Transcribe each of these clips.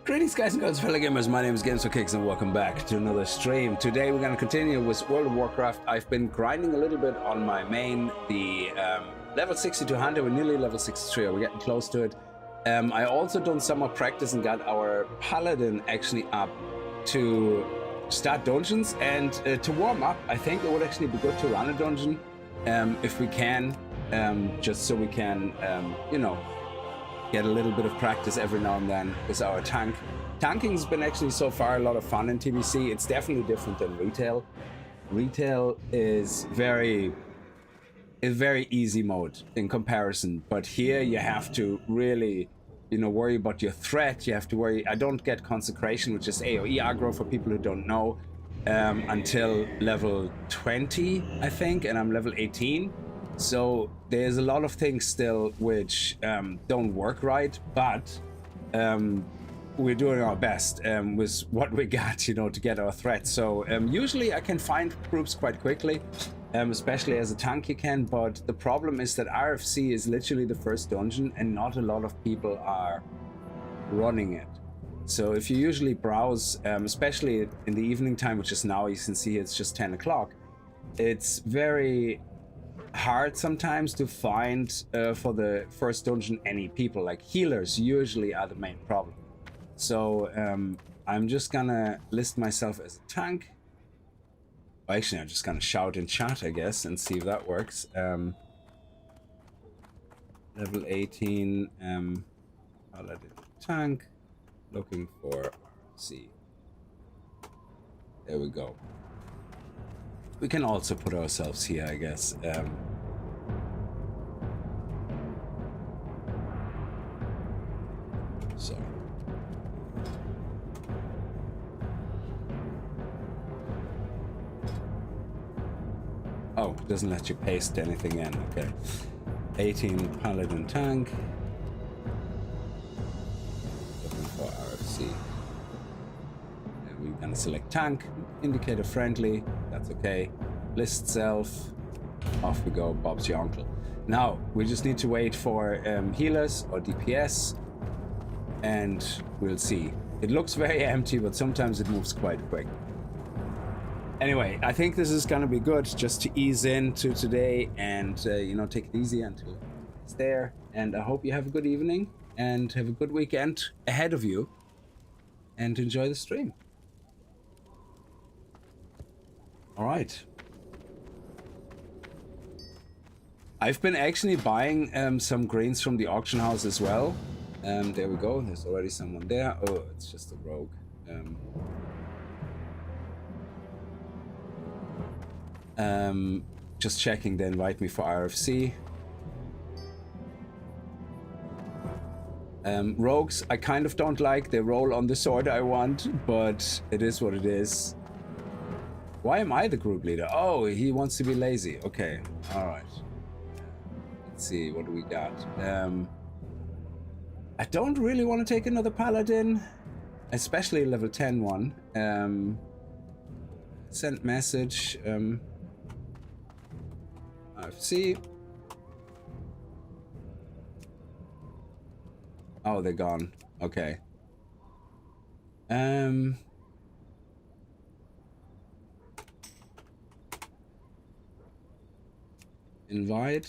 Greetings guys and girls, fellow gamers, my name is Games4Kicks and welcome back to another stream. Today we're going to continue with World of Warcraft. I've been grinding a little bit on my main, the level 62 hunter. We're nearly level 63, we're getting close to it. I also done some more practice and got our paladin actually up to start dungeons, and to warm up I think it would actually be good to run a dungeon if we can, just so we can you know, get a little bit of practice every now and then with our tank. Tanking's been actually so far a lot of fun in TBC. It's definitely different than retail. Retail is very easy mode in comparison, but here you have to really, you know, worry about your threat. You have to worry. I don't get consecration, which is AoE aggro for people who don't know, until level 20, I think, and I'm level 18. So there's a lot of things still which don't work right, but we're doing our best with what we got, you know, to get our threats. So usually I can find groups quite quickly, especially as a tank you can, but the problem is that RFC is literally the first dungeon and not a lot of people are running it. So if you usually browse, especially in the evening time, which is now, you can see it's just 10 o'clock, it's very hard sometimes to find for the first dungeon any people. Like healers usually are the main problem. So I'm just gonna list myself as a tank. Well, actually I'm just gonna shout in chat, I guess, and see if that works. Level 18 paladin tank, looking for RC. There we go. We can also put ourselves here, I guess. So. Oh, it doesn't let you paste anything in. Okay. 18 paladin tank. Looking for RFC. We're gonna select tank, indicator friendly, that's okay. List self, off we go, Bob's your uncle. Now, we just need to wait for healers or DPS, and we'll see. It looks very empty, but sometimes it moves quite quick. Anyway, I think this is gonna be good just to ease into today and, you know, take it easy until it's there. And I hope you have a good evening and have a good weekend ahead of you, and enjoy the stream. All right. I've been actually buying some greens from the auction house as well. There we go. There's already someone there. Oh, it's just a rogue. Just checking. They invite me for RFC. Rogues, I kind of don't like. They roll on the sword I want, but it is what it is. Why am I the group leader? Oh, he wants to be lazy. Okay, all right. Let's see, what do we got? I don't really want to take another paladin, especially level 10 one. Send message. RFC. Oh, they're gone. Okay. Invite.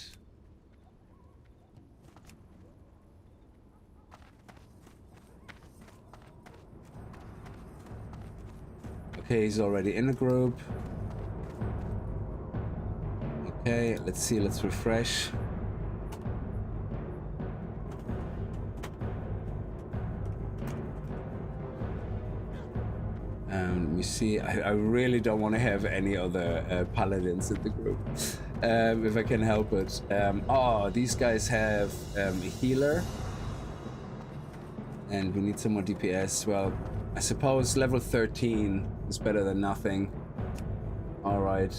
Okay, he's already in a group. Okay, let's see, let's refresh. Let me see, I really don't want to have any other paladins in the group. If I can help it. Oh, these guys have a healer. And we need some more DPS. Well, I suppose level 13 is better than nothing. Alright.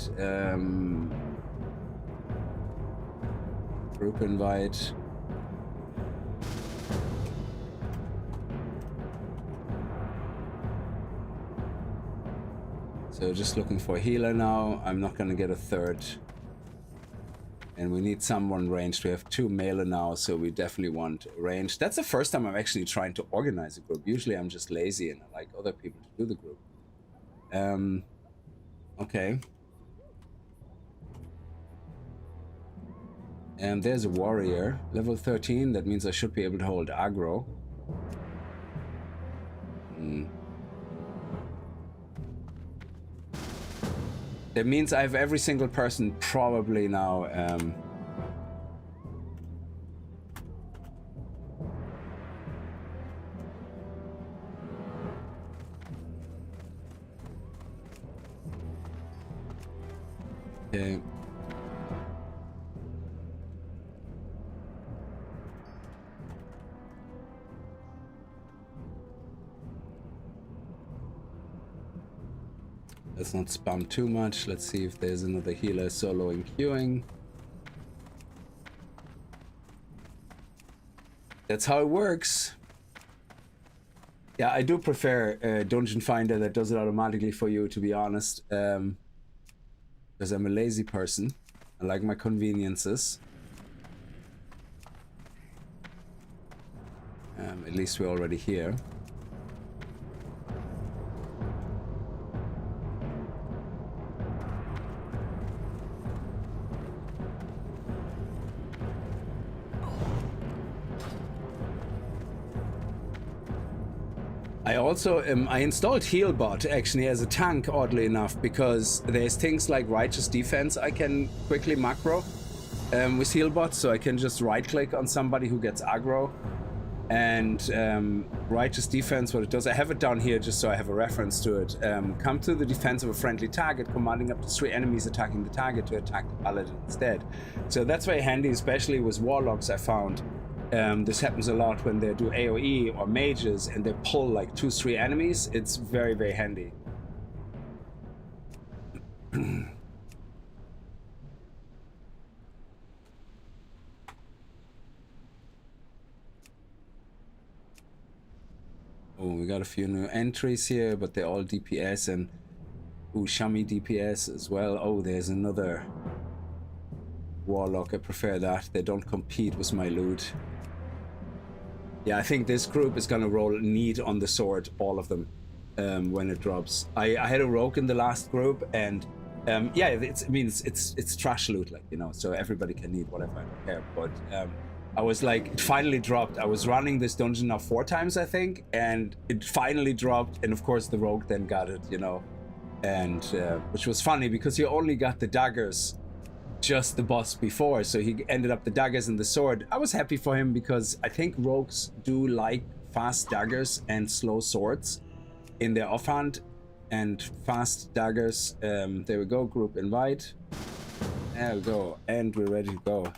Group invite. So just looking for a healer now. I'm not gonna get a third. And we need someone ranged. We have 2 melee now, so we definitely want ranged. That's the first time I'm actually trying to organize a group. Usually I'm just lazy and I like other people to do the group. Okay. And there's a warrior. Level 13, that means I should be able to hold aggro. That means I have every single person probably now. Okay. Let's not spam too much. Let's see if there's another healer soloing queuing. That's how it works. Yeah, I do prefer Dungeon Finder that does it automatically for you, to be honest. Because I'm a lazy person. I like my conveniences. At least we're already here. I also I installed Healbot actually as a tank, oddly enough, because there's things like righteous defense I can quickly macro with Healbot, so I can just right click on somebody who gets aggro. And righteous defense, what it does, I have it down here just so I have a reference to it. Come to the defense of a friendly target, commanding up to 3 enemies attacking the target to attack the paladin instead. So that's very handy, especially with warlocks, I found. This happens a lot when they do AoE or mages and they pull like 2-3 enemies. It's very, very handy. Oh, we got a few new entries here, but they're all DPS and Shami DPS as well. Oh, there's another warlock. I prefer that. They don't compete with my loot. Yeah, I think this group is gonna roll need on the sword, all of them, when it drops. I had a rogue in the last group, and yeah, it's trash loot, like, you know, so everybody can need whatever, I don't care. But I was like, it finally dropped. I was running this dungeon now 4 times, I think, and it finally dropped, and of course the rogue then got it, you know, and which was funny because he only got the daggers just the boss before, so he ended up the daggers and the sword. I was happy for him because I think rogues do like fast daggers and slow swords in their offhand, and fast daggers. There we go, group invite. There we go, and we're ready to go.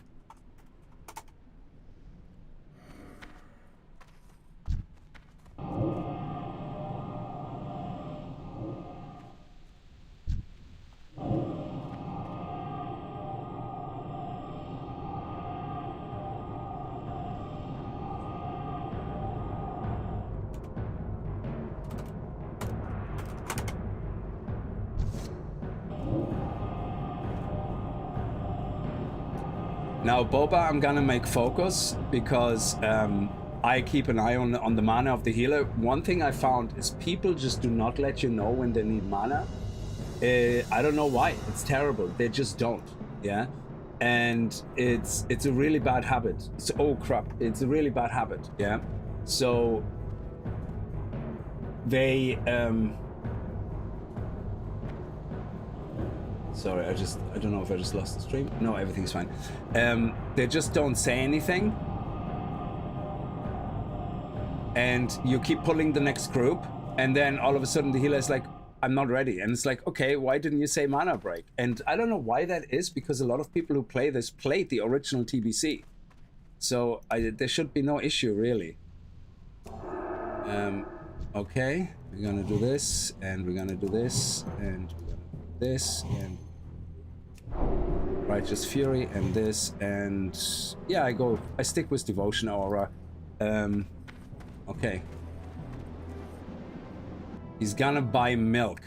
Now, Boba, I'm gonna make focus because I keep an eye on the mana of the healer. One thing I found is people just do not let you know when they need mana. I don't know why. It's terrible. They just don't. Yeah, and it's a really bad habit. So, oh crap! It's a really bad habit. Yeah, so they Sorry, I don't know if I just lost the stream. No, everything's fine. They just don't say anything. And you keep pulling the next group, and then all of a sudden the healer is like, I'm not ready. And it's like, okay, why didn't you say mana break? And I don't know why that is, because a lot of people who play this played the original TBC. So there should be no issue, really. Okay, we're gonna do this, and we're gonna do this, and we're gonna do this, and Righteous Fury, and this, and yeah, I stick with Devotion Aura. Okay. He's gonna buy milk.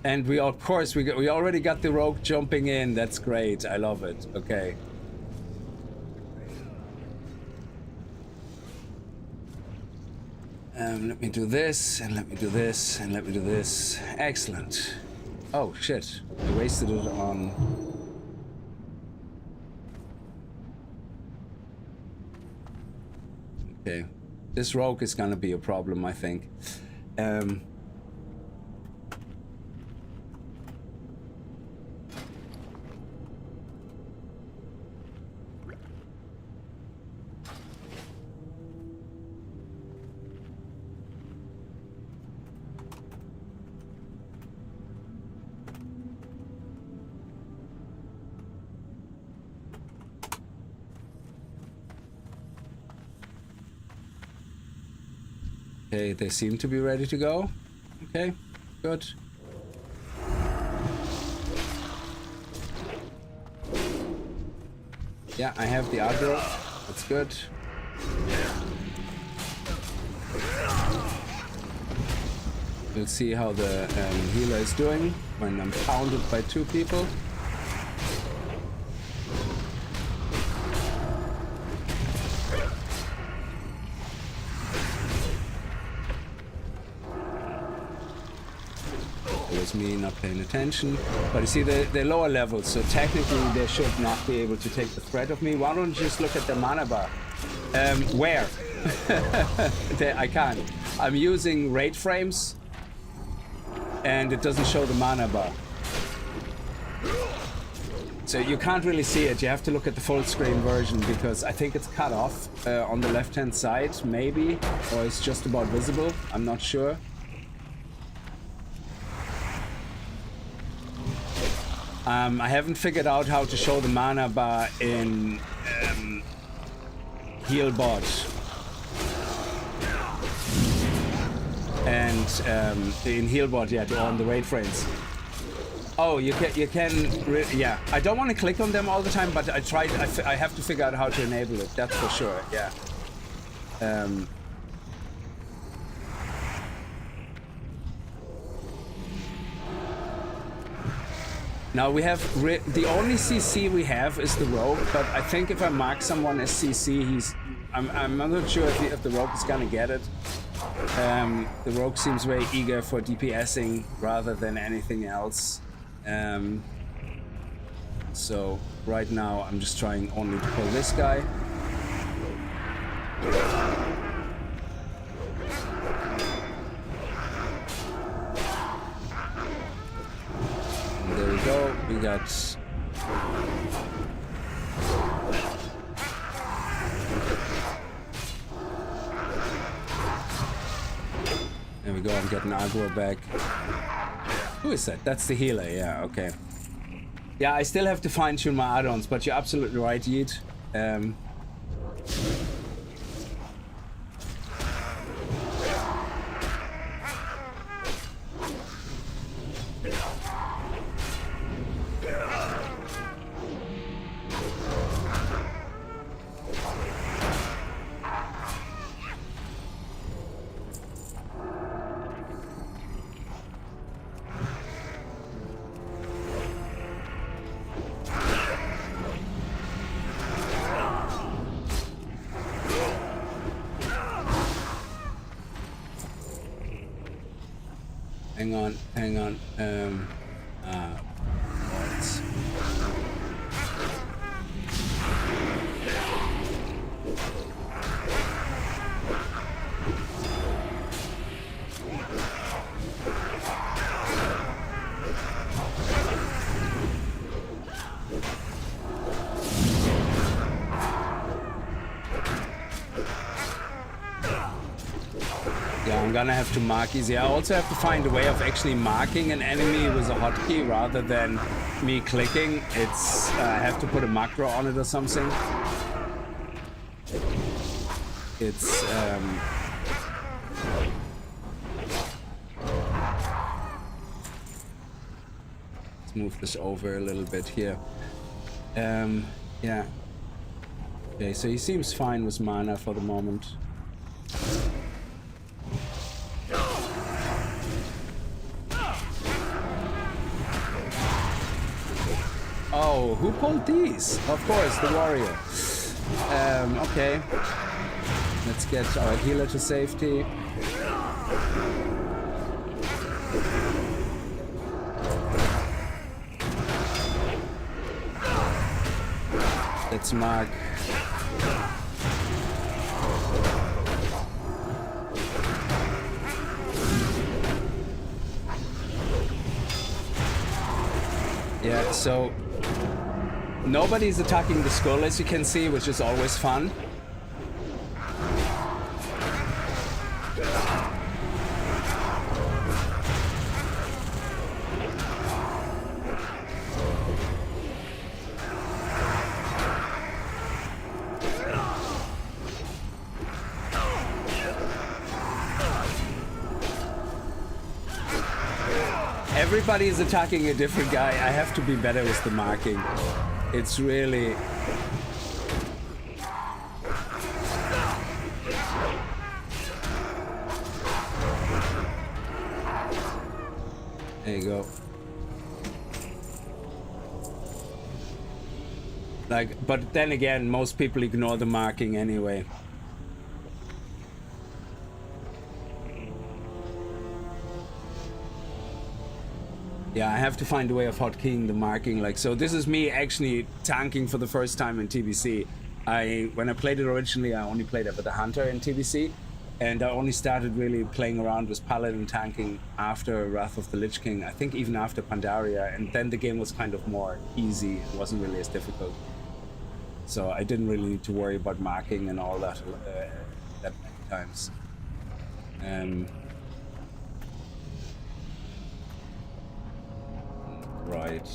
And we, of course, we already got the rogue jumping in. That's great. I love it. Okay. Let me do this, and let me do this, and let me do this. Excellent. Oh, shit. I wasted it on... Okay. This rogue is gonna be a problem, I think. Okay, they seem to be ready to go. Okay, good. Yeah, I have the aggro. That's good. We'll see how the healer is doing when I'm pounded by 2 people. Me not paying attention, but you see they're lower levels, so technically they should not be able to take the threat of me. Why don't you just look at the mana bar? Where? I can't. I'm using raid frames and it doesn't show the mana bar, so you can't really see it. You have to look at the full screen version because I think it's cut off on the left hand side, maybe, or it's just about visible. I'm not sure. I haven't figured out how to show the mana bar in Healbot and in Healbot, yeah, on the raid frames. Oh, you can, yeah. I don't want to click on them all the time, but I have to figure out how to enable it. That's for sure. Yeah. Now we have the only CC we have is the rogue, but I think if I mark someone as CC, I'm not sure if the rogue is gonna get it. The rogue seems very eager for DPSing rather than anything else. So right now I'm just trying only to pull this guy. There we go, we got... There we go, I'm getting aggro back. Who is that? That's the healer, yeah, okay. Yeah, I still have to fine-tune my add-ons, but you're absolutely right, Yeet. Hang on, what? I'm gonna have to mark easy. I also have to find a way of actually marking an enemy with a hotkey rather than me clicking. It's I have to put a macro on it or something. It's let's move this over a little bit here. Yeah. Okay, so he seems fine with mana for the moment. Oh, who pulled these? Of course, the warrior. Okay. Let's get our healer to safety. Let's mark. Yeah, so nobody's attacking the skull, as you can see, which is always fun. Everybody is attacking a different guy. I have to be better with the marking. It's really... There you go. Like, but then again, most people ignore the marking anyway. Yeah, I have to find a way of hotkeying the marking. Like, so this is me actually tanking for the first time in TBC. When I played it originally, I only played it with the Hunter in TBC, and I only started really playing around with Paladin tanking after Wrath of the Lich King. I think even after Pandaria, and then the game was kind of more easy. It wasn't really as difficult. So I didn't really need to worry about marking and all that that many times. Right.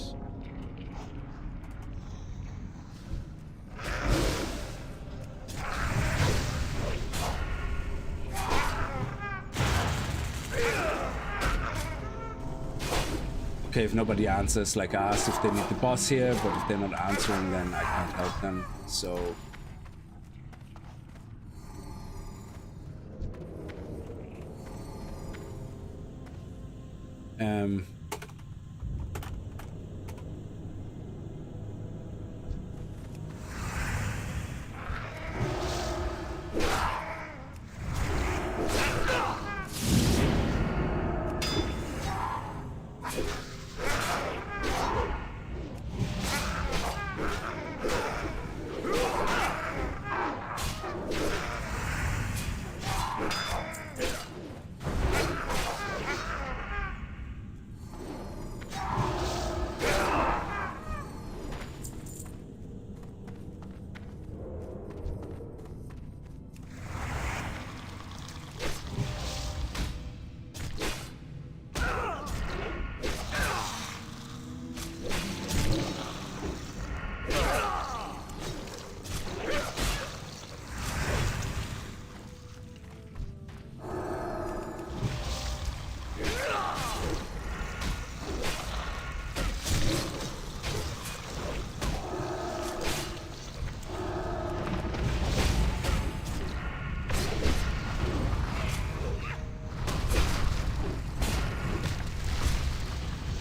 Okay, if nobody answers, like I asked if they need the boss here, but if they're not answering, then I can't help them, so...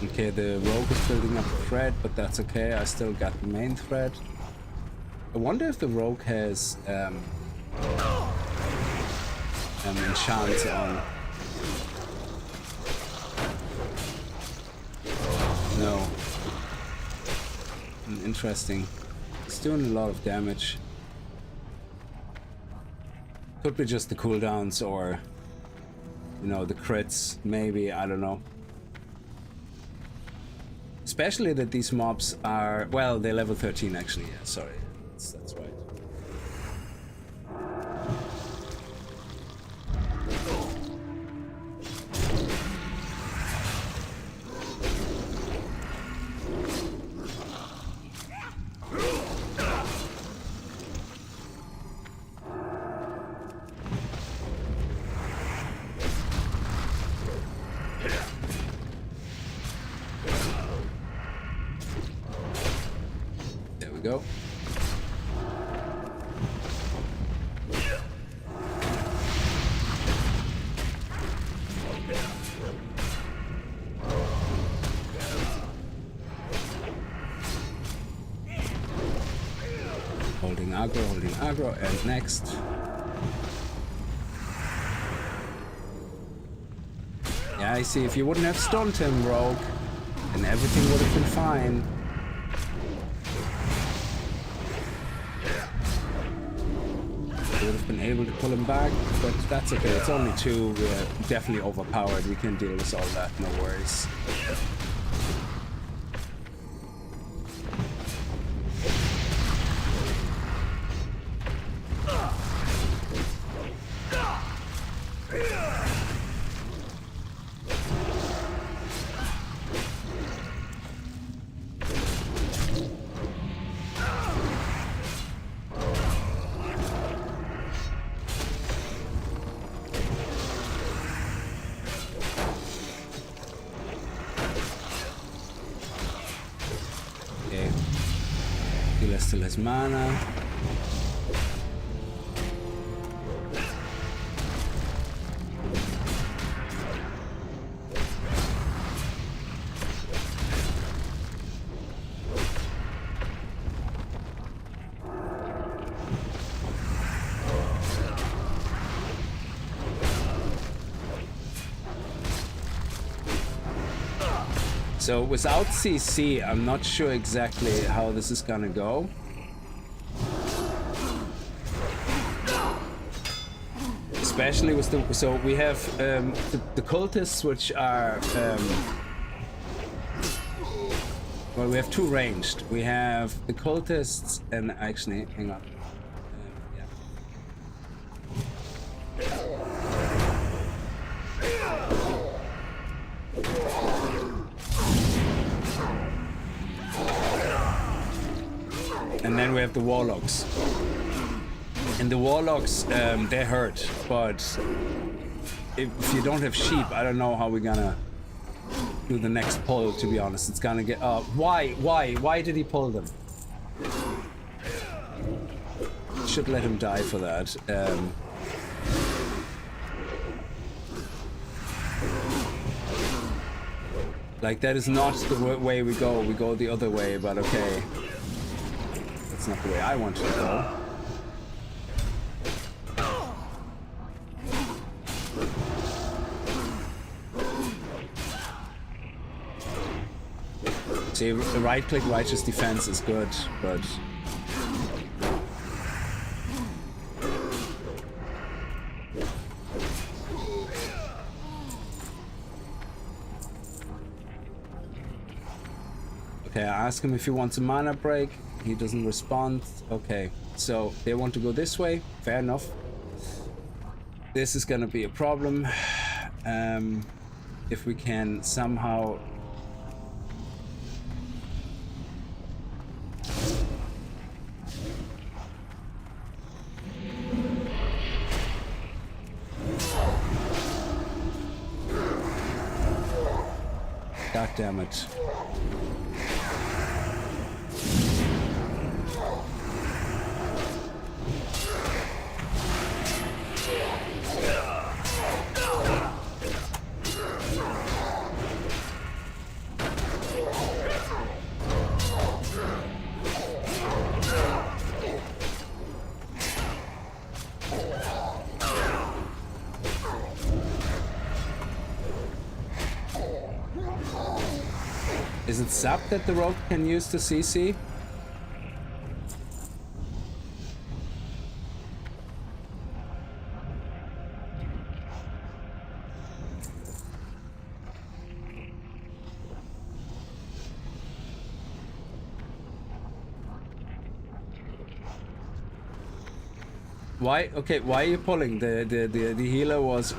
Okay, the rogue is building up a thread, but that's okay. I still got the main thread. I wonder if the rogue has enchants on. No. Interesting. It's doing a lot of damage. Could be just the cooldowns or, you know, the crits, maybe, I don't know. Especially that these mobs are, well, they're level 13 actually, yeah, sorry, that's right. Go. aggro, and next. Yeah, I see, if you wouldn't have stunned him, Rogue, then everything would have been fine. Would have been able to pull him back, but that's okay. It's only 2. We're definitely overpowered. We can deal with all that, no worries. Still has mana. So without CC, I'm not sure exactly how this is gonna go. Especially with the, so we have the cultists, which are well, we have 2 ranged. We have the cultists, and actually, hang on. And then we have the warlocks. And the warlocks, they hurt, but if you don't have sheep, I don't know how we're gonna do the next pull, to be honest. It's gonna get, why did he pull them? Should let him die for that. Like, that is not the way we go the other way, but okay. That's not the way I want to go. See, right-click righteous defense is good, but okay, I ask him if he wants a mana break. He doesn't respond. Okay, so they want to go this way. Fair enough. This is gonna be a problem. If we can somehow God damn it. Is it sap that the rogue can use to CC? Why? Okay, why are you pulling? The healer was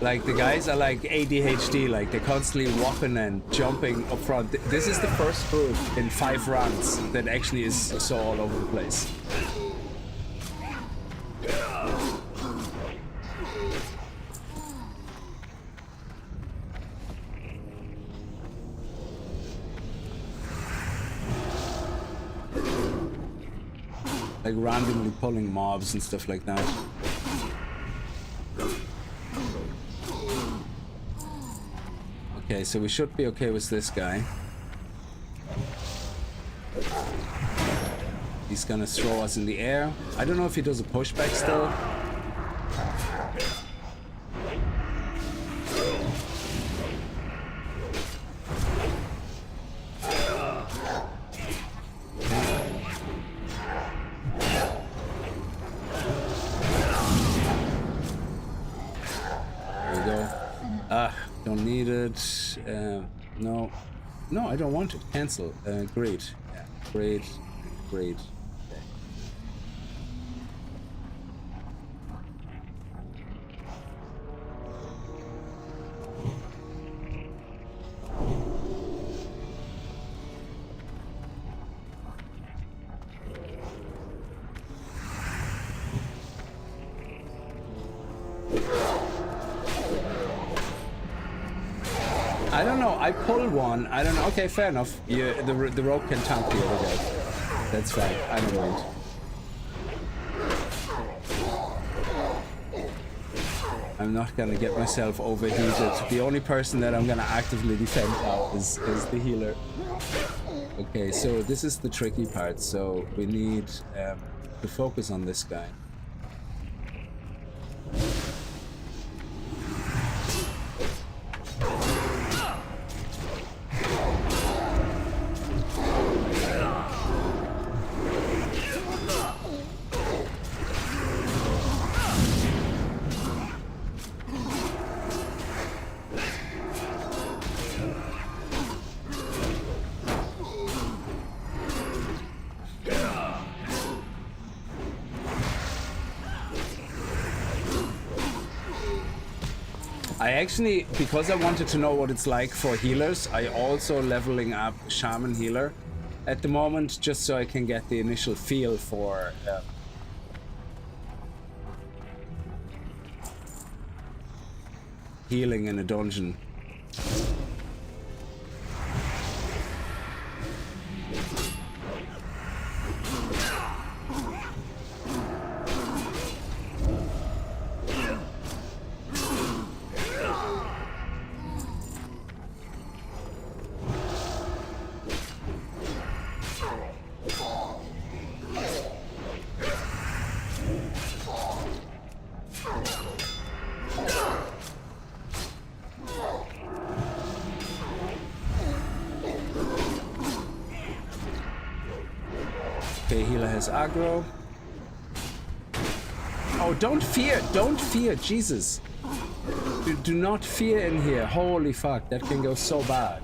Like, the guys are like ADHD, like they're constantly walking and jumping up front. This is the first group in 5 rounds that actually is so all over the place. Like randomly pulling mobs and stuff like that. Okay, so we should be okay with this guy. He's gonna throw us in the air. I don't know if he does a pushback still. Don't need it. No. No, I don't want it. Cancel. Great. Yeah. Great. Great. Okay. I don't know. I pull one. I don't know. Okay, fair enough. The rope can tank the other guy. That's fine. I don't mind. I'm not gonna get myself overheated. The only person that I'm gonna actively defend now is the healer. Okay, so this is the tricky part. So we need to focus on this guy. I actually, because I wanted to know what it's like for healers, I also leveling up Shaman Healer at the moment, just so I can get the initial feel for healing in a dungeon. Okay, healer has aggro. Oh, don't fear, Jesus. Do not fear in here. Holy fuck, that can go so bad.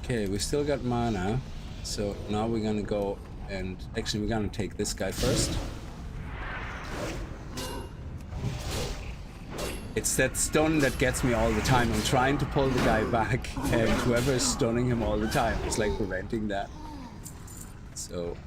Okay, we still got mana, so now we're gonna go and actually we're gonna take this guy first. It's that stun that gets me all the time. I'm trying to pull the guy back and whoever is stunning him all the time is like preventing that. So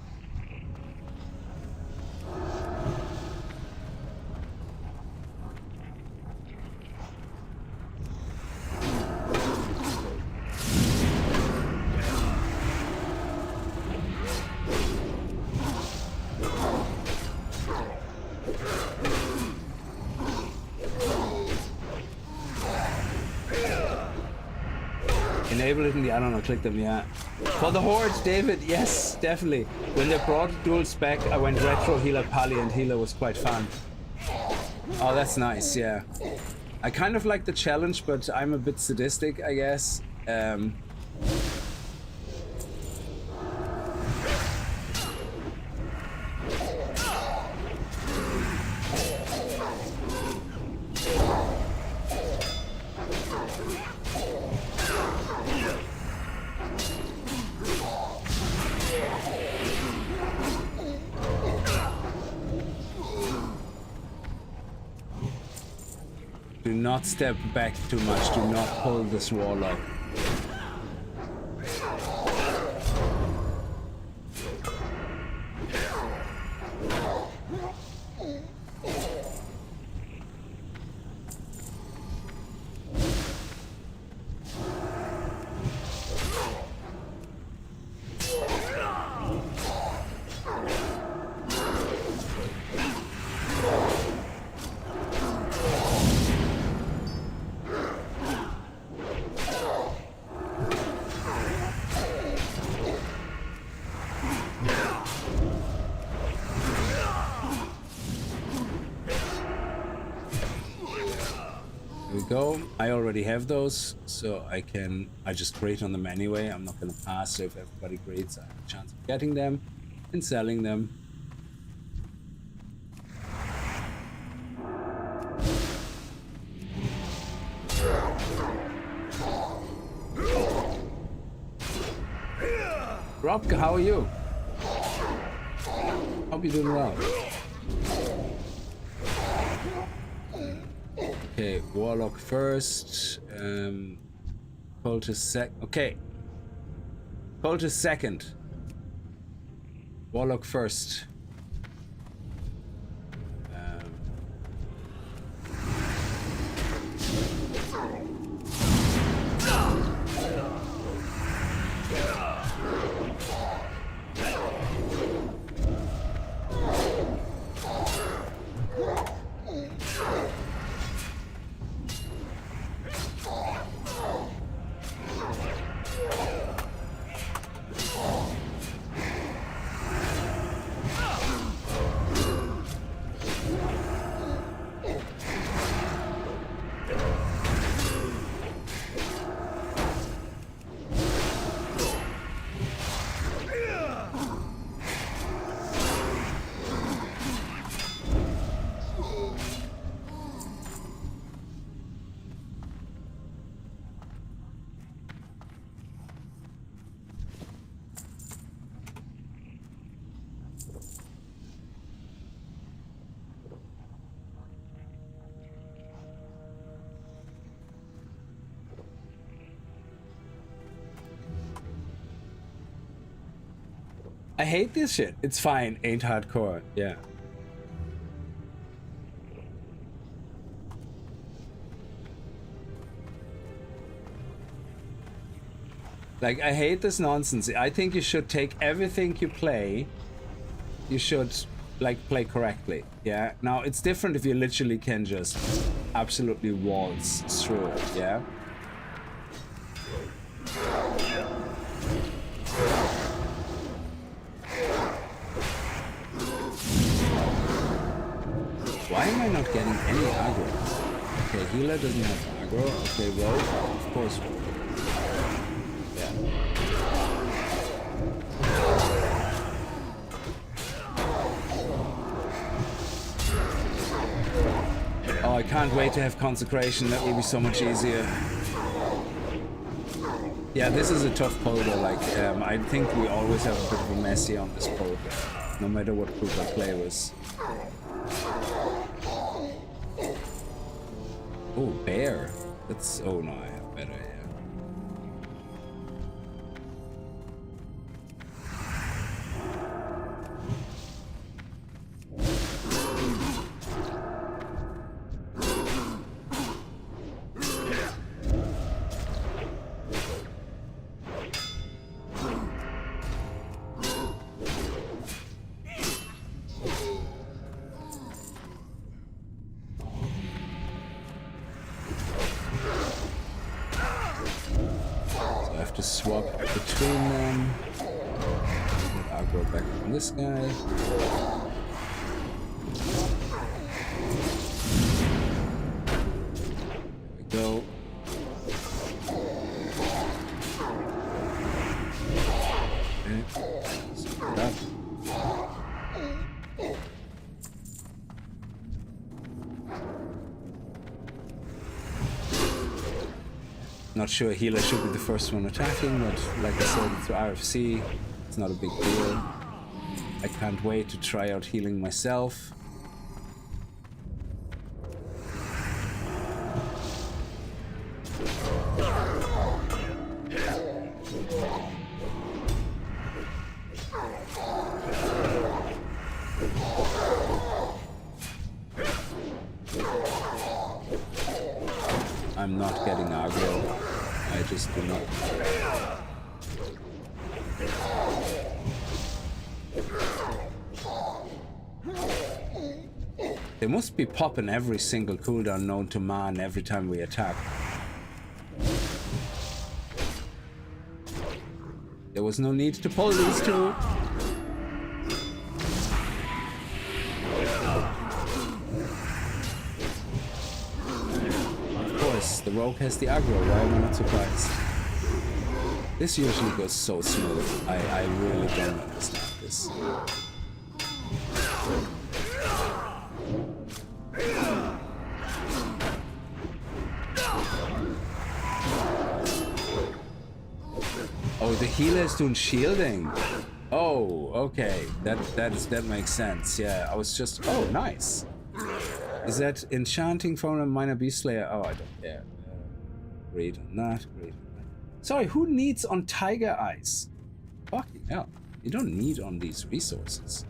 enable it in the, I don't know, click them, yeah. For the Horde, David, yes, definitely. When they brought dual spec, I went retro healer, pally, and healer was quite fun. Oh, that's nice, yeah. I kind of like the challenge, but I'm a bit sadistic, I guess. Do not step back too much. Do not pull this warlock. go. I already have those, so I just grade on them anyway. I'm not gonna pass, so if everybody grades, I have a chance of getting them and selling them. Rob, how are you? Hope you're doing well. Okay, Warlock first. Cultist second. Okay. Cultist second. Warlock first. I hate this shit. It's fine. Ain't hardcore. Yeah. Like, I hate this nonsense. I think you should take everything you play. You should, like, play correctly. Yeah. Now, it's different if you literally can just absolutely waltz through it. Yeah. Why am I not getting any aggro? Okay, healer doesn't have aggro. Okay, rogue, of course. Yeah. Oh, I can't wait to have consecration. That will be so much easier. Yeah, this is a tough polder. Like, I think we always have a bit of a messy on this polder, no matter what group I play with. Oh, bear. That's... Oh, no, I have better, yeah. Swap between them. I'll go back on this guy. There we go. Okay. Split up. Not sure a healer should be the first one attacking, but like I said, it's RFC. It's not a big deal. I can't wait to try out healing myself. I'm not getting aggro. I just do not. They must be popping every single cooldown known to man every time we attack. There was no need to pull these two. Of course. The rogue has the aggro. Why am I not surprised? This usually goes so smooth. I really don't understand this. Oh, the healer is doing shielding. Oh, okay. That makes sense. Yeah, I was just... Oh, nice. Is that enchanting from a minor beast slayer? Oh, I don't care. Great on that. Great on that. Sorry, who needs on Tiger Eyes? Fucking hell. You don't need on these resources.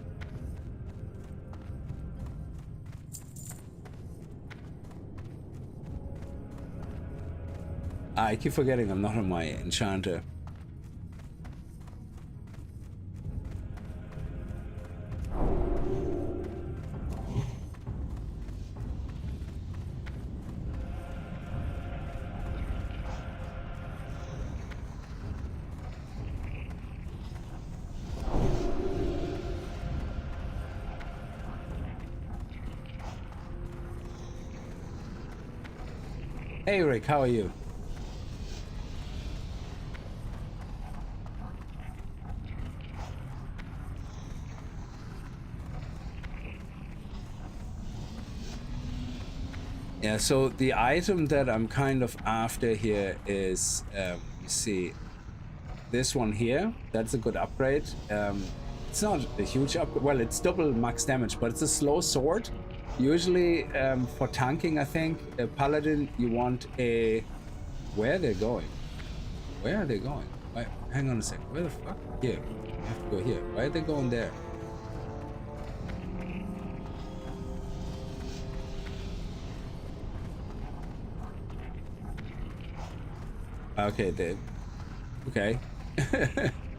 I keep forgetting I'm not on my enchanter. Hey Rick, how are you? Yeah, so the item that I'm kind of after here is, you see, this one here. That's a good upgrade. It's not a huge upgrade. Well, it's double max damage, but it's a slow sword. Usually for tanking, I think, a paladin, you want a... Where are they going? Where are they going? Why, hang on a second. Where the fuck? Here. You have to go here. Why are they going there? Okay, they... Okay.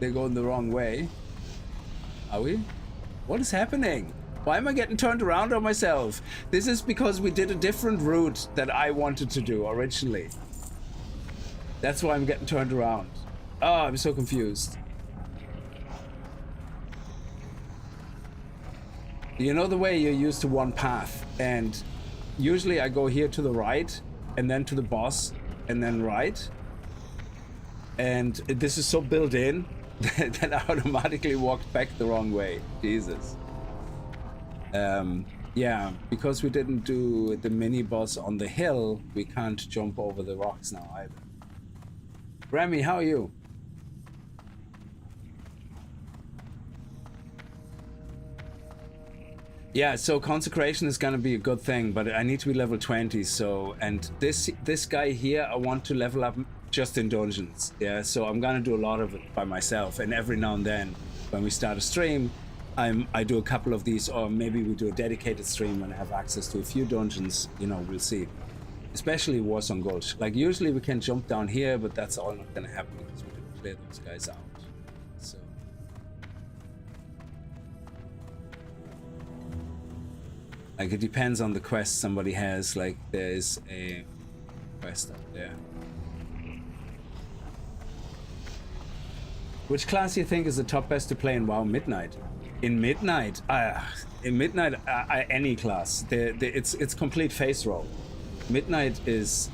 They're going the wrong way. Are we? What is happening? Why am I getting turned around on myself? This is because we did a different route that I wanted to do originally. That's why I'm getting turned around. Oh, I'm so confused. You know the way you're used to one path, and usually I go here to the right, and then to the boss, and then right. And this is so built in that I automatically walked back the wrong way. Jesus. Yeah, because we didn't do the mini boss on the hill, we can't jump over the rocks now either. Remy, how are you? Yeah, so consecration is gonna be a good thing, but I need to be level 20. So, and this guy here, I want to level up just in dungeons. Yeah, so I'm gonna do a lot of it by myself, and every now and then when we start a stream, I do a couple of these, or maybe we do a dedicated stream when I have access to a few dungeons. You know, we'll see. Especially Warsong Gulch. Like usually we can jump down here, but that's all not gonna happen because we didn't clear those guys out. So like it depends on the quest somebody has. Like there's a quest up there. Which class do you think is the top best to play in WoW? Midnight. In Midnight, any class. It's complete face roll. Midnight is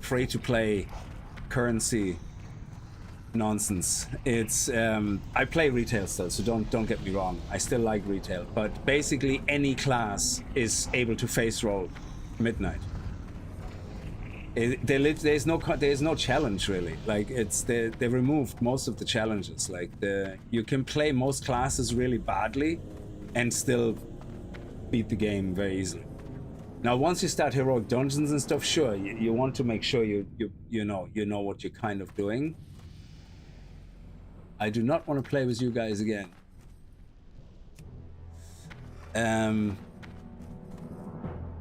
free to play currency nonsense. It's I play retail still, so don't get me wrong. I still like retail, but basically any class is able to face roll Midnight. There's no challenge really. Like they removed most of the challenges. Like you can play most classes really badly and still beat the game very easily. Now once you start heroic dungeons and stuff, sure, you want to make sure you know what you're kind of doing. I do not want to play with you guys again.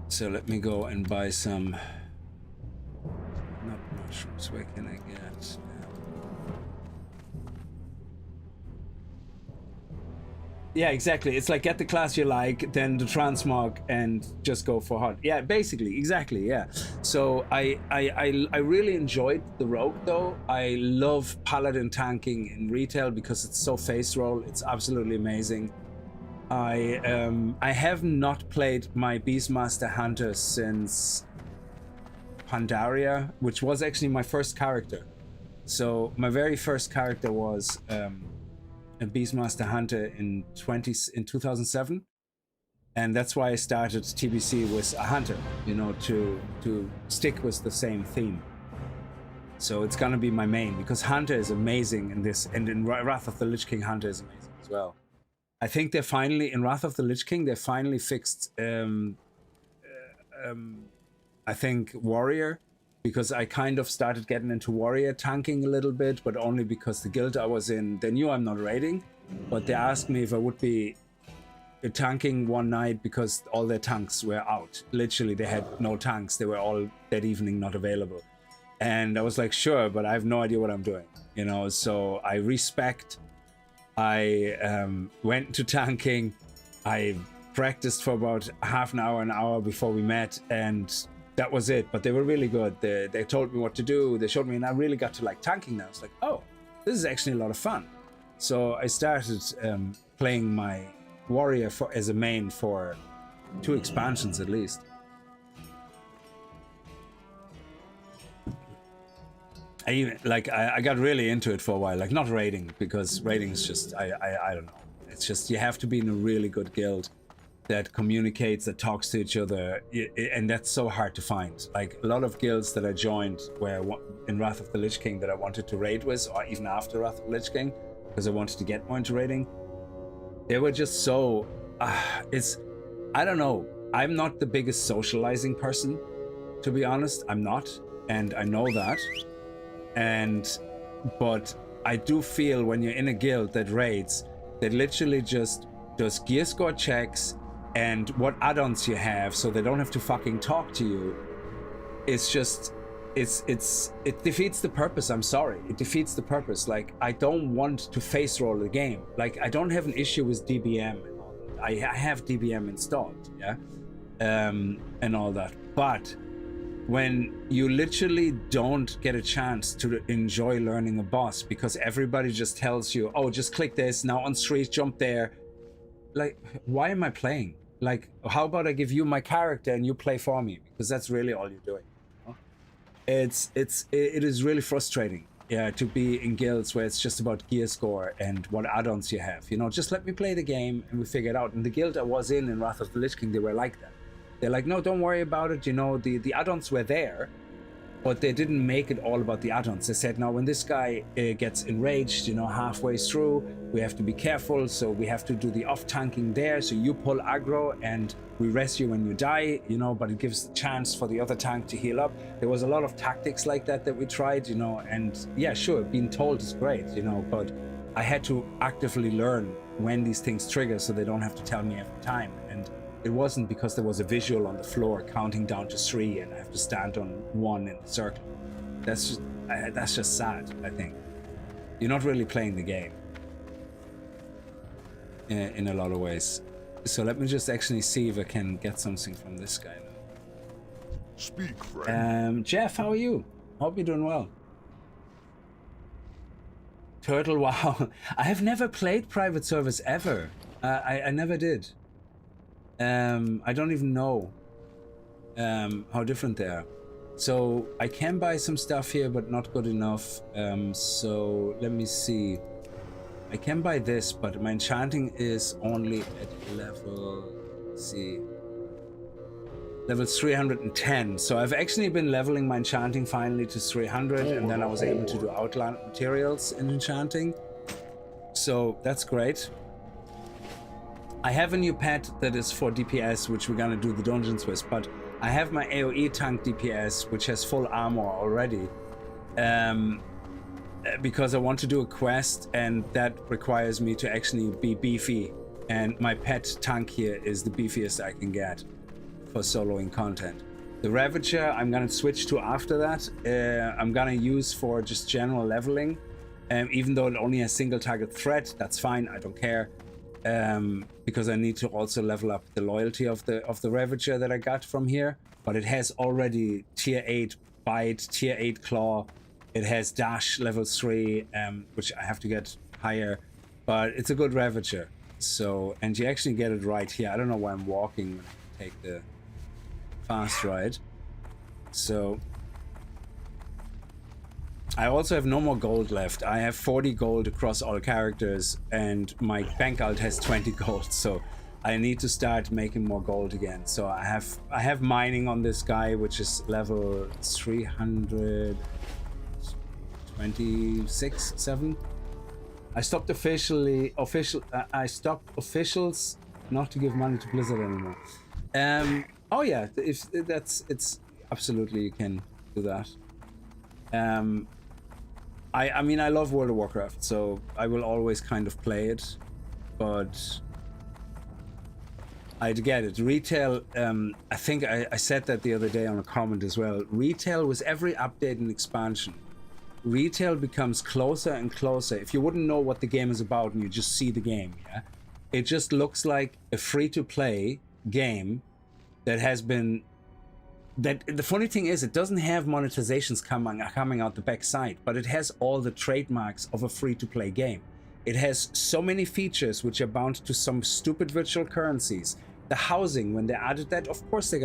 So let me go and buy some mushrooms. Where can I get? Yeah, exactly. It's like get the class you like, then the transmog, and just go for hard. Yeah, basically, exactly. Yeah. So I really enjoyed the rogue though. I love paladin tanking in retail because it's so face roll. It's absolutely amazing. I have not played my Beastmaster Hunter since Pandaria, which was actually my first character. So my very first character was a Beastmaster Hunter in 2007, and that's why I started TBC with a hunter, you know, to stick with the same theme. So it's gonna be my main, because Hunter is amazing in this, and in Wrath of the Lich King, Hunter is amazing as well. I think they're finally, in Wrath of the Lich King, they finally fixed, I think, Warrior, because I kind of started getting into Warrior tanking a little bit, but only because the guild I was in, they knew I'm not raiding, but they asked me if I would be tanking one night because all their tanks were out. Literally, they had no tanks. They were all that evening not available. And I was like, sure, but I have no idea what I'm doing, you know, so I respect. I went to tanking. I practiced for about half an hour before we met, and that was it. But they were really good. They told me what to do. They showed me, and I really got to like tanking now. It's like, oh, this is actually a lot of fun. So I started playing my warrior as a main for 2 expansions at least. I got really into it for a while, like not raiding, because raiding is just, I don't know. It's just, you have to be in a really good guild that communicates, that talks to each other, and that's so hard to find. Like a lot of guilds that I joined were in Wrath of the Lich King that I wanted to raid with, or even after Wrath of the Lich King, because I wanted to get more into raiding. They were just so, I don't know. I'm not the biggest socializing person, to be honest. I'm not, and I know that. But I do feel when you're in a guild that raids, that literally just does gear score checks and what add-ons you have, so they don't have to fucking talk to you. It's just, it defeats the purpose. I'm sorry, it defeats the purpose. Like, I don't want to face roll the game. Like, I don't have an issue with DBM and all that. I have DBM installed, yeah, and all that, but when you literally don't get a chance to enjoy learning a boss because everybody just tells you, oh, just click this, now on street, jump there. Like, why am I playing? Like, how about I give you my character and you play for me? Because that's really all you're doing. It is really frustrating, yeah, to be in guilds where it's just about gear score and what add-ons you have. You know, just let me play the game and we figure it out. And the guild I was in Wrath of the Lich King, they were like that. They're like, no, don't worry about it. You know, the add-ons were there, but they didn't make it all about the add-ons. They said, now when this guy gets enraged, you know, halfway through, we have to be careful. So we have to do the off-tanking there. So you pull aggro and we rest you when you die, you know, but it gives the chance for the other tank to heal up. There was a lot of tactics like that we tried, you know, and yeah, sure, being told is great, you know, but I had to actively learn when these things trigger so they don't have to tell me every time. And it wasn't because there was a visual on the floor counting down to 3 and I have to stand on 1 in the circle. That's just sad, I think. You're not really playing the game in a lot of ways. So let me just actually see if I can get something from this guy now. Speak, friend. Jeff, how are you? Hope you're doing well. Turtle, wow. I have never played private service ever. I never did. I don't even know how different they are. So I can buy some stuff here, but not good enough. So let me see. I can buy this, but my enchanting is only at level, let's see, level 310. So I've actually been leveling my enchanting finally to 300, and then I was able to do Outland materials in enchanting. So that's great. I have a new pet that is for DPS, which we're gonna do the dungeons with, but I have my AoE tank DPS, which has full armor already, because I want to do a quest, and that requires me to actually be beefy, and my pet tank here is the beefiest I can get for soloing content. The Ravager I'm gonna switch to after that. I'm gonna use for just general leveling, even though it only has single target threat. That's fine, I don't care. Because I need to also level up the loyalty of the Ravager that I got from here. But it has already tier 8 bite, tier 8 claw. It has dash level 3, which I have to get higher. But it's a good Ravager. So, and you actually get it right here. I don't know why I'm walking when I take the fast ride. So I also have no more gold left. I have 40 gold across all characters, and my bank alt has 20 gold, so I need to start making more gold again. So I have mining on this guy, which is level 326, 7. I stopped I stopped officials not to give money to Blizzard anymore. Oh yeah, it's absolutely, you can do that. I mean, I love World of Warcraft, so I will always kind of play it, but I get it. Retail, I think I said that the other day on a comment as well. Retail, with every update and expansion, retail becomes closer and closer. If you wouldn't know what the game is about and you just see the game, yeah, it just looks like a free-to-play game that has been... The funny thing is, it doesn't have monetizations coming out the backside, but it has all the trademarks of a free-to-play game. It has so many features which are bound to some stupid virtual currencies. The housing, when they added that, of course they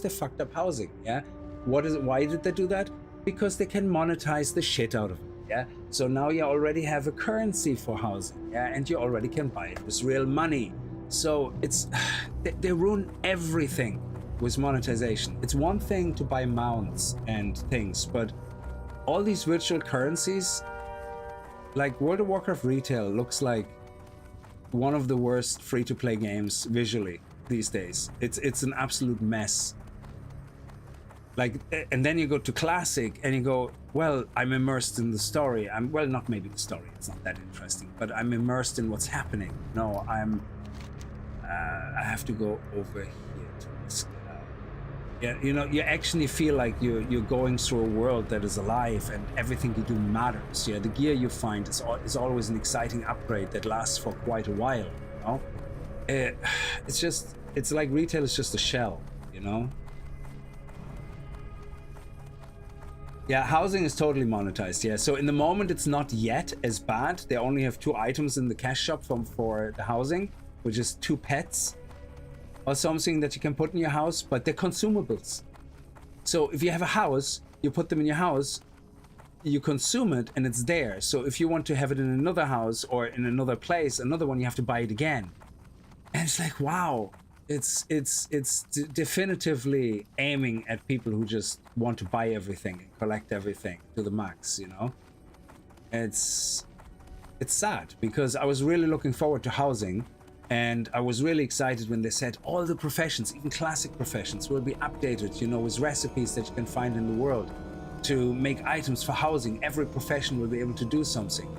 fucked up housing. Yeah, why did they do that? Because they can monetize the shit out of it. Yeah, so now you already have a currency for housing. Yeah, and you already can buy it with real money. So it's they ruin everything with monetization. It's one thing to buy mounts and things, but all these virtual currencies, like World of Warcraft retail looks like one of the worst free-to-play games visually these days. It's an absolute mess. Like, and then you go to classic and you go, well, I'm immersed in the story. Well, not maybe the story, it's not that interesting, but I'm immersed in what's happening. No, I have to go over here to this guy. Yeah, you know, you actually feel like you're going through a world that is alive and everything you do matters. Yeah, the gear you find is always an exciting upgrade that lasts for quite a while, you know? It's like retail is just a shell, you know? Yeah, housing is totally monetized, yeah. So in the moment, it's not yet as bad. They only have 2 items in the cash shop for the housing, which is 2 pets. Or something that you can put in your house, but they're consumables. So if you have a house, you put them in your house, you consume it, and it's there. So if you want to have it in another house or in another place, another one, you have to buy it again. And it's like, wow, it's definitively aiming at people who just want to buy everything and collect everything to the max, you know? It's sad, because I was really looking forward to housing. And I was really excited when they said all the professions, even classic professions, will be updated, you know, with recipes that you can find in the world to make items for housing. Every profession will be able to do something.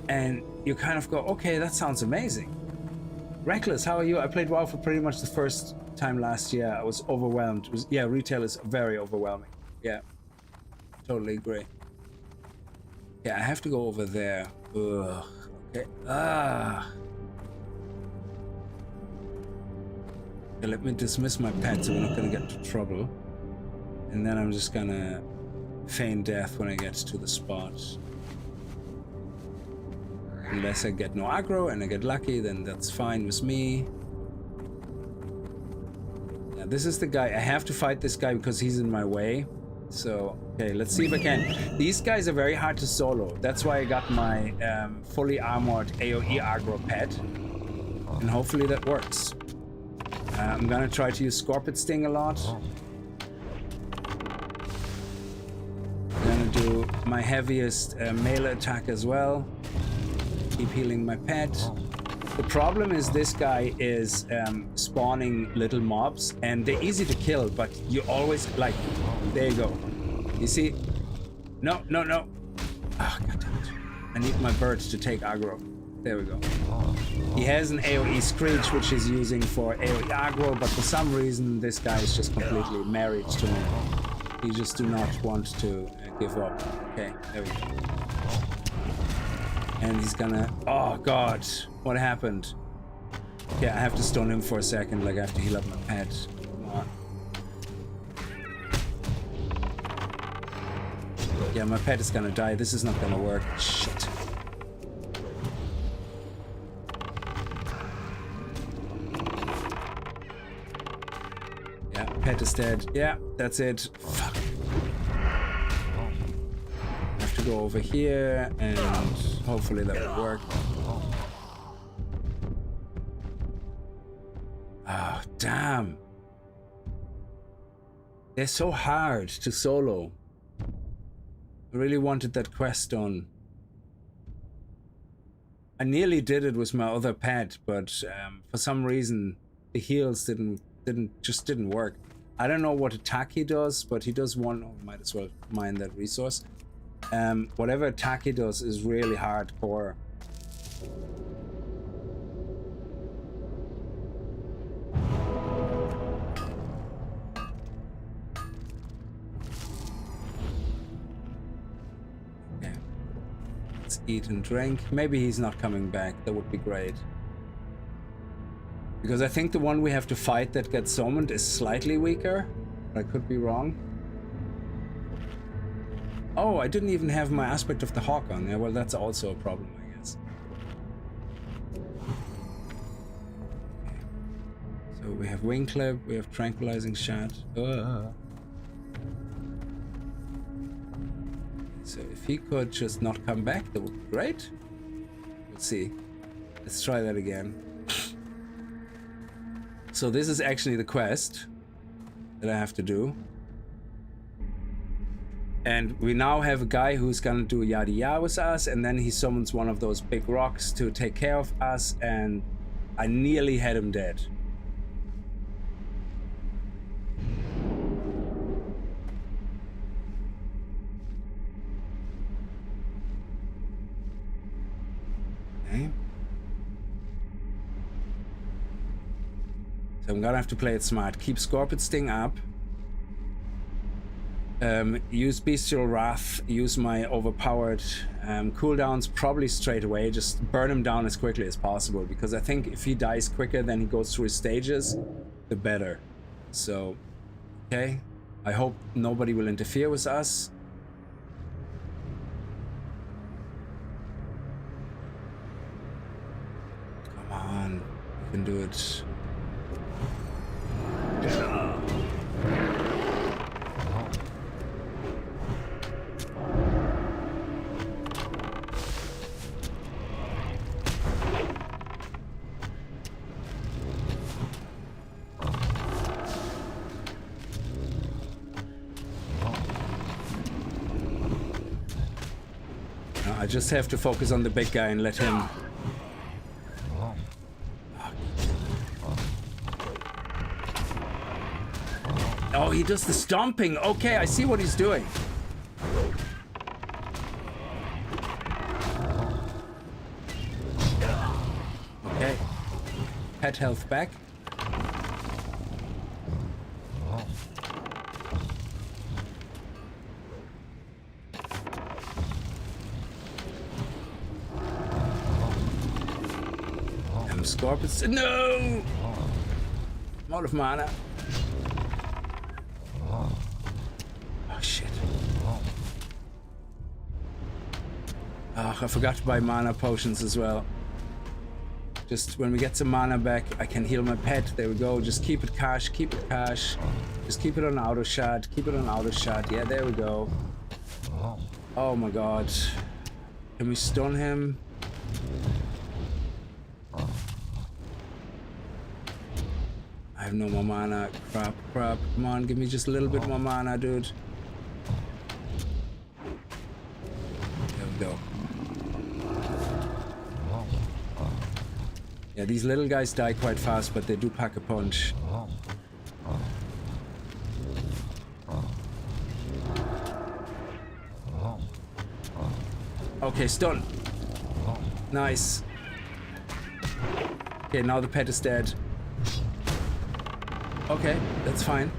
And you kind of go, okay, that sounds amazing. Reckless, how are you? I played WoW for pretty much the first time last year. I was overwhelmed. Yeah, retail is very overwhelming. Yeah, totally agree. Yeah, I have to go over there. Ugh. Okay. Okay, let me dismiss my pet so we're not gonna get into trouble. And then I'm just gonna feign death when I get to the spot. Unless I get no aggro and I get lucky, then that's fine with me. Now this is the guy. I have to fight this guy because he's in my way. So, okay, let's see if I can. These guys are very hard to solo. That's why I got my fully armored AoE aggro pet. And hopefully that works. I'm gonna try to use Scorpion Sting a lot. I'm gonna do my heaviest melee attack as well. Keep healing my pet. The problem is this guy is spawning little mobs, and they're easy to kill, but you always, like, there you go. You see? No. Oh, God damn it. I need my bird to take aggro. There we go. He has an AoE Screech, which he's using for AoE aggro, but for some reason this guy is just completely married to me. He just do not want to give up. Okay, there we go. And he's gonna... Oh, God. What happened? Okay, I have to stun him for a second. Like, I have to heal up my pet. Come on. Yeah, my pet is gonna die. This is not gonna work. Shit. Yeah, pet is dead. Yeah, that's it. Fuck. I have to go over here and hopefully that will work. Oh, damn. They're so hard to solo. I really wanted that quest done. I nearly did it with my other pet, but for some reason the heals didn't work. I don't know what attack he does, but he does one. Oh, might as well mine that resource. Whatever attack he does is really hardcore. Eat and drink. Maybe he's not coming back. That would be great. Because I think the one we have to fight that gets summoned is slightly weaker. I could be wrong. Oh, I didn't even have my aspect of the hawk on there. Well, that's also a problem, I guess. Okay. So we have wing clip, we have tranquilizing shot. So if he could just not come back, that would be great. Let's see. Let's try that again. So this is actually the quest that I have to do. And we now have a guy who's gonna do yada yada with us, and then he summons one of those big rocks to take care of us, and I nearly had him dead. Okay. So I'm gonna have to play it smart. Keep Scorpion Sting up. Use Bestial Wrath. Use my overpowered cooldowns probably straight away. Just burn him down as quickly as possible, because I think if he dies quicker than he goes through his stages, the better. So, okay. I hope nobody will interfere with us. Come on, you can do it. I just have to focus on the big guy and let him... Oh, he does the stomping. Okay, I see what he's doing. Okay. Pet health back. Scorpions. No! I'm out of mana. Oh shit. Oh, I forgot to buy mana potions as well. Just when we get some mana back, I can heal my pet. There we go. Just keep it cash. Keep it cash. Just keep it on auto shot. Keep it on auto shot. Yeah, there we go. Oh my god. Can we stun him? I have no more mana. Crap, crap. Come on, give me just a little bit more mana, dude. There we go. Yeah, these little guys die quite fast, but they do pack a punch. Okay, stun. Nice. Okay, now the pet is dead. Okay, that's fine.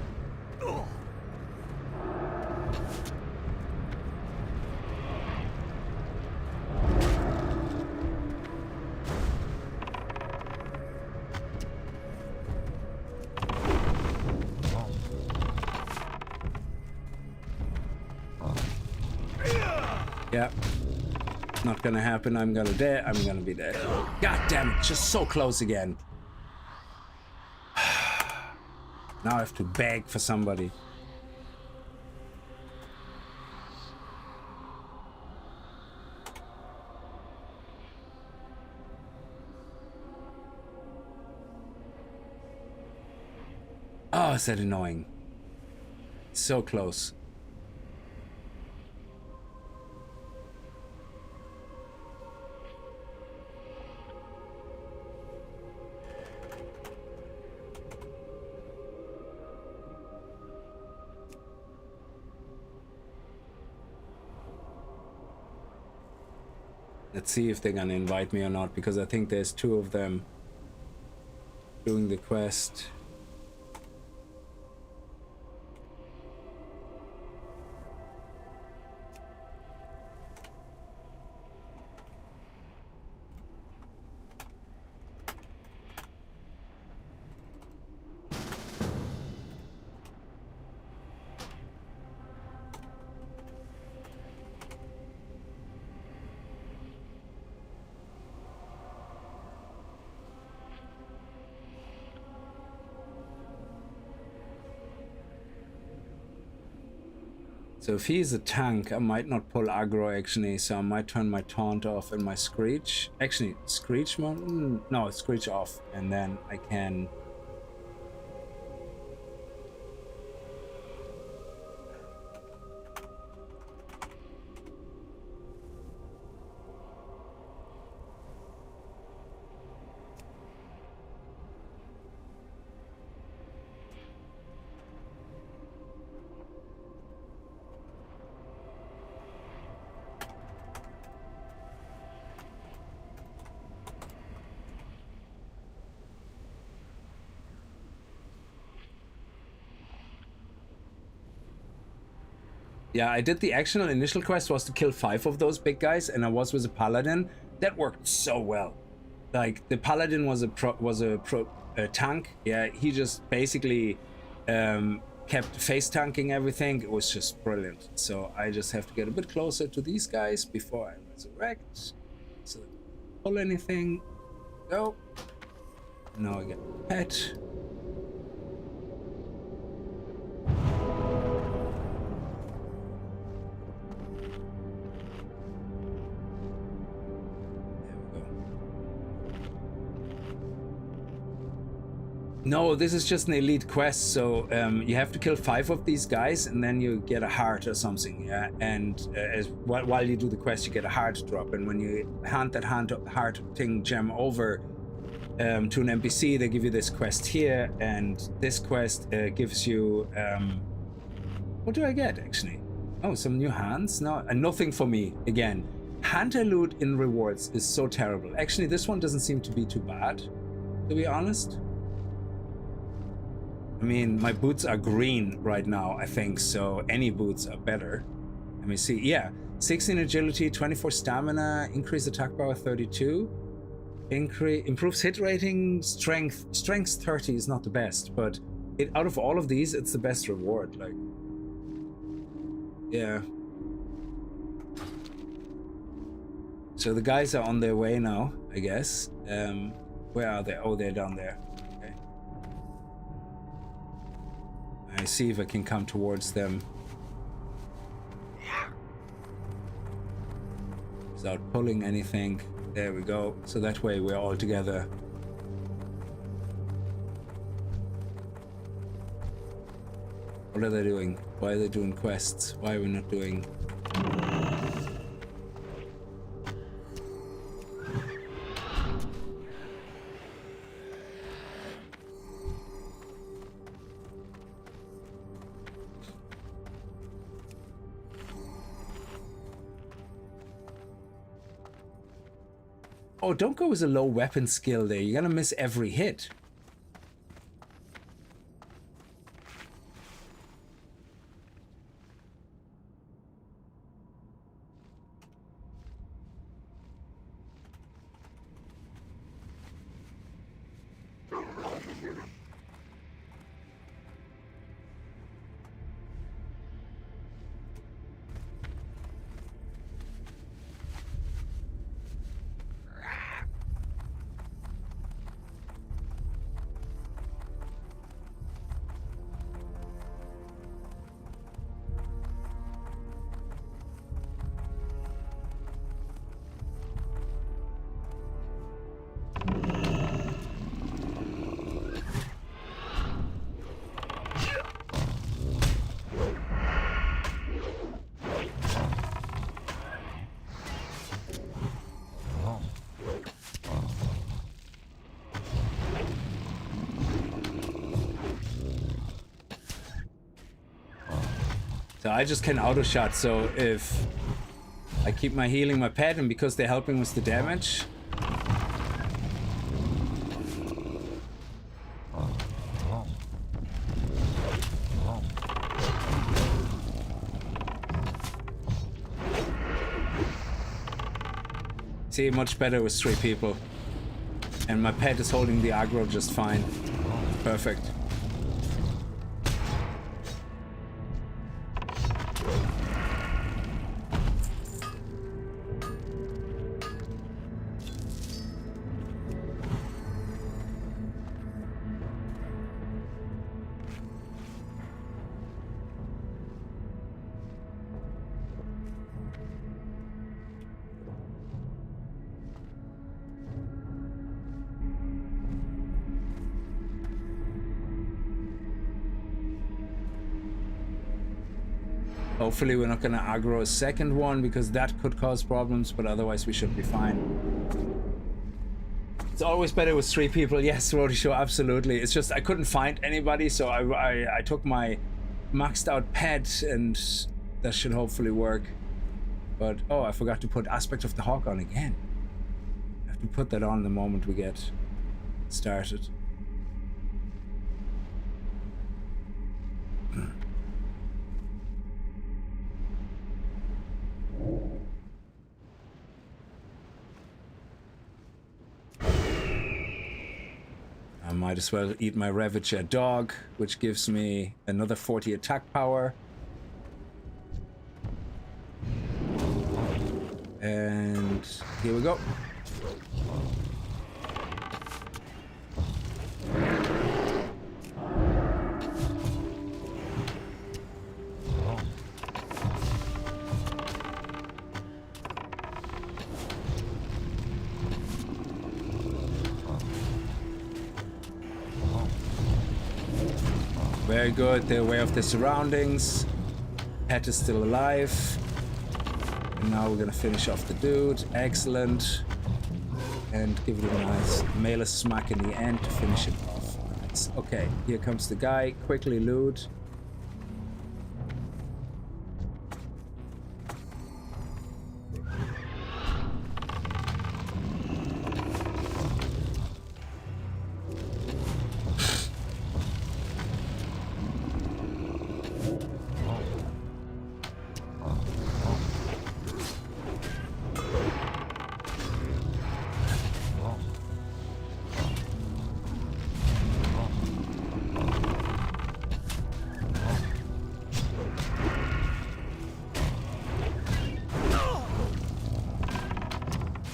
Yeah. Not gonna happen. I'm gonna die. I'm gonna be dead. God damn it, just so close again. Now I have to beg for somebody. Oh, is that annoying? So close. Let's see if they're gonna invite me or not, because I think there's 2 of them doing the quest. So if he's a tank, I might not pull aggro actually, so I might turn my taunt off and my screech. Actually, screech mode? No, screech off, and then I can... Yeah, I did the actual initial quest was to kill 5 of those big guys, and I was with a paladin. That worked so well. Like, the paladin was a tank. Yeah, he just basically kept face tanking everything. It was just brilliant. So I just have to get a bit closer to these guys before I resurrect. So pull anything. Go. Now I get a pet. No, this is just an elite quest, so you have to kill 5 of these guys, and then you get a heart or something, yeah? And while you do the quest, you get a heart drop, and when you hand that heart thing gem over to an NPC, they give you this quest here, and this quest gives you... what do I get, actually? Oh, some new hands? No, and nothing for me, again. Hunter loot in rewards is so terrible. Actually, this one doesn't seem to be too bad, to be honest. I mean, my boots are green right now, I think, so any boots are better. Let me see. Yeah, 16 agility, 24 stamina, increase attack power 32, improves hit rating, strength 30 is not the best, but out of all of these, it's the best reward. Like, yeah. So the guys are on their way now, I guess. Where are they? Oh, they're down there. I see if I can come towards them without pulling anything. There we go. So that way we're all together. What are they doing? Why are they doing quests? Why are we not doing... Oh, don't go with a low weapon skill there. You're gonna miss every hit. So I just can auto shot. So if I keep my healing my pet, and because they're helping with the damage. See, much better with 3 people. And my pet is holding the aggro just fine. Perfect. Hopefully we're not gonna aggro a second one, because that could cause problems, but otherwise we should be fine. It's always better with 3 people. Yes, Roadie Show, absolutely. It's just I couldn't find anybody, so I took my maxed out pet, and that should hopefully work. But oh, I forgot to put Aspect of the Hawk on again. I have to put that on the moment we get started. I might as well eat my Ravager dog, which gives me another 40 attack power. And here we go. Very good, they're aware of their surroundings. Pet is still alive. And now we're gonna finish off the dude. Excellent. And give it a nice melee smack in the end to finish it off. Nice. Okay, here comes the guy. Quickly loot.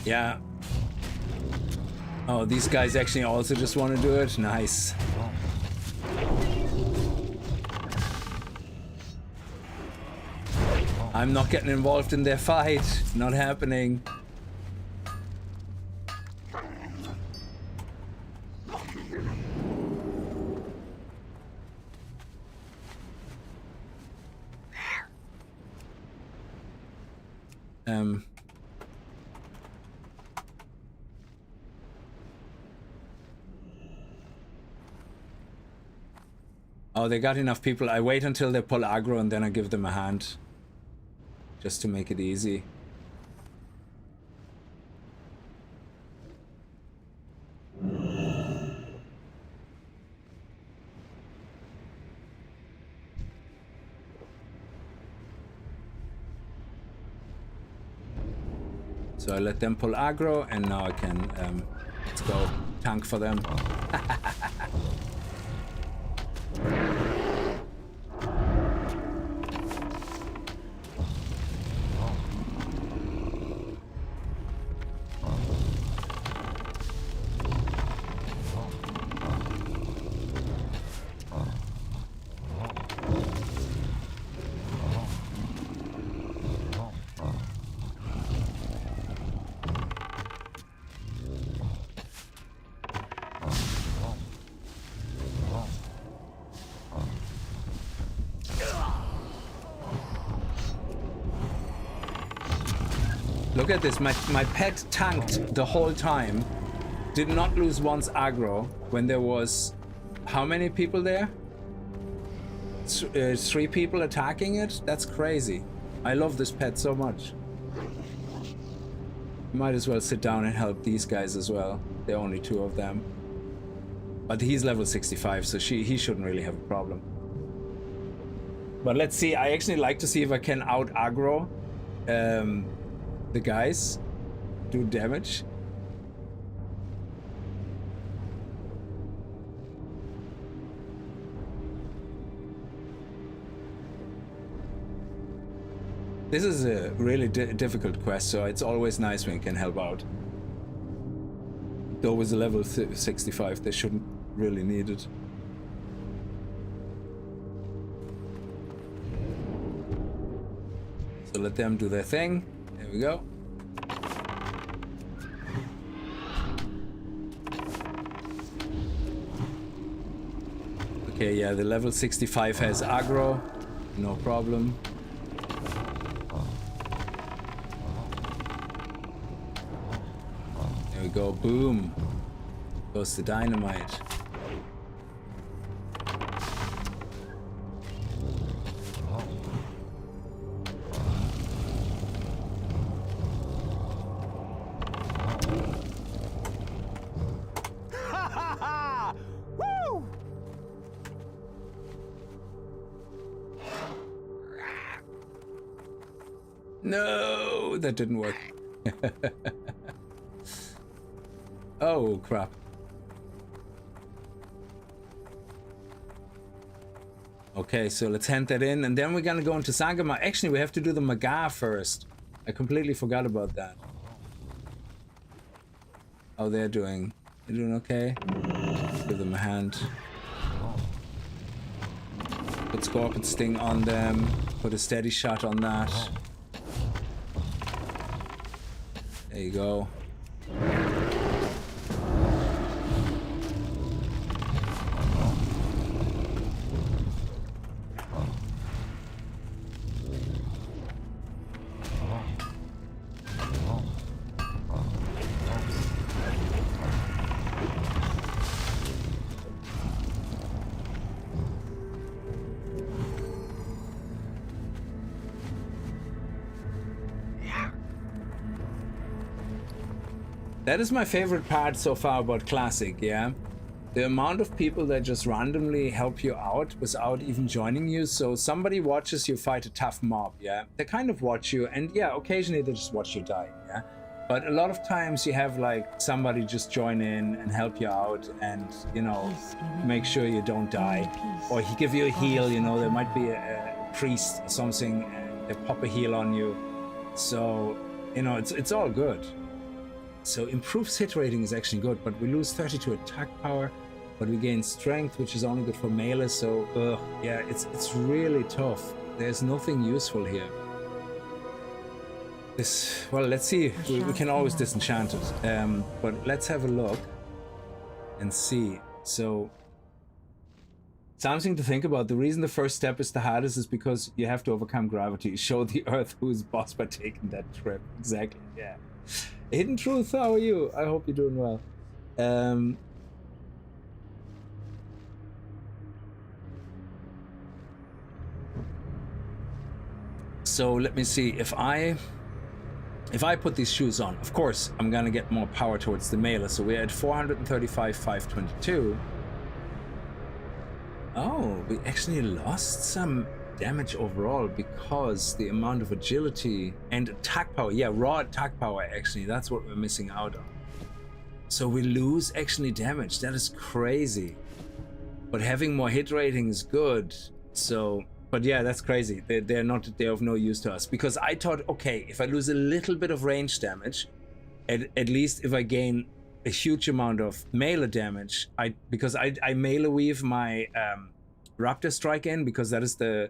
Yeah. Oh, these guys actually also just want to do it? Nice. I'm not getting involved in their fight. Not happening. Oh, they got enough people. I wait until they pull aggro and then I give them a hand. Just to make it easy. So I let them pull aggro and now I can, let's go tank for them. Look at this, my pet tanked the whole time, did not lose once aggro when there was, how many people there? 3 people attacking it? That's crazy. I love this pet so much. Might as well sit down and help these guys as well. There are only 2 of them. But he's level 65, so he shouldn't really have a problem. But let's see. I actually like to see if I can out aggro the guys, do damage. This is a really difficult quest, so it's always nice when you can help out. Though with a level 65, they shouldn't really need it. So let them do their thing. There we go. Okay, yeah, the level 65 has aggro. No problem. There we go. Boom. Goes the dynamite. No, that didn't work. Oh, crap. Okay, so let's hand that in, and then we're gonna go into Zangamarsh. Actually, we have to do the Maga first. I completely forgot about that. How they're doing. They're doing okay? Give them a hand. Put Scorpion Sting on them. Put a steady shot on that. There you go. That is my favorite part so far about Classic, yeah? The amount of people that just randomly help you out without even joining you. So somebody watches you fight a tough mob, yeah? They kind of watch you, and yeah, occasionally they just watch you die, yeah? But a lot of times you have like somebody just join in and help you out and, you know, make sure you don't die. Or he give you a heal, you know, there might be a priest or something, and they pop a heal on you. So, you know, it's all good. So improved hit rating is actually good, but we lose 32 attack power, but we gain strength, which is only good for melee. So yeah, it's really tough. There's nothing useful here. This, well, let's see. We can always disenchant it, but let's have a look and see. So something to think about. The reason the first step is the hardest is because you have to overcome gravity. Show the Earth who is boss by taking that trip. Exactly. Yeah. Hidden Truth, how are you? I hope you're doing well. So let me see. If I put these shoes on, of course, I'm gonna get more power towards the melee. So we're at 435, 522. Oh, we actually lost some damage overall because the amount of agility and attack power, yeah, raw attack power, actually, that's what we're missing out on. So we lose actually damage. That is crazy. But having more hit rating is good. So, but yeah, that's crazy. They're of no use to us, because I thought, okay, if I lose a little bit of range damage, at least if I gain a huge amount of melee damage, because I melee weave my Raptor Strike in, because that is the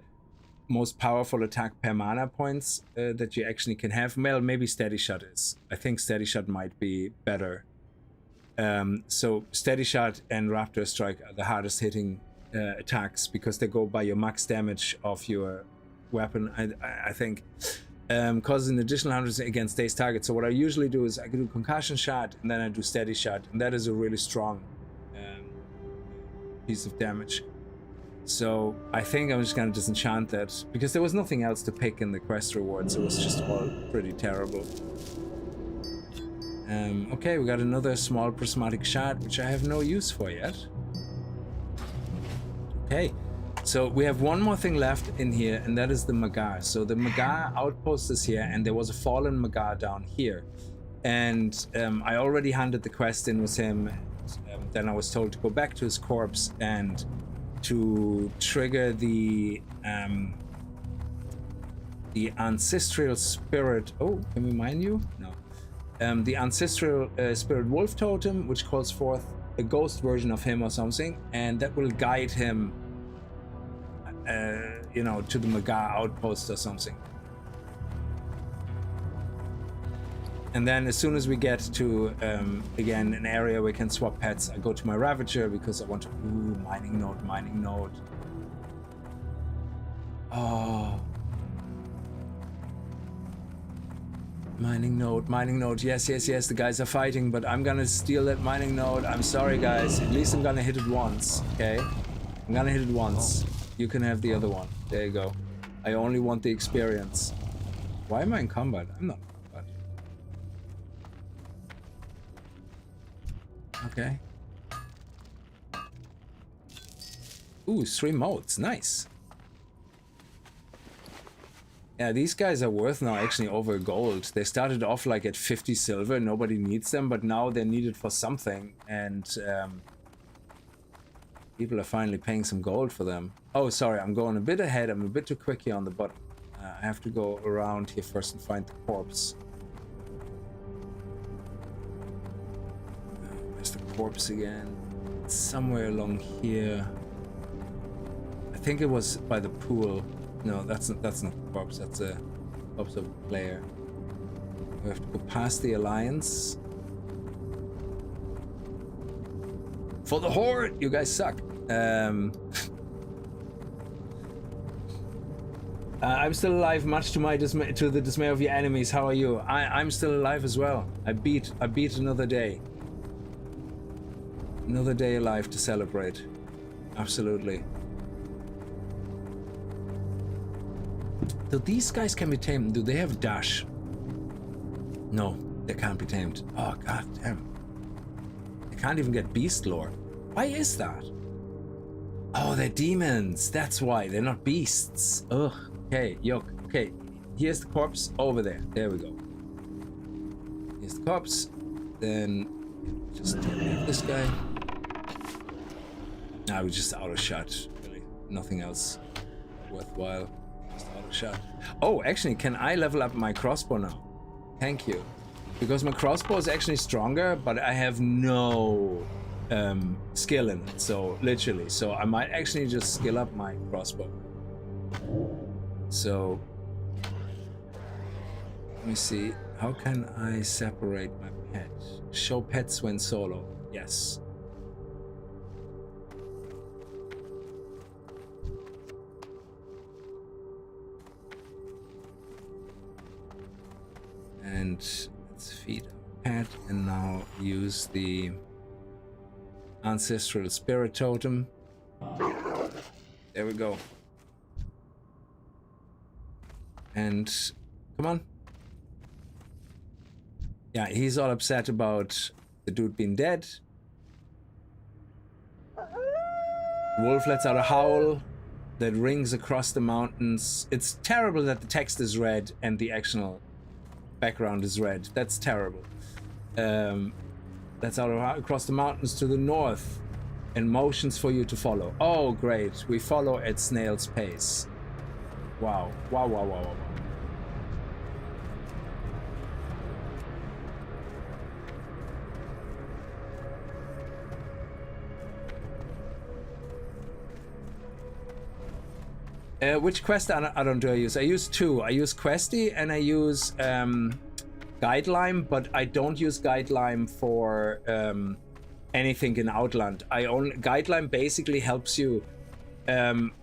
most powerful attack per mana points that you actually can have. Well, maybe Steady Shot is. I think Steady Shot might be better. So Steady Shot and Raptor Strike are the hardest hitting attacks, because they go by your max damage of your weapon, I think. Causes an additional 100 against dazed target. So what I usually do is I do Concussion Shot, and then I do Steady Shot, and that is a really strong piece of damage. So I think I'm just gonna disenchant that because there was nothing else to pick in the quest rewards. It was just all pretty terrible. Okay, we got another small prismatic shard, which I have no use for yet. Okay, so we have one more thing left in here, and that is the Magar. So the Magar outpost is here, and there was a fallen Magar down here. And I already handed the quest in with him. Then I was told to go back to his corpse and to trigger the ancestral spirit. Oh, can we mine you? No. The ancestral spirit wolf totem, which calls forth a ghost version of him or something, and that will guide him, you know, to the Magar outpost or something. And then as soon as we get to, again, an area where we can swap pets, I go to my Ravager because I want to, ooh, mining node, mining node. Oh. Mining node, yes, yes, yes, the guys are fighting, but I'm gonna steal that mining node. I'm sorry, guys. At least I'm gonna hit it once, okay? I'm gonna hit it once. You can have the other one. There you go. I only want the experience. Why am I in combat? I'm not. Okay. Ooh, 3 modes. Nice. Yeah, these guys are worth now actually over gold. They started off like at 50 silver. Nobody needs them, but now they're needed for something. And people are finally paying some gold for them. Oh, sorry. I'm going a bit ahead. I'm a bit too quick here on the button. I have to go around here first and find the corpse. The corpse again. It's somewhere along here. I think it was by the pool. No, that's not the corpse. That's a corpse of a player. We have to go past the Alliance. For the Horde! You guys suck. I'm still alive, much to my dismay, to the dismay of your enemies. How are you? I'm still alive as well. I beat another day. Another day alive to celebrate. Absolutely. So these guys can be tamed. Do they have dash? No, they can't be tamed. Oh, god damn. They can't even get beast lore. Why is that? Oh, they're demons. That's why. They're not beasts. Ugh. Okay, yoke. Okay, here's the corpse over there. There we go. Here's the corpse. Then just take care of this guy. Nah, we're just out of shot, really. Nothing else worthwhile. Just out of shot. Oh, actually, can I level up my crossbow now? Thank you. Because my crossbow is actually stronger, but I have no skill in it. So, literally. So, I might actually just skill up my crossbow. So, let me see. How can I separate my pet? Show pets when solo. Yes. And let's feed our pet and now use the ancestral spirit totem. There we go. And come on. Yeah, he's all upset about the dude being dead. Wolf lets out a howl that rings across the mountains. It's terrible that the text is red and the actual background is red. That's terrible. That's out across the mountains to the north and motions for you to follow. Oh, great. We follow at snail's pace. Wow. Wow, wow, wow, wow. Which quest add-on do I use? I use 2. I use Questy and I use Guidelime, but I don't use Guidelime for anything in Outland. Guidelime basically helps you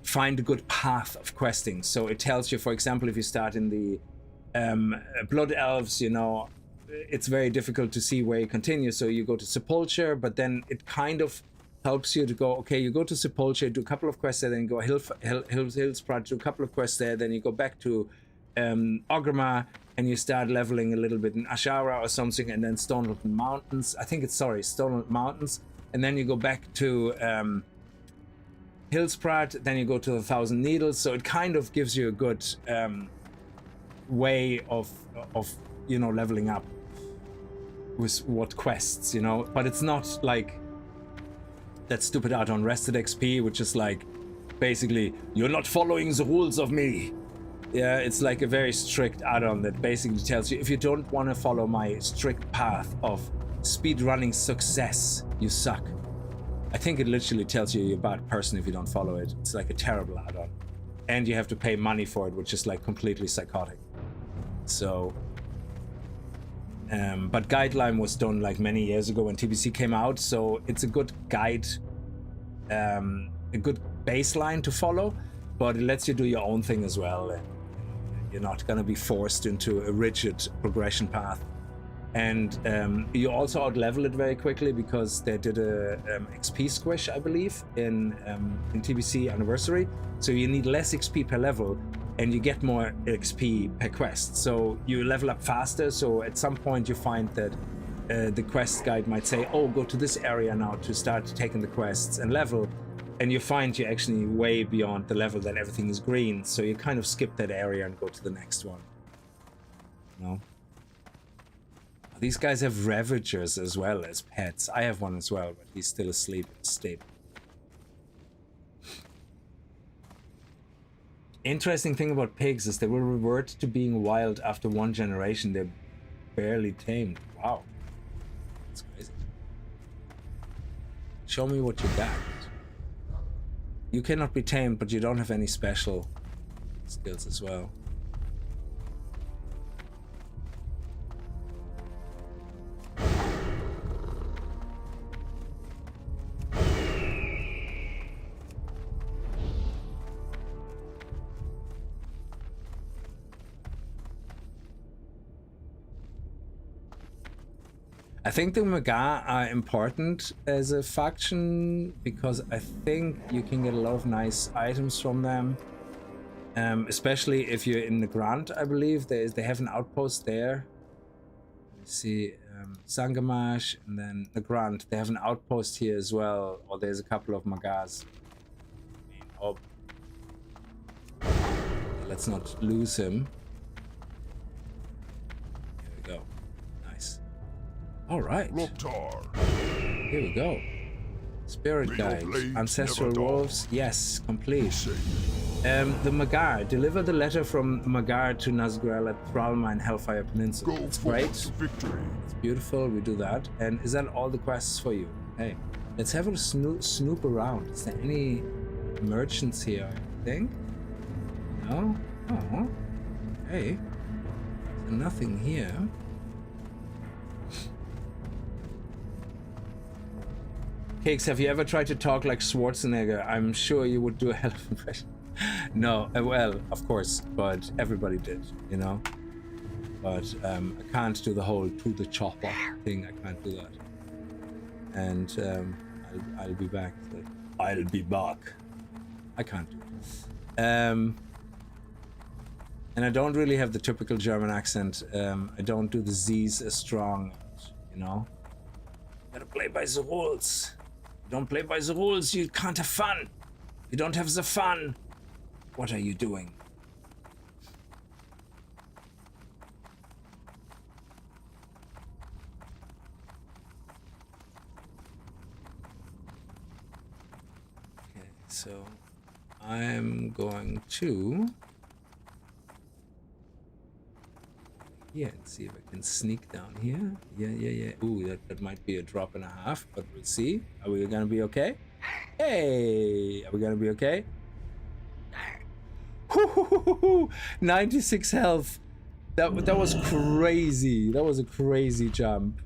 find a good path of questing. So it tells you, for example, if you start in the Blood Elves, you know, it's very difficult to see where you continue. So you go to Sepulture, but then it kind of helps you to go, okay, you go to Sepulchre, do a couple of quests there, then you go Hillsprite, do a couple of quests there, then you go back to Orgrimmar, and you start leveling a little bit in Ashara or something, and then Stonewood Mountains. I think it's, sorry, Stonewood Mountains. And then you go back to Hillsprite, then you go to the Thousand Needles. So it kind of gives you a good way of you know, leveling up with what quests, you know. But it's not like that stupid add-on Rested XP, which is like, basically, you're not following the rules of me. Yeah, it's like a very strict add-on that basically tells you, if you don't want to follow my strict path of speedrunning success, you suck. I think it literally tells you you're a bad person if you don't follow it. It's like a terrible add-on. And you have to pay money for it, which is like completely psychotic. So, but Guideline was done like many years ago when TBC came out, so it's a good guide, a good baseline to follow, but it lets you do your own thing as well. And you're not going to be forced into a rigid progression path. And you also out-level it very quickly because they did a XP squish, I believe, in TBC Anniversary. So you need less XP per level, and you get more XP per quest. So you level up faster. So at some point you find that the quest guide might say, oh, go to this area now to start taking the quests and level. And you find you're actually way beyond the level that everything is green. So you kind of skip that area and go to the next one. You know? These guys have Ravagers as well as pets. I have one as well, but he's still asleep in the stable. Interesting thing about pigs is they will revert to being wild after one generation. They're barely tamed. Wow. That's crazy. Show me what you got. You cannot be tamed, but you don't have any special skills as well. I think the Maga are important as a faction because I think you can get a lot of nice items from them, especially if you're in the Grant. I believe they have an outpost there. Let's see, Zangamarsh, and then the Grant. They have an outpost here as well, or there's a couple of Magas. Oh, let's not lose him. All right. Here we go. Spirit guides, ancestral wolves. Yes, complete. The Magar. Deliver the letter from Magar to Nazgrel at Thralma and Hellfire Peninsula. That's great. It's beautiful. We do that. And is that all the quests for you? Hey, let's have a snoop around. Is there any merchants here? I think. No. Oh. Hey. There's nothing here. Cakes, have you ever tried to talk like Schwarzenegger? I'm sure you would do a hell of an impression. No, well, of course, but everybody did, you know? But I can't do the whole to the chopper thing. I can't do that. And I'll be back. I'll be back. I can't do it. And I don't really have the typical German accent. I don't do the Z's as strong, you know? Gotta play by the rules. Don't play by the rules, you can't have fun. You don't have the fun. What are you doing? Okay, so I'm going to and see if I can sneak down here. Yeah. Ooh, that might be a drop and a half, but we'll see. Are we gonna be okay? Hey, are we gonna be okay? 96 health. That was crazy. That was a crazy jump.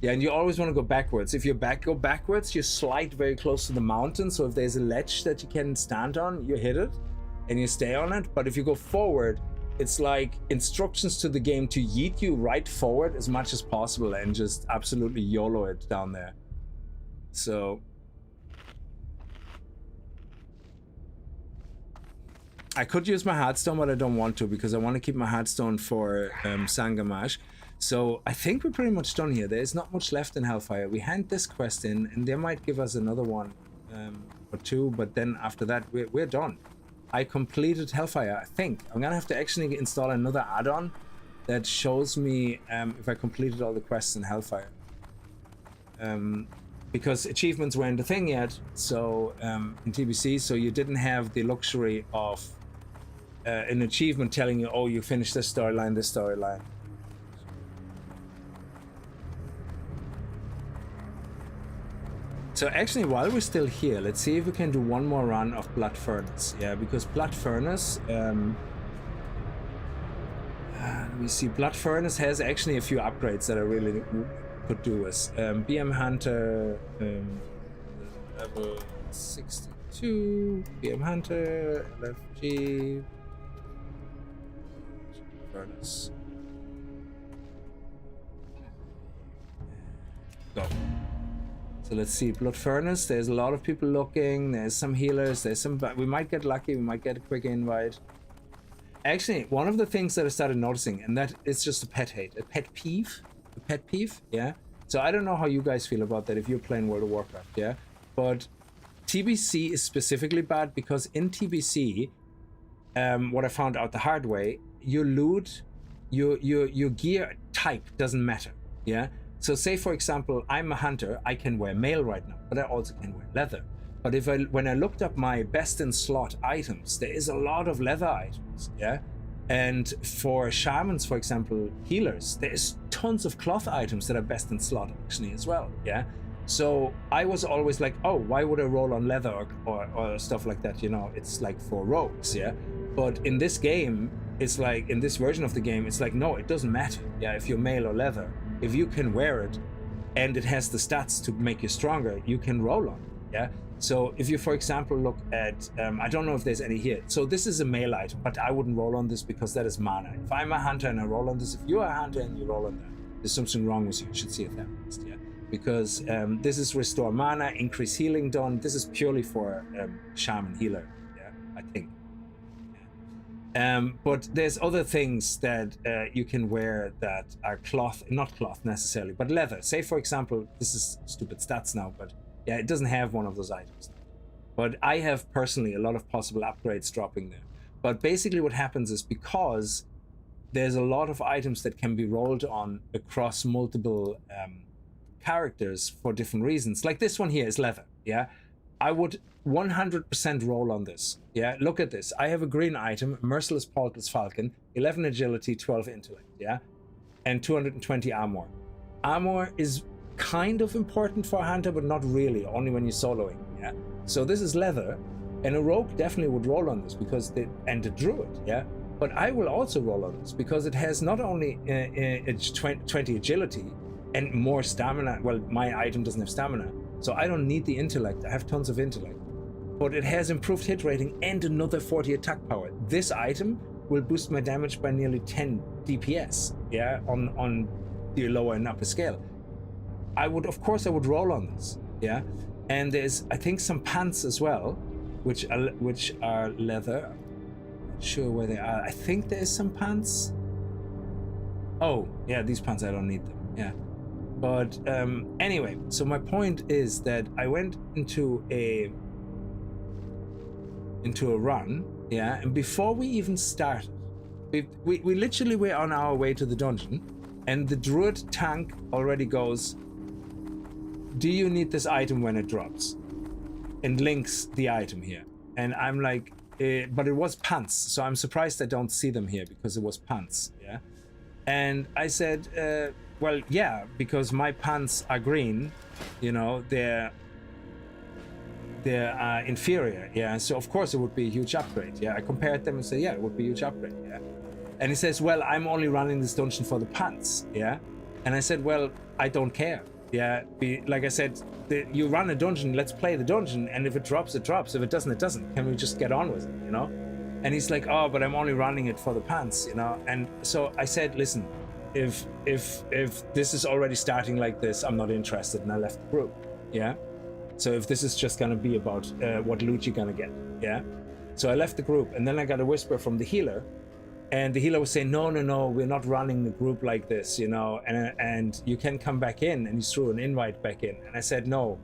Yeah, and you always want to go backwards. If you go backwards, you slide very close to the mountain. So if there's a ledge that you can stand on, you hit it and you stay on it. But if you go forward, it's like instructions to the game to yeet you right forward as much as possible and just absolutely YOLO it down there. So I could use my Hearthstone, but I don't want to because I want to keep my Hearthstone for Zangamarsh. So I think we're pretty much done here. There's not much left in Hellfire. We hand this quest in, and they might give us another one or two, but then after that, we're done. I completed Hellfire, I think. I'm gonna have to actually install another add-on that shows me if I completed all the quests in Hellfire. Because achievements weren't a thing yet, so in TBC, so you didn't have the luxury of an achievement telling you, oh, you finished this storyline, this storyline. So actually, while we're still here, let's see if we can do one more run of Blood Furnace. Yeah, because Blood Furnace, let me see, Blood Furnace has actually a few upgrades that I really could do as BM Hunter, level 62, BM Hunter, LFG, Furnace. Go. So let's see, Blood Furnace, there's a lot of people looking, there's some healers, there's some, we might get lucky, we might get a quick invite. Actually, one of the things that I started noticing, and that it's just a pet peeve, yeah? So I don't know how you guys feel about that if you're playing World of Warcraft, yeah? But TBC is specifically bad because in TBC, what I found out the hard way, your loot, your gear type doesn't matter, yeah? So say, for example, I'm a hunter, I can wear mail right now, but I also can wear leather. But when I looked up my best in slot items, there is a lot of leather items, yeah? And for shamans, for example, healers, there's tons of cloth items that are best in slot actually as well, yeah? So I was always like, oh, why would I roll on leather or stuff like that, you know? It's like for rogues, yeah? But in this game, it's like, in this version of the game, it's like, no, it doesn't matter, yeah, if you're mail or leather. If you can wear it and it has the stats to make you stronger, you can roll on it, yeah? So if you, for example, look at, I don't know if there's any here. So this is a mail item, but I wouldn't roll on this because that is mana. If I'm a hunter and I roll on this, if you're a hunter and you roll on that, there's something wrong with you. You should see a therapist, yeah? Because this is restore mana, increase healing done. This is purely for shaman healer, yeah, I think. But there's other things that you can wear that are cloth, not cloth necessarily, but leather. Say, for example, this is stupid stats now, but yeah, it doesn't have one of those items. But I have personally a lot of possible upgrades dropping there. But basically what happens is because there's a lot of items that can be rolled on across multiple characters for different reasons. Like this one here is leather, yeah? I would 100% roll on this. Yeah, look at this. I have a green item, Merciless Portals Falcon, 11 agility, 12 intellect, yeah? And 220 armor. Armor is kind of important for a hunter, but not really, only when you're soloing, yeah? So this is leather, and a rogue definitely would roll on this because and a druid, yeah? But I will also roll on this because it has not only 20 agility and more stamina. Well, my item doesn't have stamina, so I don't need the intellect. I have tons of intellect. But it has improved hit rating and another 40 attack power. This item will boost my damage by nearly 10 DPS, yeah, on the lower and upper scale. Of course I would roll on this, yeah. And there's, I think, some pants as well, which are leather. I'm not sure where they are. I think there's some pants. Oh, yeah, these pants, I don't need them, yeah. But anyway, so my point is that I went into a run, yeah, and before we even started, we literally were on our way to the dungeon, and the druid tank already goes, do you need this item when it drops? And links the item here. And I'm like, but it was pants, so I'm surprised I don't see them here because it was pants, yeah. And I said, well, yeah, because my pants are green, you know, they're inferior, yeah, so of course it would be a huge upgrade, yeah. I compared them and said, yeah, it would be a huge upgrade, yeah. And he says, well, I'm only running this dungeon for the pants, yeah. And I said, well, I don't care, yeah. Like I said, you run a dungeon, let's play the dungeon, and if it drops, it drops. If it doesn't, it doesn't. Can we just get on with it, you know? And he's like, oh, but I'm only running it for the pants, you know? And so I said, listen, if this is already starting like this, I'm not interested, and I left the group, yeah. So if this is just gonna be about what loot you're gonna get, yeah. So I left the group, and then I got a whisper from the healer, and the healer was saying, no, we're not running the group like this, you know, and you can come back in, and he threw an invite back in. And I said, no,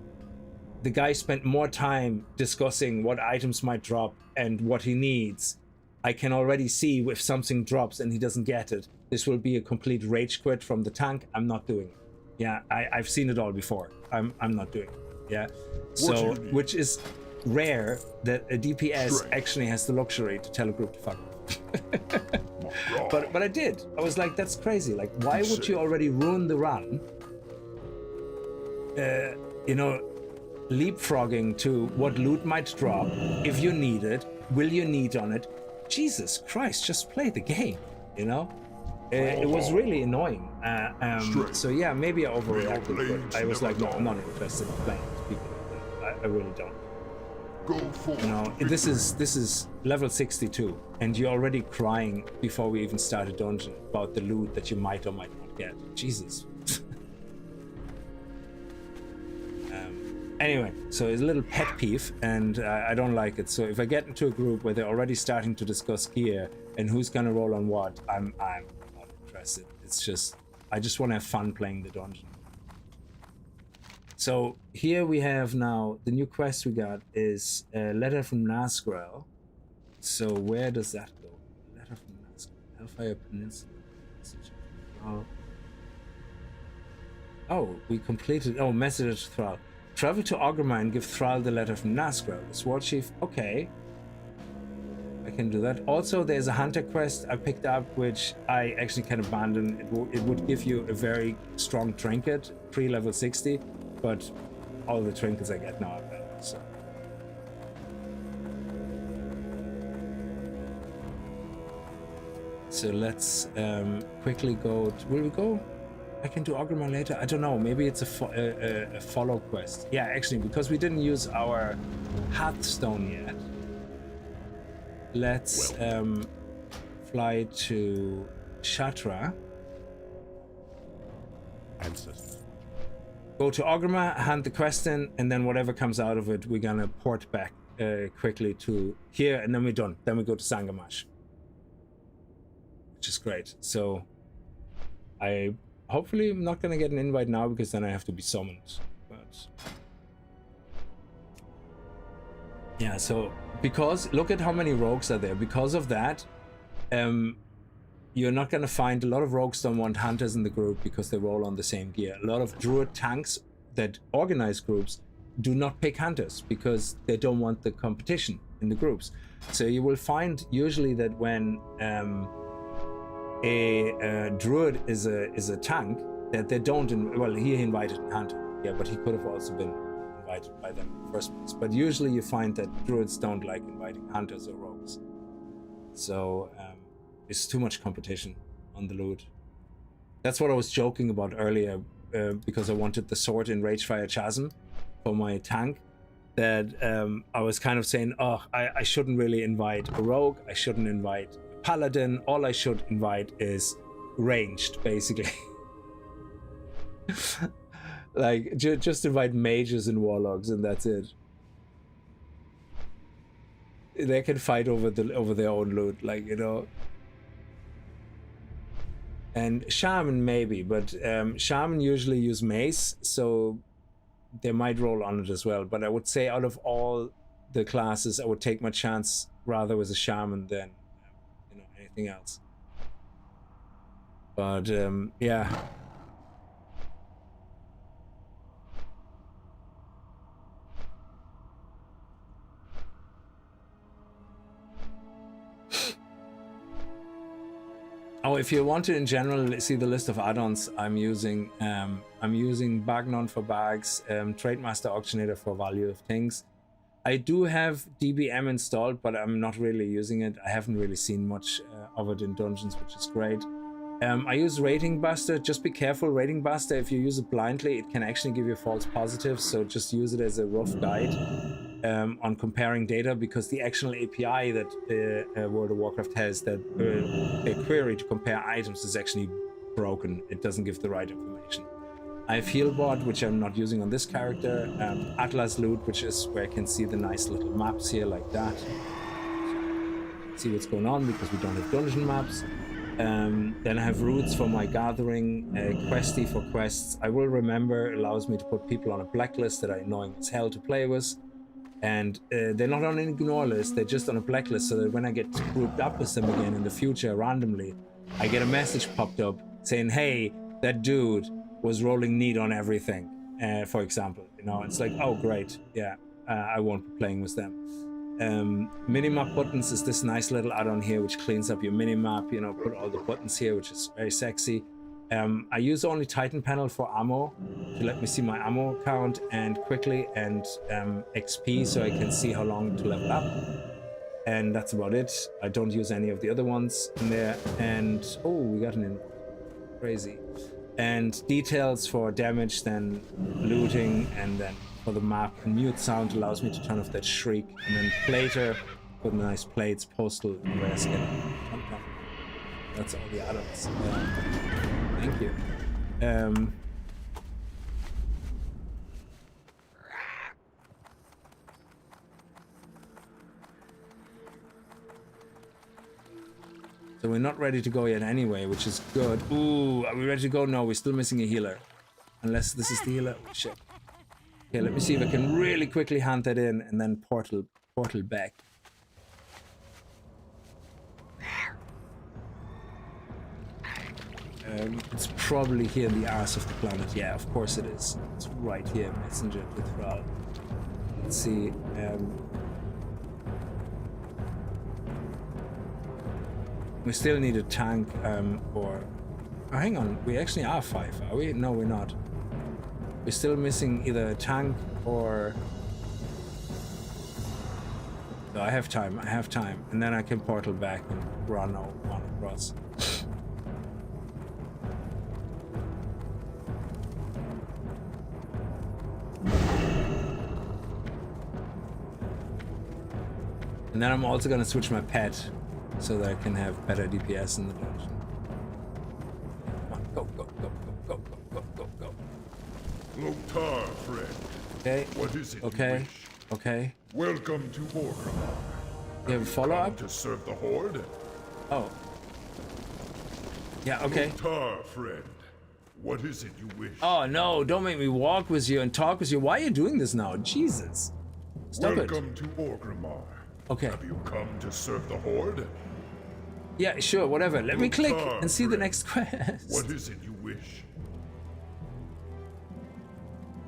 the guy spent more time discussing what items might drop and what he needs. I can already see if something drops and he doesn't get it, this will be a complete rage quit from the tank. I'm not doing it. Yeah, I've seen it all before. I'm not doing it. Yeah. So, which is rare that a DPS actually has the luxury to tell a group to fuck off. but I did. I was like, that's crazy. Like, why would you already ruin the run? You know, leapfrogging to what loot might drop, if you need it, will you need on it? Jesus Christ, just play the game, you know? It was really annoying. So yeah, maybe I overreacted, but I was like, no, I'm not interested in playing with people like that. I really don't. You know, this is level 62, and you're already crying before we even start a dungeon about the loot that you might or might not get. Jesus. Anyway, so it's a little pet peeve, and I don't like it. So if I get into a group where they're already starting to discuss gear and who's gonna roll on what, I'm not interested. It's just, I just want to have fun playing the dungeon. So here we have now, the new quest we got is a letter from Nazgrel. So where does that go? Letter from Nazgrel, Hellfire Peninsula. Oh, we completed, oh, message to Thrall. Travel to Orgrimmar and give Thrall the letter from Nazgrel. The Sword Chief, okay. I can do that. Also, there's a hunter quest I picked up, which I actually can abandon. It would give you a very strong trinket, pre-level 60, but all the trinkets I get now are better, so. So let's quickly go, will we go? I can do Orgrimmar later. I don't know. Maybe it's a follow quest. Yeah, actually, because we didn't use our Hearthstone yet. Let's fly to Shatra. Go to Orgrimmar, hand the quest in, and then whatever comes out of it, we're gonna port back quickly to here, and then we're done. Then we go to Zangamarsh, which is great. So I hopefully I'm not gonna get an invite now, because then I have to be summoned. But yeah, so because look at how many rogues are there. Because of that, you're not gonna find a lot of rogues don't want hunters in the group because they roll on the same gear. A lot of druid tanks that organize groups do not pick hunters because they don't want the competition in the groups. So you will find usually that when a druid is a tank, that they don't well, he invited a hunter, yeah, but he could have also been invited by them in the first place. But usually you find that druids don't like inviting hunters or rogues, so it's too much competition on the loot. That's what I was joking about earlier, because I wanted the sword in Ragefire Chasm for my tank, that I was kind of saying, oh, I shouldn't really invite a rogue, I shouldn't invite a paladin, all I should invite is ranged, basically. Like, just invite mages and warlocks, and that's it. They can fight over their own loot, like, you know. And shaman maybe, but shaman usually use mace, so they might roll on it as well. But I would say out of all the classes, I would take my chance rather with a shaman than anything else. But yeah. Oh, if you want to in general see the list of add-ons, I'm using Bagnon for bags, Trademaster Auctionator for value of things. I do have DBM installed, but I'm not really using it. I haven't really seen much of it in dungeons, which is great. I use Rating Buster. Just be careful, Rating Buster, if you use it blindly, it can actually give you false positives, so just use it as a rough guide on comparing data, because the actual API that World of Warcraft has, that a query to compare items, is actually broken. It doesn't give the right information. I have Healbot, which I'm not using on this character, Atlas Loot, which is where I can see the nice little maps here like that. see what's going on because we don't have dungeon maps. Then I have routes for my gathering, questy for quests. I will remember allows me to put people on a blacklist that are annoying as hell to play with. And they're not on an ignore list, they're just on a blacklist, so that when I get grouped up with them again in the future randomly, I get a message popped up saying, hey, that dude was rolling need on everything, for example. You know, it's like, oh great, yeah, I won't be playing with them. Minimap buttons is this nice little add-on here which cleans up your minimap, you know, put all the buttons here, which is very sexy. I use only Titan panel for ammo to let me see my ammo count and quickly, and XP so I can see how long to level up. And that's about it. I don't use any of the other ones in there. And oh, we got an invoice. Crazy. And details for damage, then looting, and then for the map. And mute sound allows me to turn off that shriek. And then plater for the nice plates, postal, rare skin. That's all the add-ons. Thank you. So we're not ready to go yet anyway, which is good. Ooh, are we ready to go? No, we're still missing a healer. Unless this is the healer. Oh, shit. Okay, let me see if I can really quickly hand that in and then portal back. It's probably here in the arse of the planet. Yeah, of course it is. It's right here, messenger to Thrall. Let's see. We still need a tank, or... Oh, hang on, we actually are 5, are we? No, we're not. We're still missing either a tank or... No, I have time, and then I can portal back and run across. And then I'm also gonna switch my pet so that I can have better DPS in the dungeon. Come on, go, go, go, go, go, go, go, go, go. Lotar, friend. Okay. What is it okay. you wish? Okay. Welcome to Warcraft. You have a follow-up? To serve the Horde? Oh. Yeah, okay. Lotar, friend. What is it you wish? Oh no, don't make me walk with you and talk with you. Why are you doing this now? Jesus. Stop Welcome to Orgrimmar. Okay. Have you come to serve the Horde? Yeah, sure, whatever. Let me click and see the friend. next quest. What is it you wish?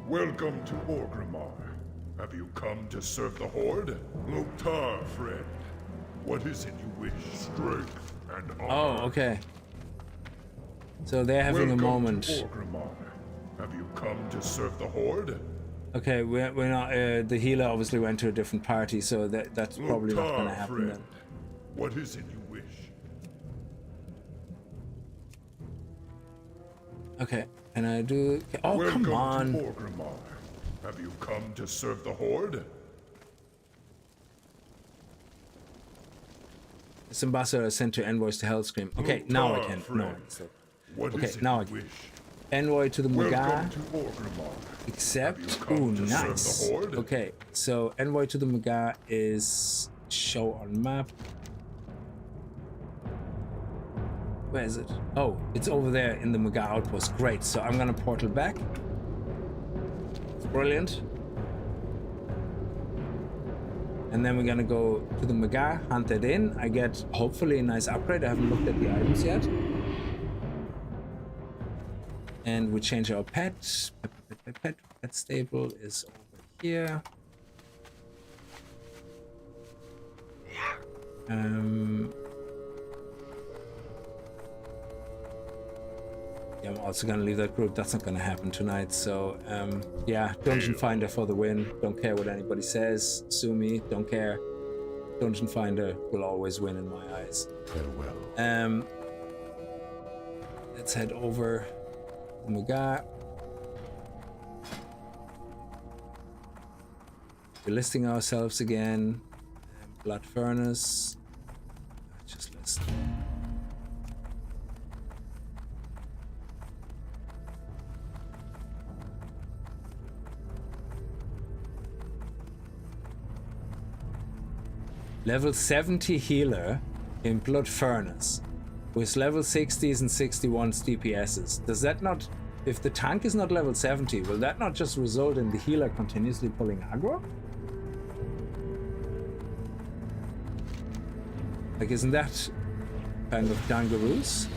Welcome to Orgrimmar. Have you come to serve the Horde? Lotar, friend. What is it you wish? Strength and honor. Oh, okay. So they're having Welcome a moment. To Orgrimmar. Have you come to serve the Horde? Okay, we're not. The healer obviously went to a different party, so that's probably not going to happen friend. then. What is it you wish? Okay, and I do. Oh, Welcome come on! to Orgrimmar. Have you come to serve the Horde? This ambassador sent to envoys to Hellscream. Okay, now I can. No. What Okay, is it now you I can. wish? Envoy to the Welcome Maga. to Orgrimmar. Except, Have you come ooh, to serve nice. the Horde? Okay, so envoy to the Maga is show on map. Where is it? Oh, it's over there in the Maga outpost. Great. So I'm gonna portal back. Brilliant. And then we're gonna go to the Maga, hunt that in. I get hopefully a nice upgrade. I haven't looked at the items yet. And we change our pet. Pet stable is over here. Yeah, I'm also gonna leave that group. That's not gonna happen tonight. So yeah, Dungeon Finder for the win. Don't care what anybody says. Sue me. Don't care. Dungeon Finder will always win in my eyes. Farewell. Let's head over. We got. We're listing ourselves again. Blood Furnace. Just list. Level 70 healer in Blood Furnace with level 60s and 61s DPSs. Does that not, if the tank is not level 70, will that not just result in the healer continuously pulling aggro? Like, isn't that kind of dangaroos?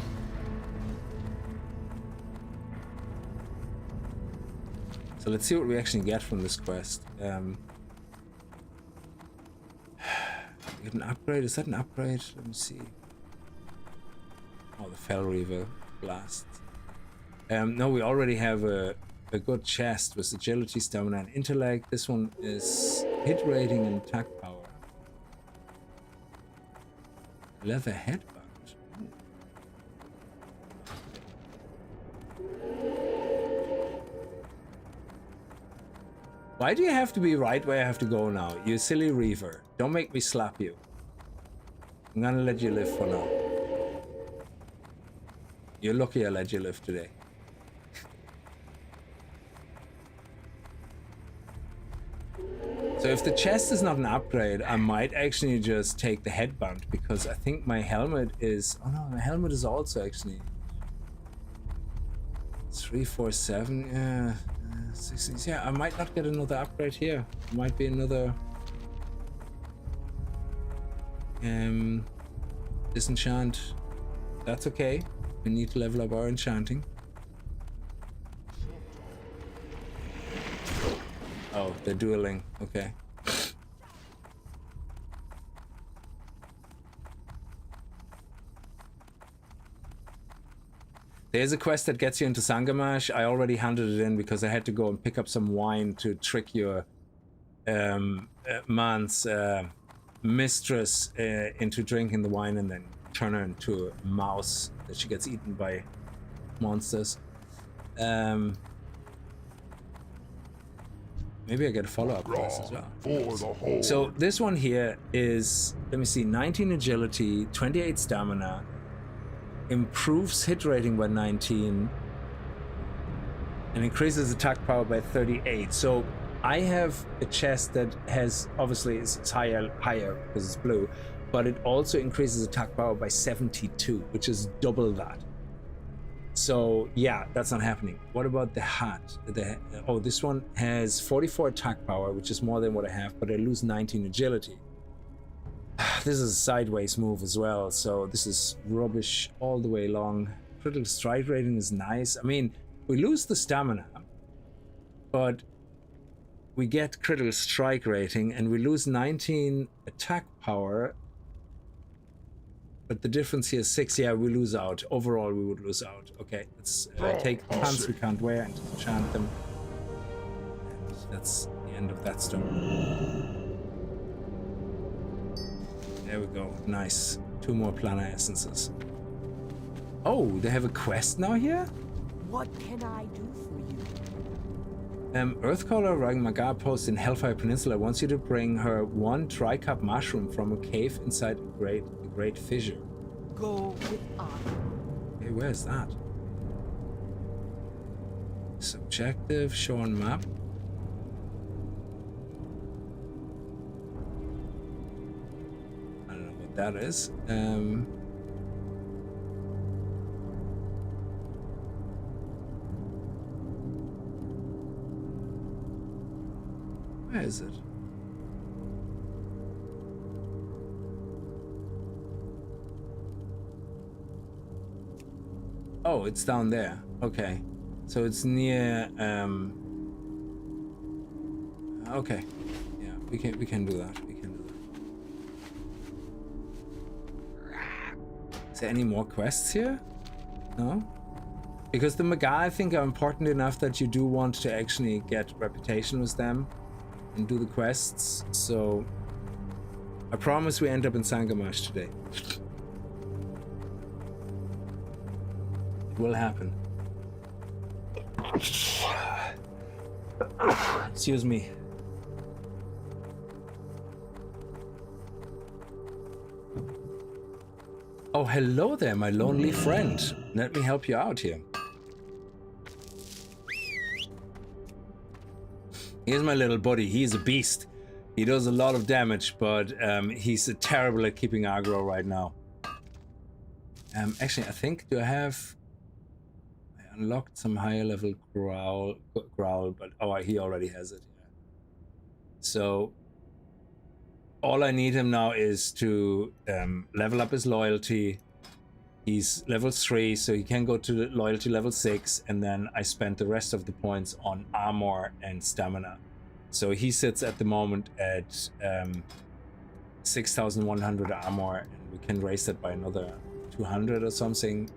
So let's see what we actually get from this quest. Get an upgrade? Is that an upgrade? Let me see. Oh, the Fell Reaver Blast. No, we already have a good chest with agility, stamina, and intellect. This one is hit rating and attack power. Leather headband. Why do you have to be right where I have to go now? You silly Reaver. Don't make me slap you. I'm gonna let you live for now. You're lucky I let you live today. So if the chest is not an upgrade, I might actually just take the headband, because I think my helmet is... Oh no, my helmet is also actually... 347, yeah. 16, yeah, I might not get another upgrade here. It might be another... disenchant. That's okay. We need to level up our enchanting. Oh, they're dueling. Okay. There's a quest that gets you into Zangamarsh. I already handed it in because I had to go and pick up some wine to trick your man's mistress into drinking the wine and then turn her into a mouse that she gets eaten by monsters. Maybe I get a follow-up quest as well. So this one here is, let me see, 19 agility, 28 stamina, improves hit rating by 19, and increases attack power by 38. So I have a chest that has, obviously it's higher because it's blue, but it also increases attack power by 72, which is double that. So yeah, that's not happening. What about the hat? Oh, this one has 44 attack power, which is more than what I have, but I lose 19 agility. This is a sideways move as well, so this is rubbish all the way along. Critical strike rating is nice. I mean, we lose the stamina, but we get critical strike rating, and we lose 19 attack power. But the difference here is 6. Yeah, we lose out. Overall, we would lose out. Okay, let's take the pants we can't wear and enchant them. And that's the end of that story. There we go. Nice. 2 more planar essences. Oh, they have a quest now here? What can I do for you? Earthcaller Ragefire Outpost in Hellfire Peninsula wants you to bring her 1 tri-cup mushroom from a cave inside a great fissure. Go with honor. Okay, where's that? Subjective, show on map. I don't know what that is. Where is it? Oh, it's down there. Okay. So it's near okay. Yeah, we can do that. We can do that. Is there any more quests here? No? Because the Maga, I think, are important enough that you do want to actually get reputation with them and do the quests. So I promise we end up in Zangamarsh today. Will happen. Excuse me. Oh, hello there, my lonely friend. Let me help you out here. Here's my little buddy. He's a beast. He does a lot of damage, but he's terrible at keeping aggro right now. Actually, I think, do I have... I unlocked some higher level growl, but oh, he already has it. Yeah. So all I need him now is to level up his loyalty. He's level 3, so he can go to loyalty level 6, and then I spent the rest of the points on armor and stamina. So he sits at the moment at 6,100 armor, and we can raise that by another 200 or something.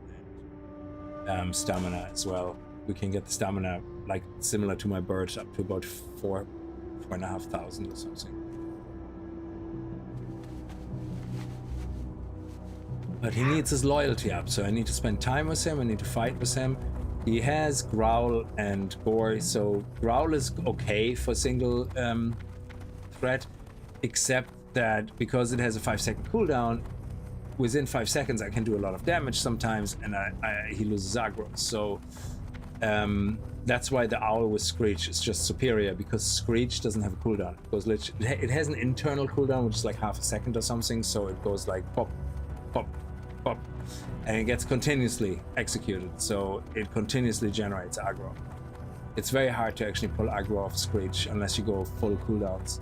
Stamina as well. We can get the stamina like similar to my bird up to about 4,500 or something. But he needs his loyalty up, so I need to spend time with him. I need to fight with him. He has Growl and Gore, so Growl is okay for single threat, except that because it has a 5-second cooldown, within 5 seconds I can do a lot of damage sometimes, and he loses aggro. So that's why the Owl with Screech is just superior, because Screech doesn't have a cooldown. It goes it has an internal cooldown, which is like half a second or something, so it goes like pop, pop, pop, and it gets continuously executed, so it continuously generates aggro. It's very hard to actually pull aggro off Screech unless you go full cooldowns.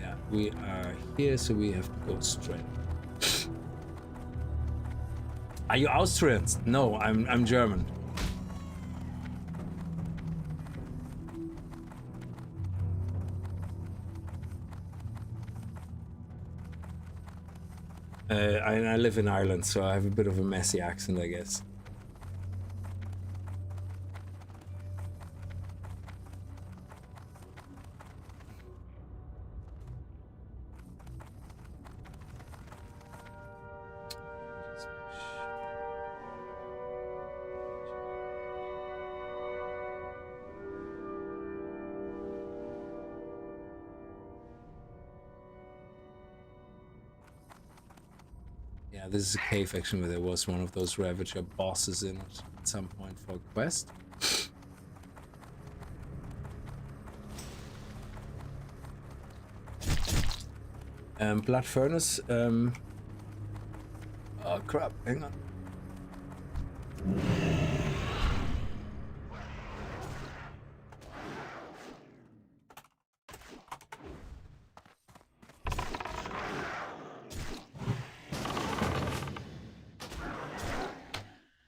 Yeah, we are here, so we have to go straight. Are you Austrians? No, I'm German. I live in Ireland, so I have a bit of a messy accent, I guess. Yeah, this is a cave action where there was one of those Ravager bosses in it at some point for a quest. Blood Furnace. Oh crap, hang on.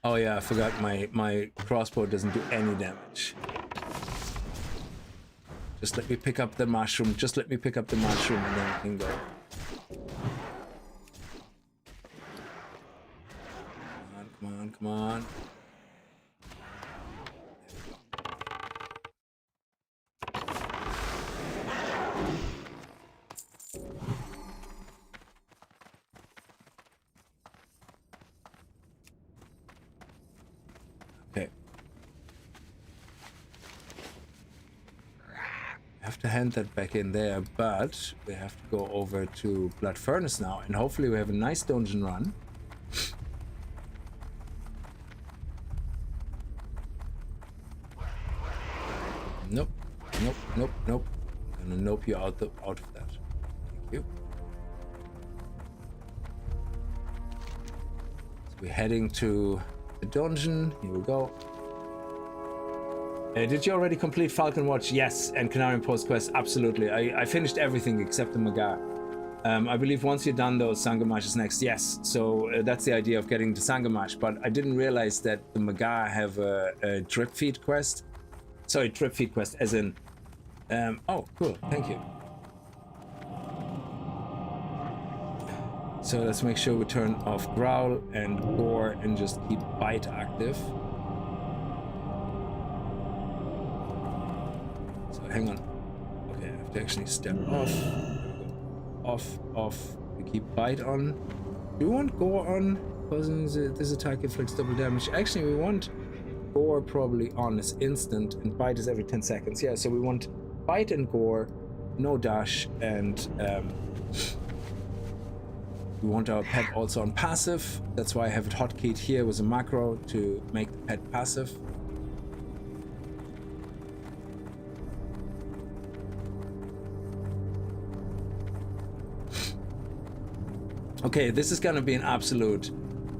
Oh yeah, I forgot my crossbow doesn't do any damage. Just let me pick up the mushroom. Just let me pick up the mushroom and then we can go. Come on, come on. To hand that back in there, but we have to go over to Blood Furnace now, and hopefully we have a nice dungeon run. Nope, nope, nope, nope. I'm gonna nope you out of that. Thank you. So we're heading to the dungeon. Here we go. Did you already complete Falcon Watch? Yes, and Canarian Post Quest, absolutely. I finished everything except the Maga. I believe once you're done those, Zangamarsh is next. Yes, so that's the idea of getting to Zangamarsh, but I didn't realize that the Maga have a drip feed quest. Sorry, drip feed quest, as in... oh, cool, thank you. So let's make sure we turn off Growl and Gore and just keep Bite active. Hang on. Okay, I have to actually step off. Off. We keep Bite on. Do we want Gore on? Causing this attack inflicts double damage. Actually, we want Gore probably on as instant, and Bite is every 10 seconds. Yeah, so we want Bite and Gore, no dash, and we want our pet also on passive. That's why I have it hotkeyed here with a macro to make the pet passive. Okay, this is gonna be an absolute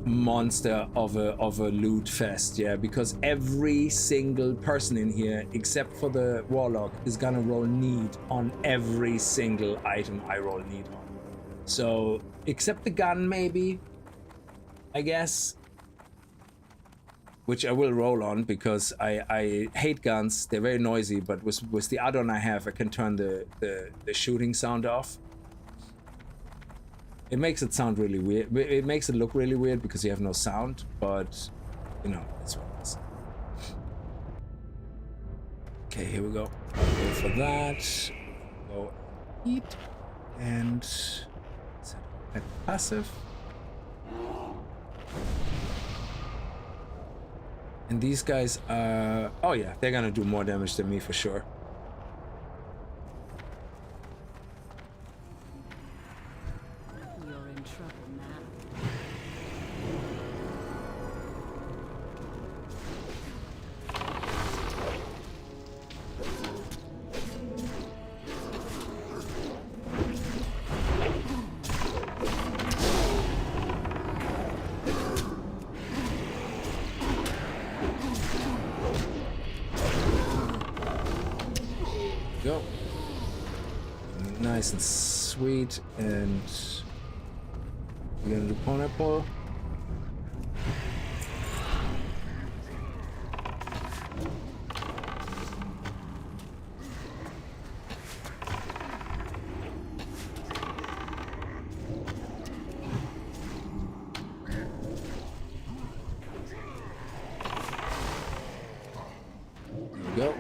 monster of a loot fest, yeah, because every single person in here except for the warlock is gonna roll need on every single item I roll need on. So except the gun, maybe, I guess, which I will roll on because I hate guns. They're very noisy, but with the add-on I have, I can turn the shooting sound off. It makes it sound really weird. It makes it look really weird because you have no sound, but you know, it's what it is. Okay, here we go. Go for that. Go eat and set up passive. And these guys are, oh yeah, they're gonna do more damage than me for sure. Go. Nice and sweet, and we're gonna do pineapple. Go.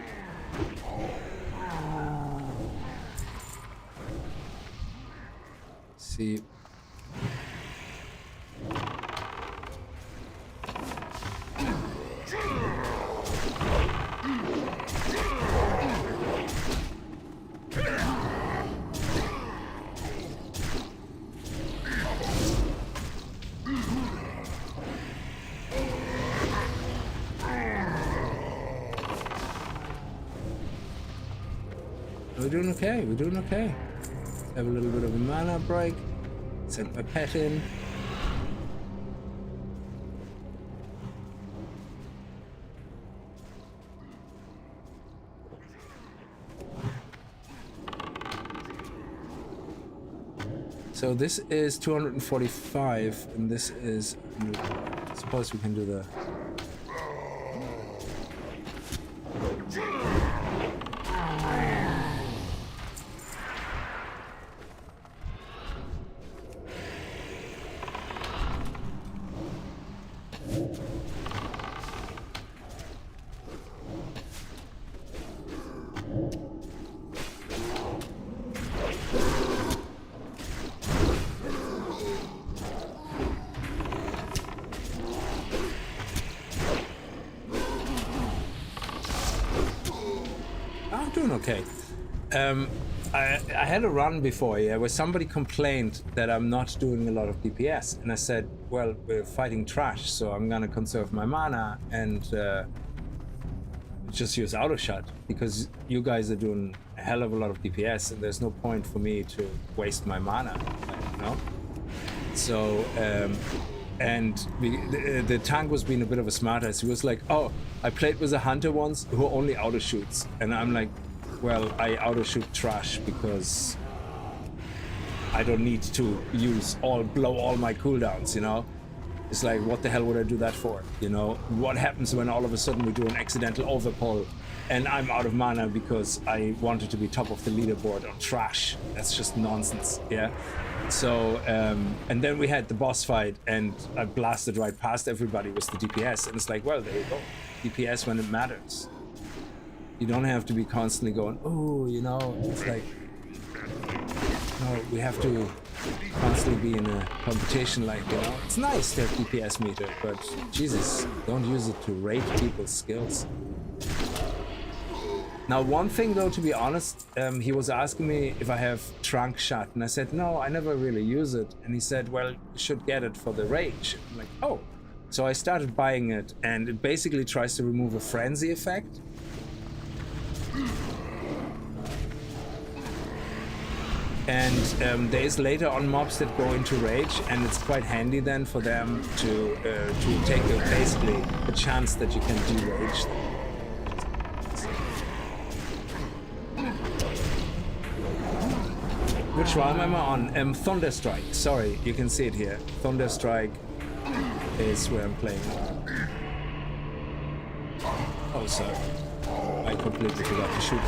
See. We're doing okay, we're doing okay. Have a little bit of a mana break. Send my pet in. So this is 245, and this is, I suppose we can do the... Okay. I had a run before, yeah, where somebody complained that I'm not doing a lot of DPS, and I said, well, we're fighting trash, so I'm gonna conserve my mana and just use auto shot, because you guys are doing a hell of a lot of DPS, and there's no point for me to waste my mana, you know? So, and the tank was being a bit of a smartass. He was like, oh, I played with a hunter once who only auto shoots, and I'm like, well, I auto-shoot trash because I don't need to blow all my cooldowns, you know? It's like, what the hell would I do that for, you know? What happens when all of a sudden we do an accidental overpull and I'm out of mana because I wanted to be top of the leaderboard on trash? That's just nonsense, yeah? So, and then we had the boss fight and I blasted right past everybody with the DPS, and it's like, well, there you go. DPS when it matters. You don't have to be constantly going, oh, you know, it's like, no, we have to constantly be in a competition, like, you know, it's nice to have DPS meter, but Jesus, don't use it to rate people's skills. Now, one thing though, to be honest, he was asking me if I have trunk shot, and I said, no, I never really use it. And he said, well, you should get it for the rage. I'm like, oh. So I started buying it, and it basically tries to remove a frenzy effect. And there is later on mobs that go into rage, and it's quite handy then for them to take basically a chance that you can de-rage them. Which realm am I on? Thunderstrike. Sorry, you can see it here. Thunderstrike is where I'm playing. Oh, sorry. I completely forgot to shoot it.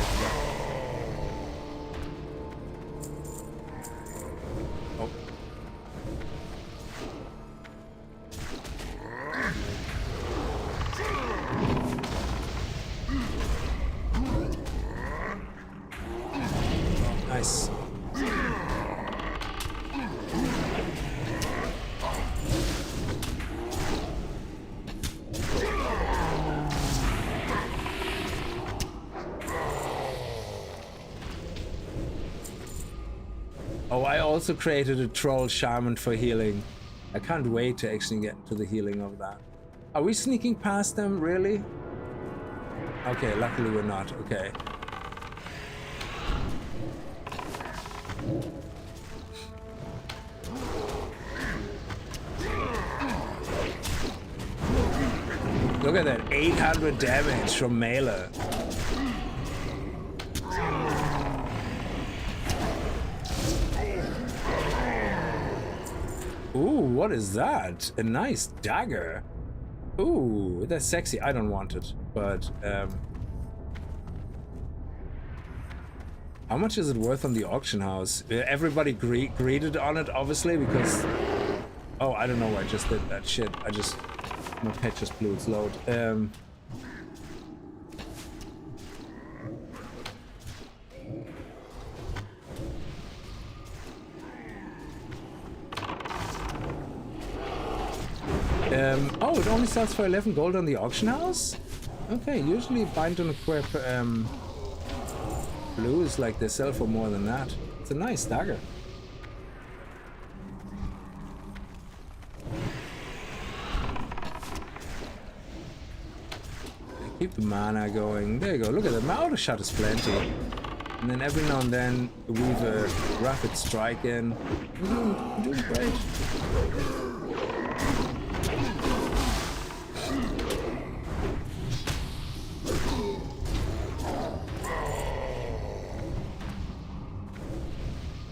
Oh. Nice. Oh, I also created a troll shaman for healing. I can't wait to actually get to the healing of that. Are we sneaking past them, really? Okay, luckily we're not. Okay. Look at that, 800 damage from melee. Ooh, what is that? A nice dagger. Ooh, that's sexy. I don't want it, but how much is it worth on the auction house? Everybody greeted on it, obviously, because oh, I don't know why I just did that shit. My pet just blew its load. Oh, it only sells for 11 gold on the auction house? Okay, usually bind and equip blues like they sell for more than that. It's a nice dagger. Keep the mana going. There you go. Look at that. My auto shot is plenty. And then every now and then weave a rapid strike in. We're doing great.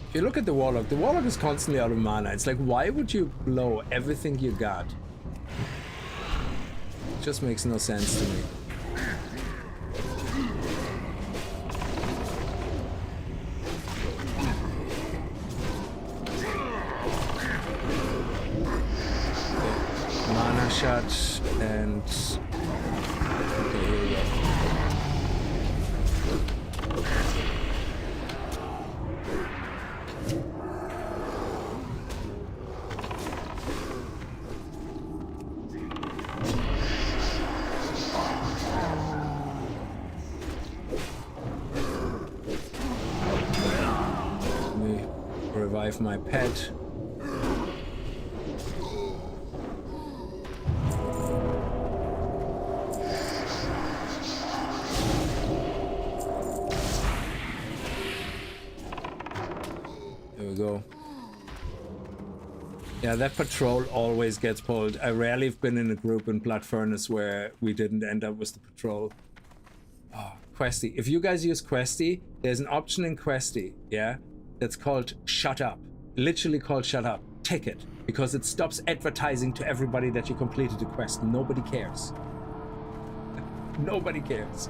If you look at the Warlock is constantly out of mana. It's like, why would you blow everything you got? It just makes no sense to me. Mana shot and okay, here we go. Let me revive my pet. Go. Yeah, that patrol always gets pulled. I rarely have been in a group in Blood Furnace where we didn't end up with the patrol. Oh, Questy. If you guys use Questy, there's an option in Questy, yeah, that's called Shut Up. Literally called Shut Up. Take it, because it stops advertising to everybody that you completed the quest. Nobody cares. Nobody cares.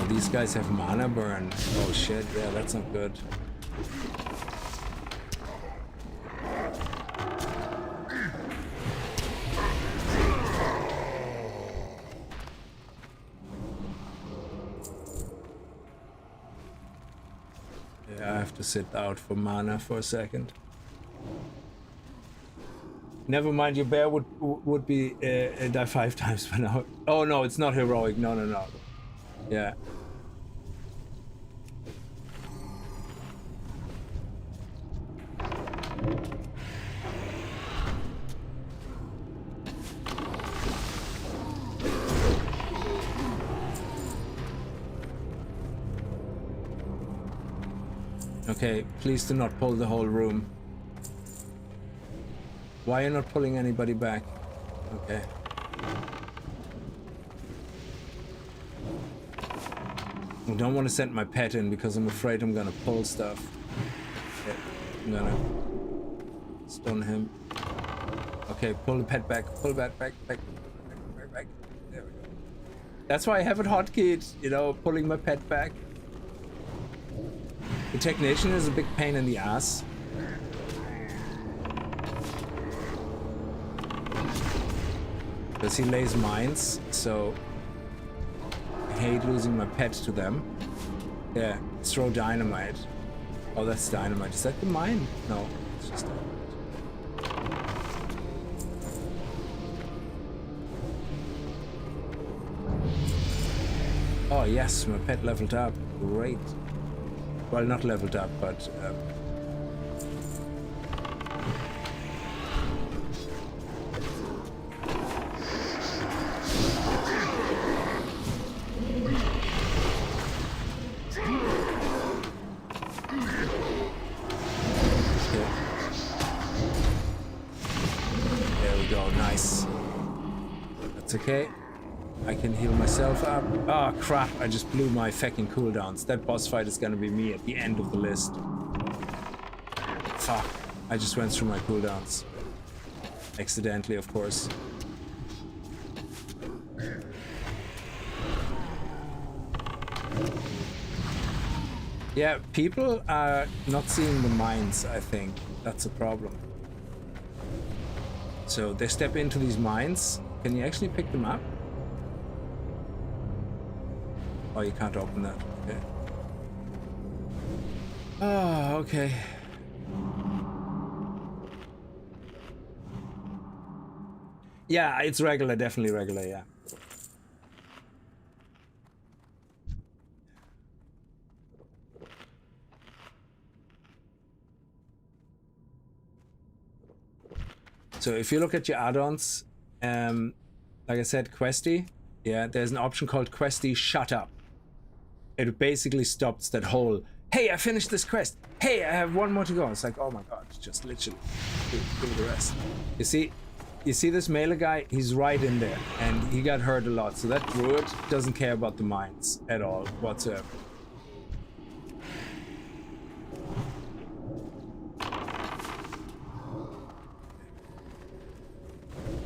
These guys have mana burn. Oh shit, yeah, that's not good. Yeah, I have to sit out for mana for a second. Never mind, your bear would be die 5 times by now. Oh no, it's not heroic. No, no, no. Yeah. Okay, please do not pull the whole room. Why are you not pulling anybody back? Okay. I don't want to send my pet in because I'm afraid I'm gonna pull stuff. Okay, I'm gonna stun him. Okay, pull the pet back. Pull back. There we go. That's why I have it hotkeyed, you know, pulling my pet back. The technician is a big pain in the ass. Because he lays mines, so I hate losing my pets to them. Yeah, throw dynamite. Oh, that's dynamite. Is that the mine? No, it's just dynamite. Oh yes, my pet leveled up. Great. Well, not leveled up, but okay. I can heal myself up. Oh crap, I just blew my fucking cooldowns. That boss fight is gonna be me at the end of the list. Fuck, I just went through my cooldowns. Accidentally, of course. Yeah, people are not seeing the mines, I think. That's a problem. So they step into these mines. Can you actually pick them up? Oh, you can't open that. Okay. Oh, okay. Yeah, it's regular, definitely regular, yeah. So if you look at your add-ons, like I said, Questy, yeah, there's an option called Questy Shut Up. It basically stops that whole, hey, I finished this quest. Hey, I have one more to go. It's like, oh my god, just literally do the rest. You see this melee guy? He's right in there, and he got hurt a lot. So that druid doesn't care about the mines at all whatsoever.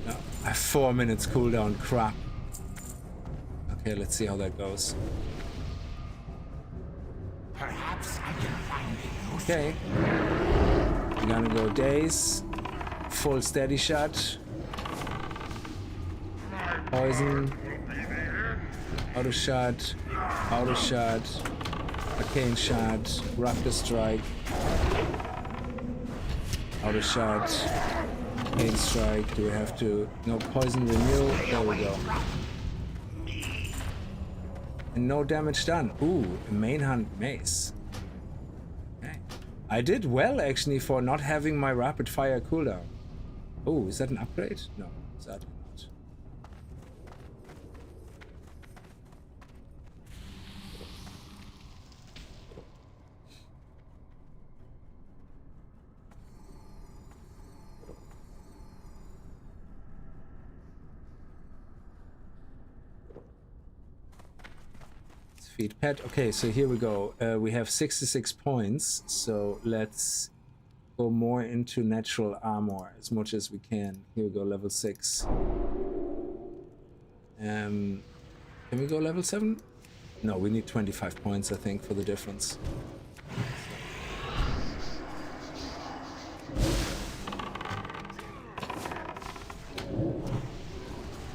No, I have 4 minutes cooldown. Crap. Okay, let's see how that goes. Perhaps I can find it. Okay. I'm gonna go daze. Full steady shot. Poison. Auto shot. Auto shot. Arcane shot. Raptor strike. Auto shot. Arcane strike. Do we have to... No, poison renew. There we go. And no damage done. Ooh, a main hunt mace. Okay. I did well actually for not having my rapid fire cooldown. Oh, is that an upgrade? No, sadly not. Feed pet. Okay, so here we go. We have 66 points, so let's go more into natural armor as much as we can. Here we go, level 6. Can we go level 7? No, we need 25 points, I think, for the difference.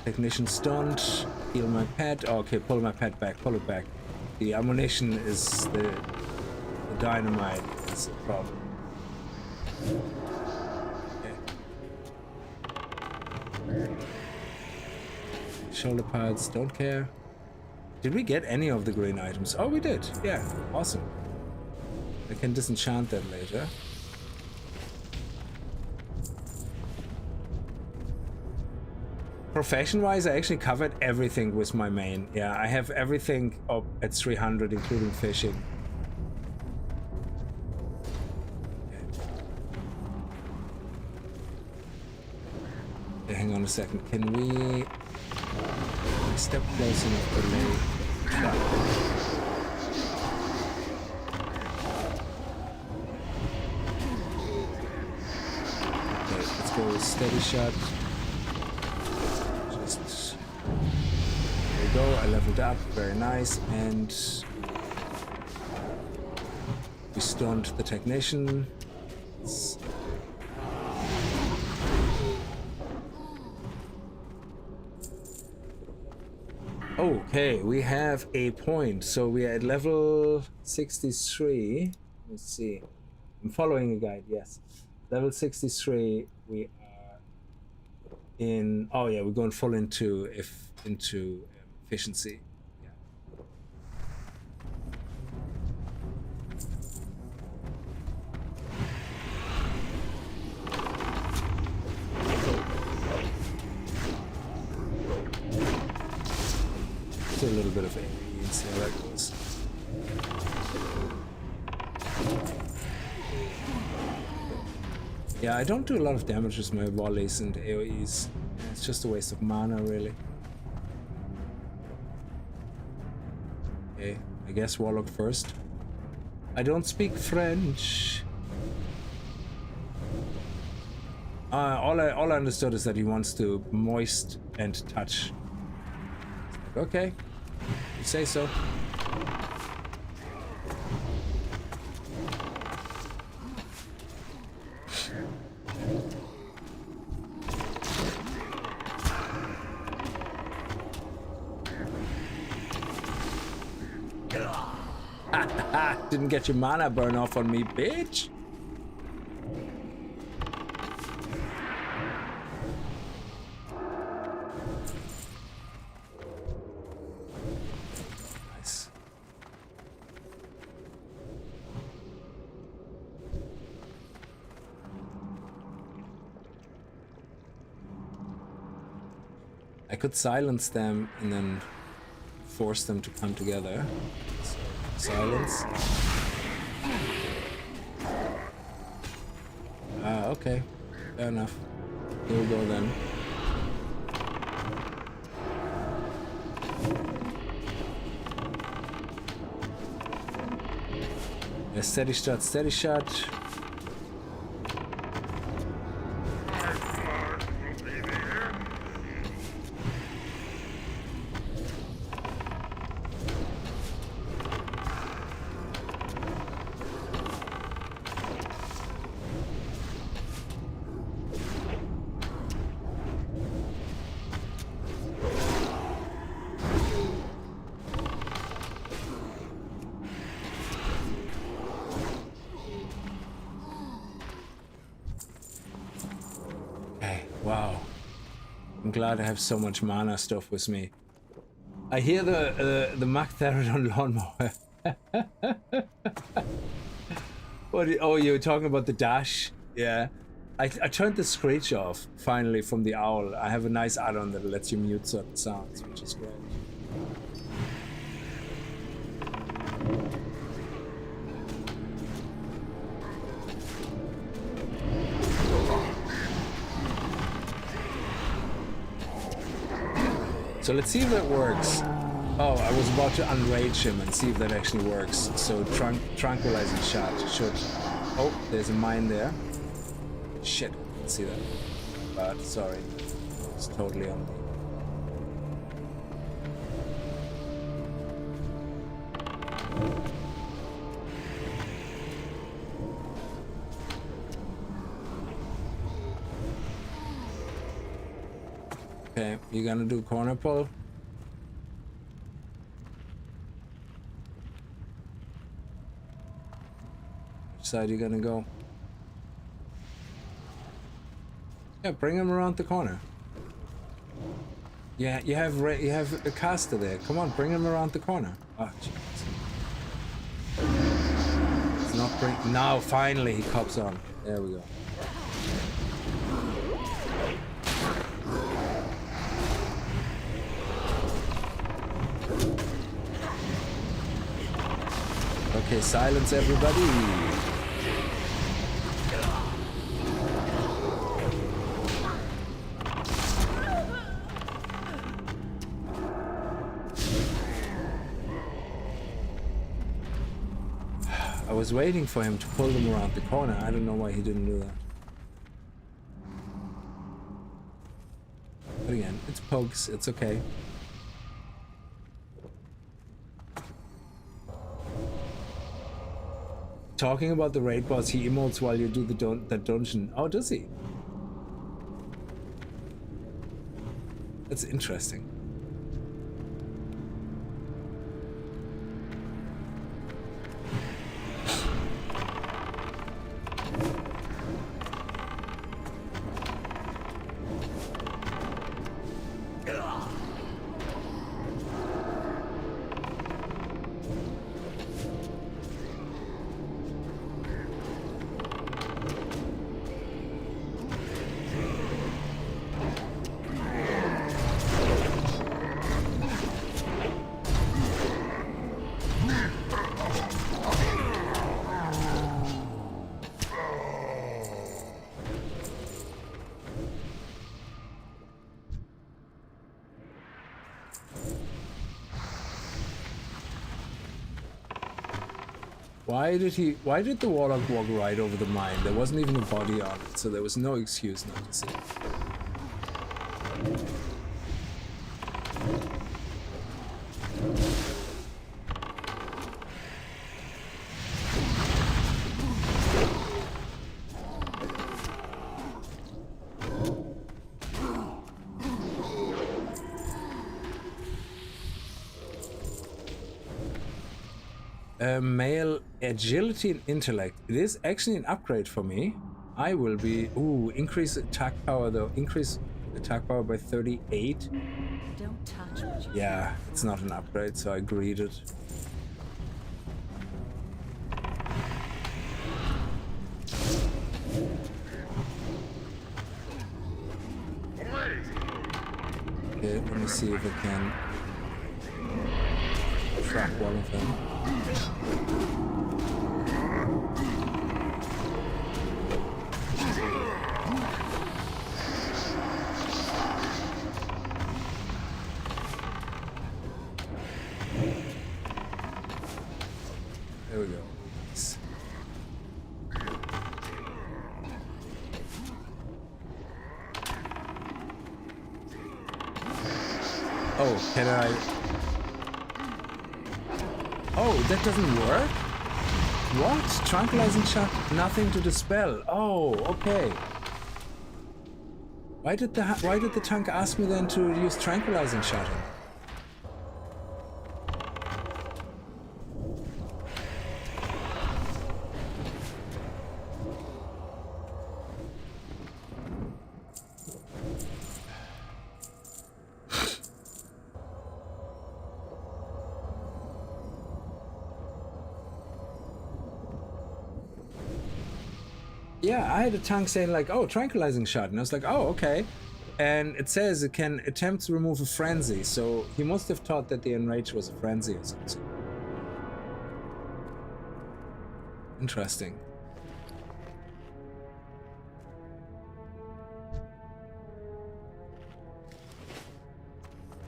Technician stunned. Heal my pet. Oh, okay, pull my pet back. Pull it back. The ammunition is the dynamite is a problem. Okay. Shoulder pads, don't care. Did we get any of the green items? Oh, we did. Yeah, awesome. I can disenchant that later. Profession-wise, I actually covered everything with my main. Yeah, I have everything up at 300, including fishing. Okay, hang on a second. Can we step close enough to lay trap? Okay, let's go steady shot. There we go, I leveled up, very nice, and we stunned the technician. Okay, we have a point, so we are at level 63. Let's see, I'm following a guide, yes. Level 63, we are in, oh yeah, we're going full into efficiency. Yeah. Still a little bit of AoE, see how that goes. Yeah, I don't do a lot of damage with my volleys and AoEs. It's just a waste of mana, really. Okay, I guess Warlock first. I don't speak French. All I understood is that he wants to moist and touch. Okay, you say so. Didn't get your mana burn off on me, bitch. Nice. I could silence them and then force them to come together. So, silence. Okay. Fair enough. Here we go then. Yeah, steady shot, steady shot. Wow. I'm glad I have so much mana stuff with me. I hear the MacLeod lawnmower. Oh, you're talking about the dash? Yeah. I turned the screech off, finally, from the owl. I have a nice add-on that lets you mute certain sounds, which is great. So let's see if that works. Oh, I was about to unrage him and see if that actually works. So tranquilizing shot should... Oh, there's a mine there. Shit, let's see that. But sorry, it's totally on me. Okay, you gonna do corner pull? side are you gonna go? Yeah, bring him around the corner. Yeah, you have a caster there. Come on, bring him around the corner. Oh, jeez. It's not bring. Now, finally, he cops on. There we go. Okay, silence everybody. I was waiting for him to pull them around the corner. I don't know why he didn't do that. But again, it's pokes, it's okay. Talking about the raid boss, he emotes while you do the dungeon. Oh, does he? That's interesting. Why did the warlock walk right over the mine? There wasn't even a body on it, so there was no excuse not to see it. Male agility and intellect. It is actually an upgrade for me. I will be... Ooh, increase attack power though. Increase attack power by 38. Don't touch what you Yeah, it's not an upgrade, so I agreed it. Okay, let me see if I can trap one of them. There we go. Nice. Oh, can I? Oh, that doesn't work? What? Tranquilizing shot, nothing to dispel. Oh, okay. Why did the tank ask me then to use tranquilizing shot? Yeah, I had a tank saying like, oh, tranquilizing shot, and I was like, oh, okay. And it says it can attempt to remove a frenzy, so he must have thought that the enrage was a frenzy or something. Interesting.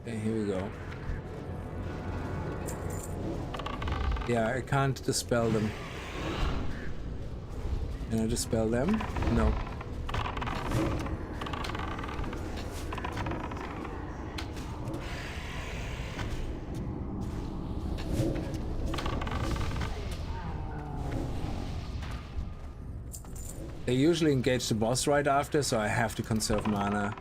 Okay, here we go. Yeah, I can't dispel them. Can I dispel them? No. They usually engage the boss right after, so I have to conserve mana.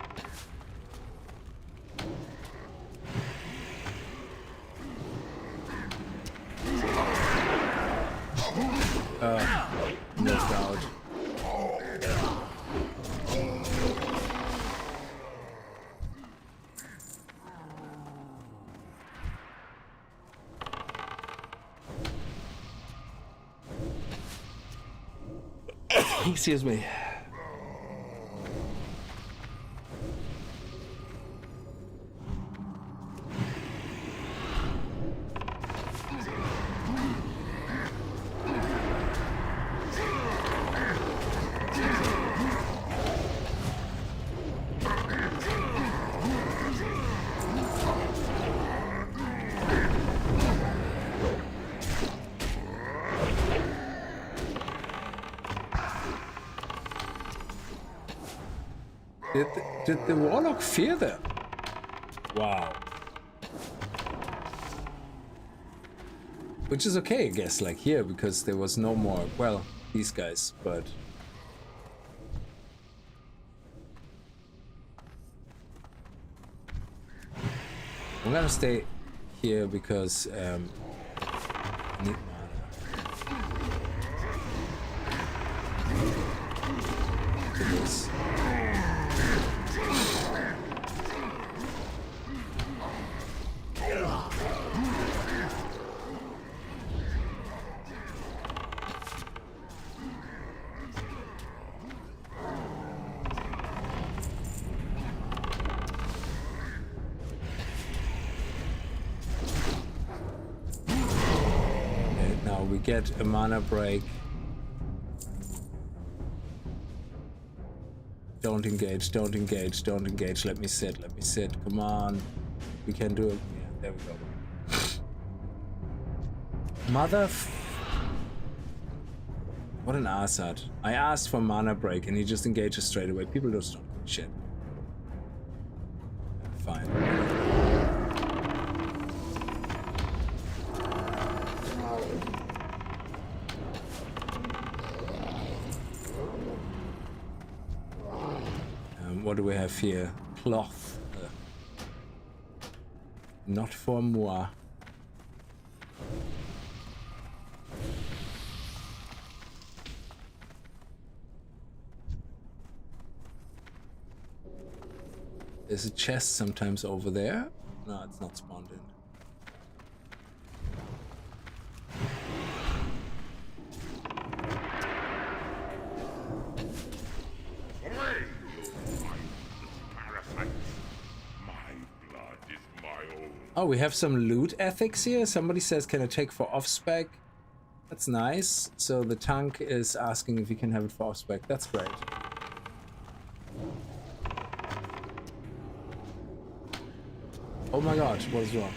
Excuse me. Did the warlock fear them? Wow. Which is okay, I guess, like here, because there was no more, well, these guys, but... I'm gonna stay here because, need to this. We get a mana break. Don't engage, don't engage, don't engage. Let me sit, let me sit. Come on. We can do it. Yeah, there we go. Mother. What an asshat. I asked for mana break and he just engages straight away. People just don't give a shit. Fine. What do we have here? Cloth. Not for moi. There's a chest sometimes over there. No, it's not spawned in. Oh, we have some loot ethics here. Somebody says, can I take for off-spec? That's nice. So the tank is asking if you can have it for off-spec. That's great. Oh my god, what is wrong?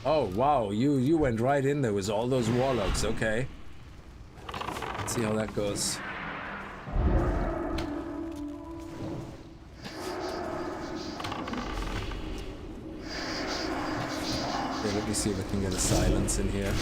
Oh wow, you went right in there with all those warlocks. Okay, let's see how that goes. Okay, let me see if I can get a silence in here.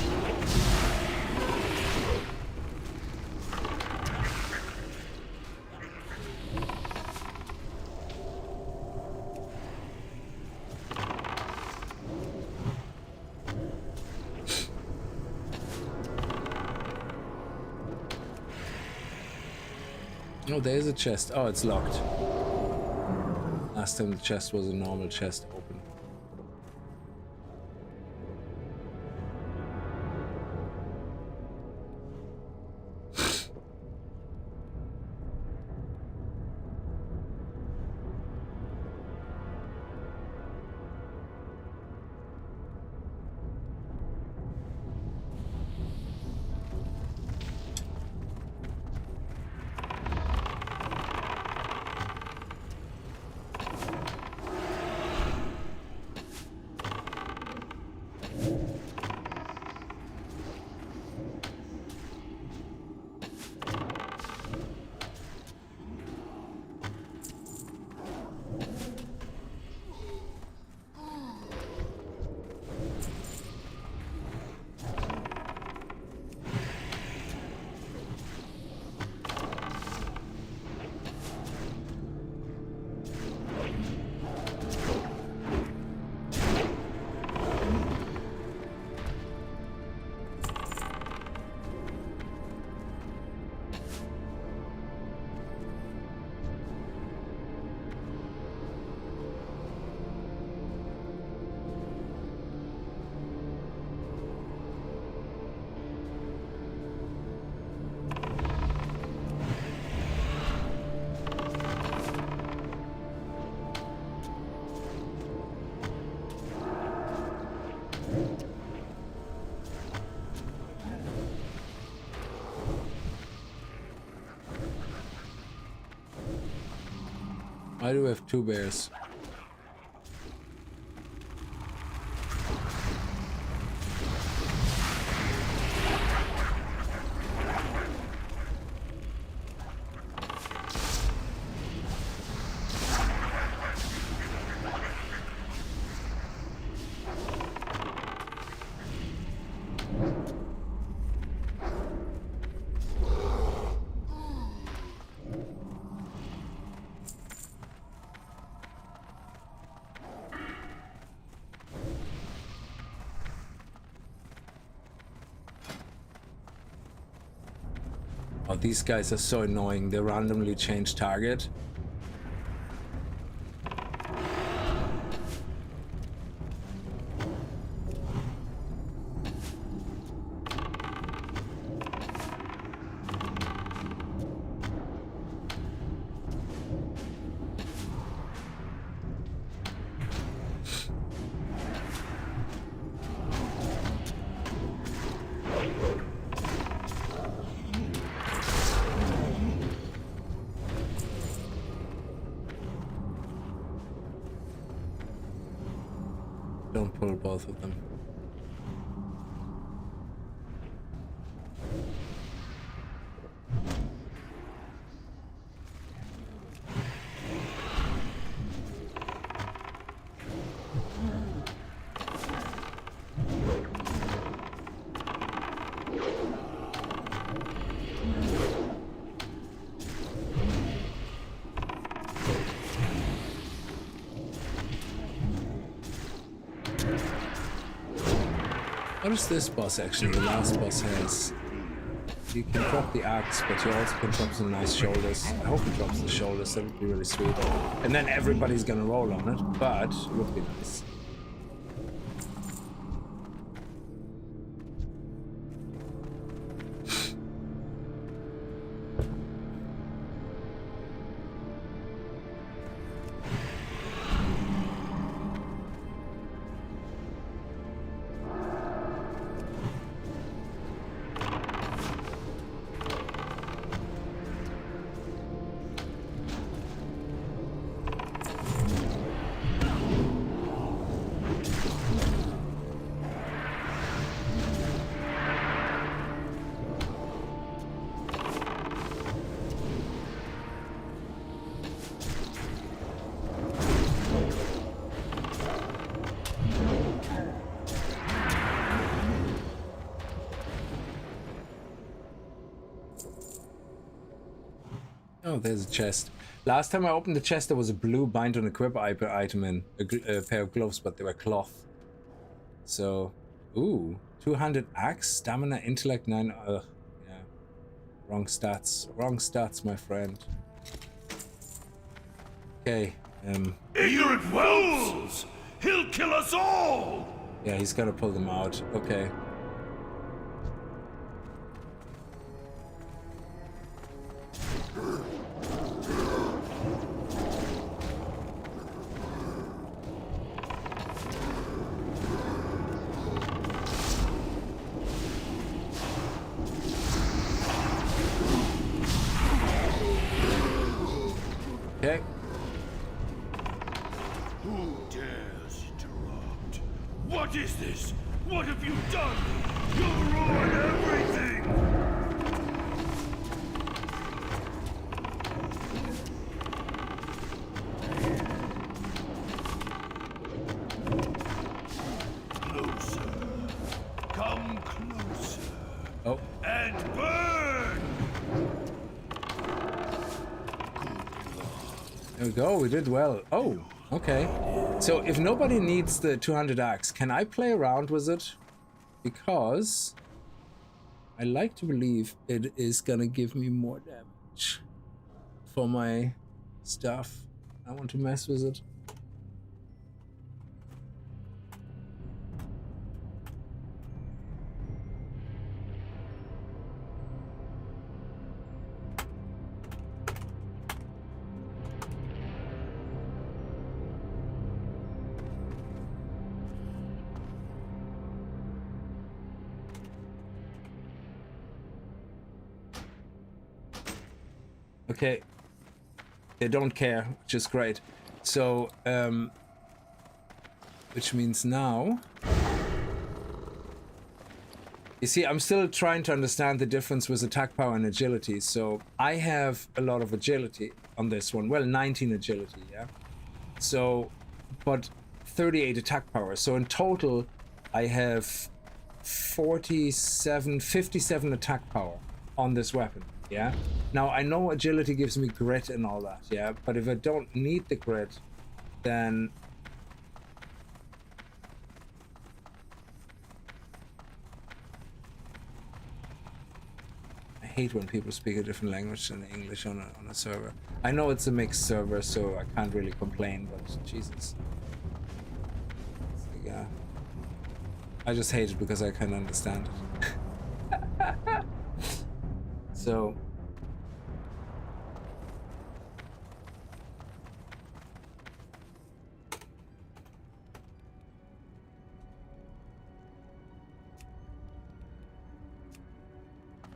Oh, there's a chest. Oh, it's locked. Last time the chest was a normal chest open. I do have 2 bears. Oh, these guys are so annoying. They randomly change target. Don't pull both of them. What is this boss actually? The last boss has. You can drop the axe, but you also can drop some nice shoulders. I hope he drops the shoulders, that would be really sweet. And then everybody's gonna roll on it, but it would be nice. Oh, there's a chest. Last time I opened the chest, there was a blue bind on equip item and a pair of gloves, but they were cloth. So, ooh, 200 axe, stamina, intellect 9. Yeah, wrong stats, my friend. Okay. Ignorant fools! He'll kill us all! Yeah, he's gonna pull them out. Okay. Okay. Who dares interrupt? What is this? What have you done? You'll ruin everything! Closer. Come closer. Oh. And burn! There we go, we did well. Oh, okay. So if nobody needs the 200 axe, can I play around with it? Because I like to believe it is gonna give me more damage for my stuff. I want to mess with it. Okay. They don't care, which is great. So, which means now... You see, I'm still trying to understand the difference with attack power and agility. So I have a lot of agility on this one. Well, 19 agility, yeah? So, but 38 attack power. So in total, I have 57 attack power on this weapon, yeah? Now, I know agility gives me grit and all that, yeah? But if I don't need the grit, then... I hate when people speak a different language than English on a server. I know it's a mixed server, so I can't really complain, but Jesus. Yeah. I just hate it because I can understand it. So...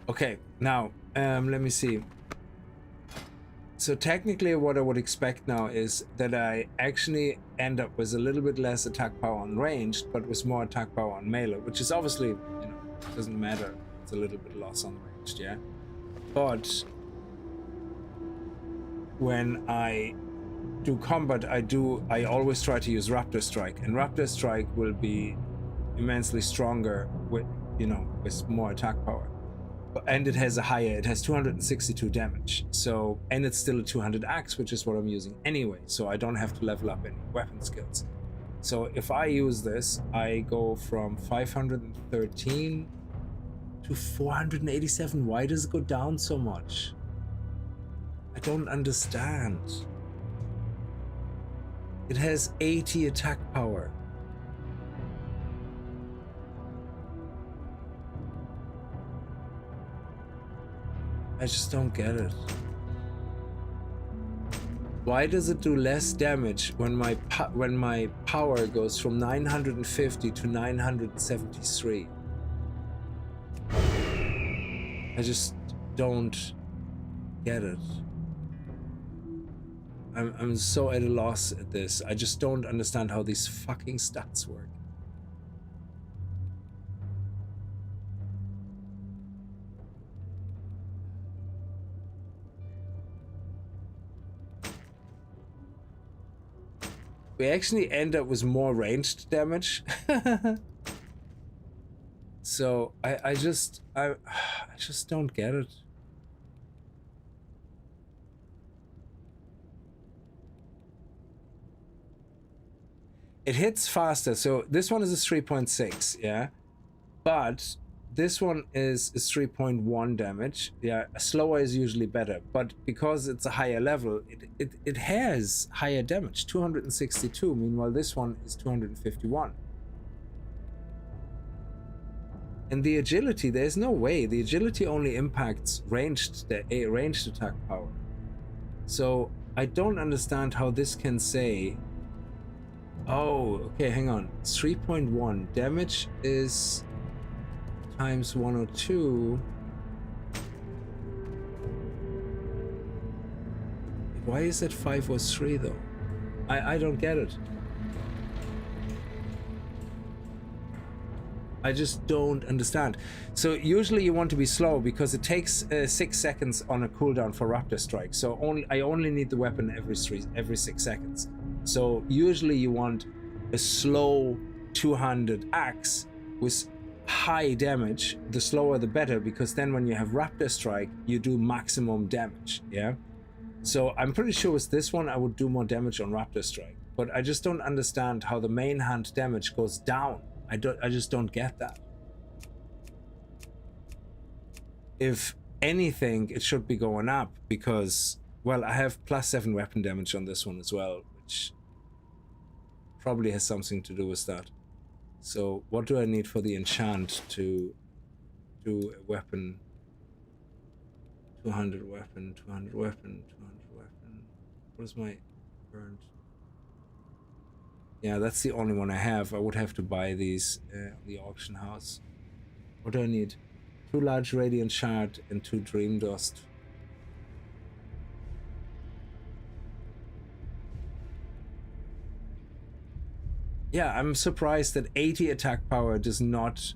Okay, now, let me see. So technically what I would expect now is that I actually end up with a little bit less attack power on ranged, but with more attack power on melee, which is obviously, you know, doesn't matter. It's a little bit loss on ranged, yeah? But when I do combat, I always try to use Raptor Strike, and Raptor Strike will be immensely stronger with, you know, with more attack power. And it has 262 damage. So, and it's still a 200 axe, which is what I'm using anyway. So I don't have to level up any weapon skills. So if I use this, I go from 513 to 487. Why does it go down so much? I don't understand. It has 80 attack power. I just don't get it. Why does it do less damage when my power goes from 950 to 973? I just don't get it. I'm so at a loss at this. I just don't understand how these fucking stats work. We actually end up with more ranged damage. So I just don't get it. It hits faster. So this one is a 3.6, yeah. But this one is 3.1 damage. Yeah, slower is usually better, but because it's a higher level, it has higher damage, 262. Meanwhile, this one is 251. And the agility, there's no way. The agility only impacts ranged attack power. So I don't understand how this can say. Oh, okay, hang on. 3.1 damage is times 102. Why is it 503 though? I don't get it. I just don't understand. So usually you want to be slow because it takes 6 seconds on a cooldown for Raptor Strike. So I only need the weapon every 6 seconds. So usually you want a slow 200 axe with high damage. The slower the better, because then when you have Raptor Strike you do maximum damage, yeah? So I'm pretty sure with this one I would do more damage on Raptor Strike, but I just don't understand how the main hand damage goes down. I just don't get that. If anything, it should be going up because, well, I have +7 weapon damage on this one as well, which probably has something to do with that. So what do I need for the enchant to do a weapon? 200 weapon, 200 weapon, 200 weapon. What is my current? Yeah, that's the only one I have. I would have to buy these at the auction house. What do I need? 2 large radiant shard and 2 dream dust. Yeah, I'm surprised that 80 attack power does not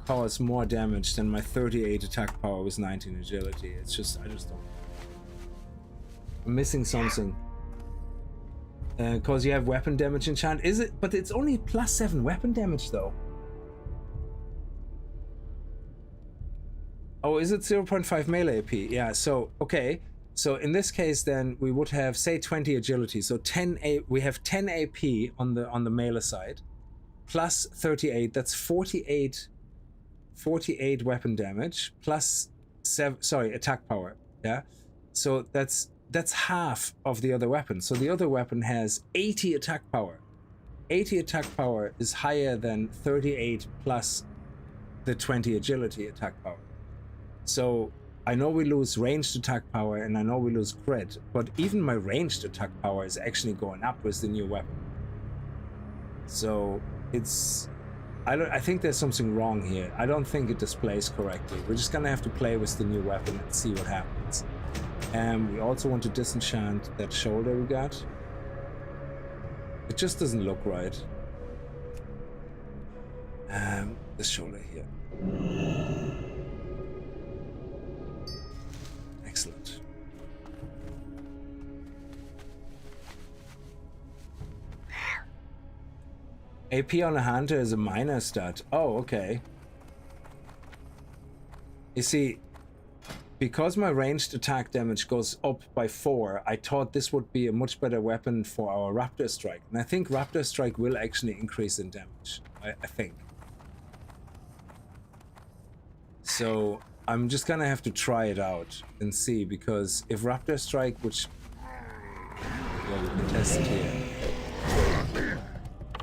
cause more damage than my 38 attack power with 19 agility. It's just, I just don't. I'm missing something. Cause you have weapon damage enchant. Is it? But it's only +7 weapon damage though. Oh, is it 0.5 melee AP? Yeah, so, okay. So in this case, then we would have, say, 20 agility. So 10 we have 10 AP on the melee side, plus 38. That's 48 weapon damage, plus 7, sorry, attack power. Yeah. So that's half of the other weapon. So the other weapon has 80 attack power. 80 attack power is higher than 38 plus the 20 agility attack power. So I know we lose ranged attack power and I know we lose crit, but even my ranged attack power is actually going up with the new weapon. So it's, I think there's something wrong here. I don't think it displays correctly. We're just gonna have to play with the new weapon and see what happens. And we also want to disenchant that shoulder we got. It just doesn't look right. This shoulder here. Excellent. AP on a hunter is a minor stat. Oh, okay. You see, because my ranged attack damage goes up by 4, I thought this would be a much better weapon for our Raptor Strike. And I think Raptor Strike will actually increase in damage. I think. So I'm just gonna have to try it out and see, because if Raptor Strike, which, well, we can test it here.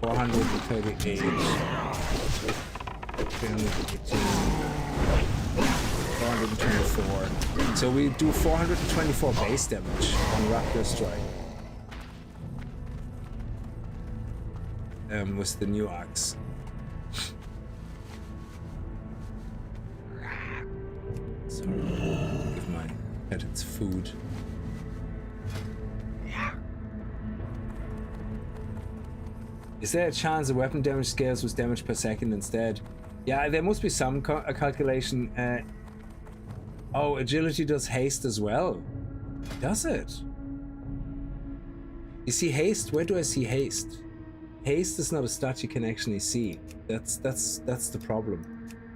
438, 318, 424. So we do 424 base damage on Raptor Strike. With the new axe. Sorry, to give my pet its food. Is there a chance the weapon damage scales with damage per second instead? Yeah, there must be some calculation. Oh, agility does haste as well. Does it? You see haste? Where do I see haste? Haste is not a stat you can actually see. That's the problem.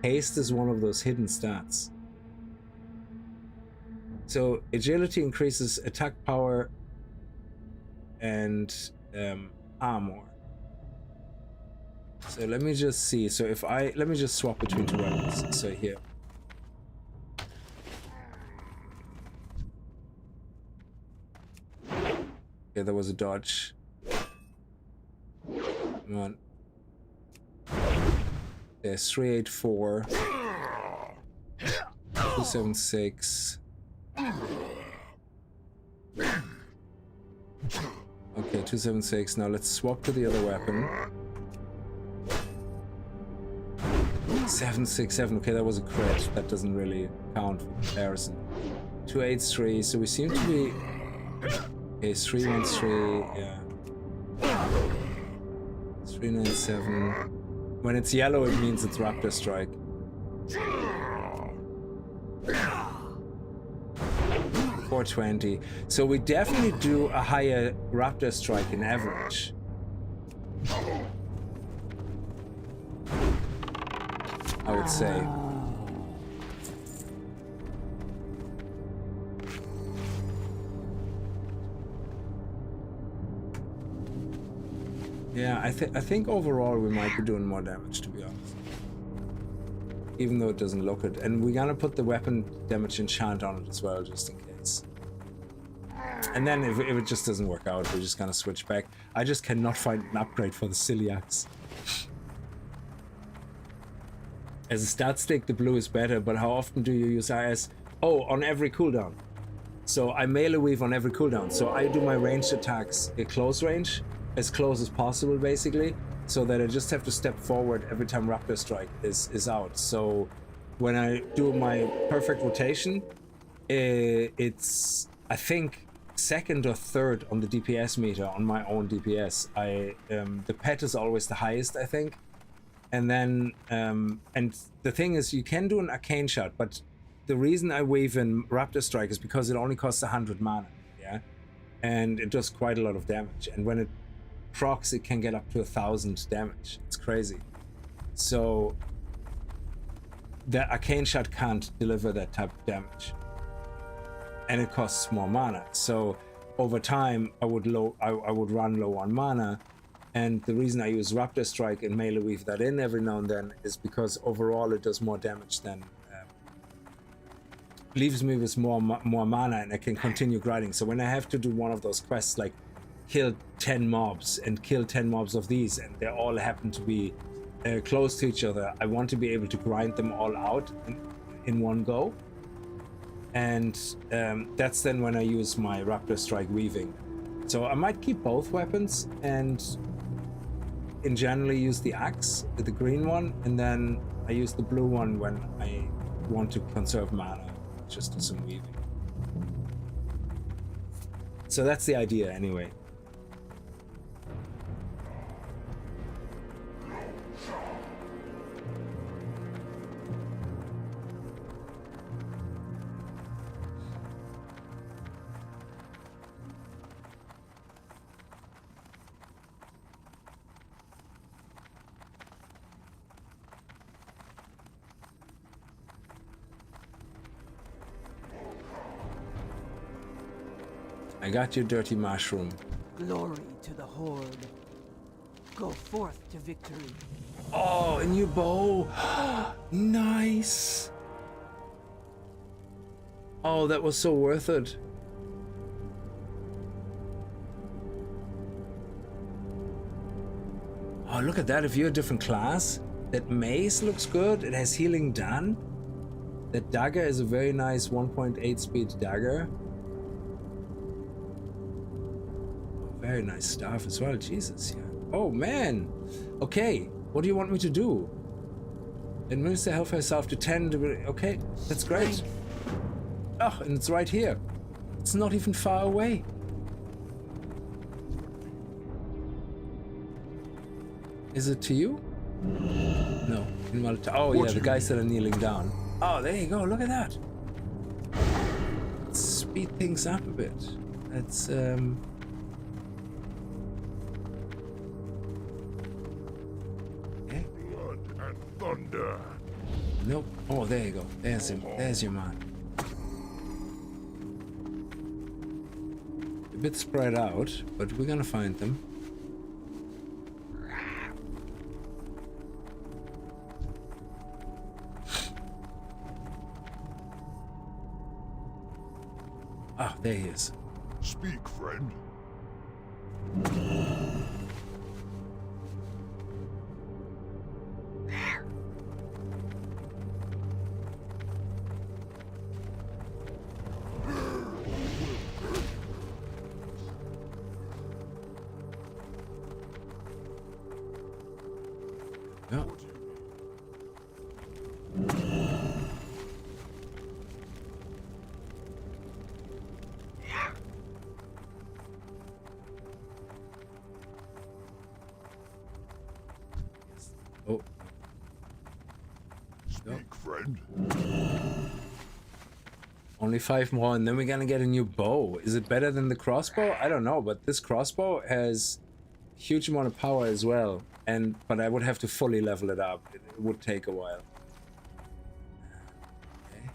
Haste is one of those hidden stats. So agility increases attack power and armor. So let me just see. So if let me just swap between two weapons. So here. Yeah, there was a dodge. Come on. There's 384. 276. Okay, 276. Now let's swap to the other weapon. 767. Okay, that was a crit. That doesn't really count for comparison. 283. So we seem to be. Okay, 313. Yeah. 397. When it's yellow, it means it's Raptor Strike. 420. So we definitely do a higher Raptor Strike in average. I would say. Yeah, I think overall we might be doing more damage, to be honest. Even though it doesn't look it. And we're gonna put the weapon damage enchant on it as well, just in case. And then if it just doesn't work out, we're just gonna switch back. I just cannot find an upgrade for the silly axe. As a stat stick, the blue is better, but how often do you use IS? Oh, on every cooldown. So I melee weave on every cooldown. So I do my ranged attacks at close range, as close as possible, basically, so that I just have to step forward every time Raptor Strike is out. So when I do my perfect rotation, it's, I think, second or third on the DPS meter on my own DPS. The pet is always the highest, I think. And then, and the thing is, you can do an arcane shot, but the reason I wave in Raptor Strike is because it only costs 100 mana, yeah? And it does quite a lot of damage. And when it procs, it can get up to 1,000 damage. It's crazy. So the arcane shot can't deliver that type of damage. And it costs more mana. So over time, I would run low on mana. And the reason I use Raptor Strike and melee weave that in every now and then is because overall it does more damage than leaves me with more mana, and I can continue grinding. So when I have to do one of those quests like kill 10 mobs and kill 10 mobs of these, and they all happen to be close to each other, I want to be able to grind them all out in one go. And that's then when I use my Raptor Strike weaving. So I might keep both weapons and in generally use the axe, the green one, and then I use the blue one when I want to conserve mana, just do some weaving. So that's the idea anyway. I got your dirty mushroom. Glory to the Horde. Go forth to victory. Oh, a new bow. Nice. Oh, that was so worth it. Oh, look at that. If you're a different class, that mace looks good. It has healing done. That dagger is a very nice 1.8 speed dagger. Very nice stuff as well. Jesus, yeah. Oh man. Okay, what do you want me to do? Administer Hellfire self to 10. Okay, that's great. Oh, and it's right here. It's not even far away. Is it to you? No. Oh yeah, the guys that are kneeling down. Oh, there you go. Look at that. Let's speed things up a bit. Let's Thunder. Nope. Oh, there you go. There's him. There's your man. A bit spread out, but we're gonna find them. Ah, there he is. Speak, friend. Oh. Speak, friend. Only 5 more, and then we're gonna get a new bow. Is it better than the crossbow? I don't know, but this crossbow has a huge amount of power as well. But I would have to fully level it up. It would take a while. Okay.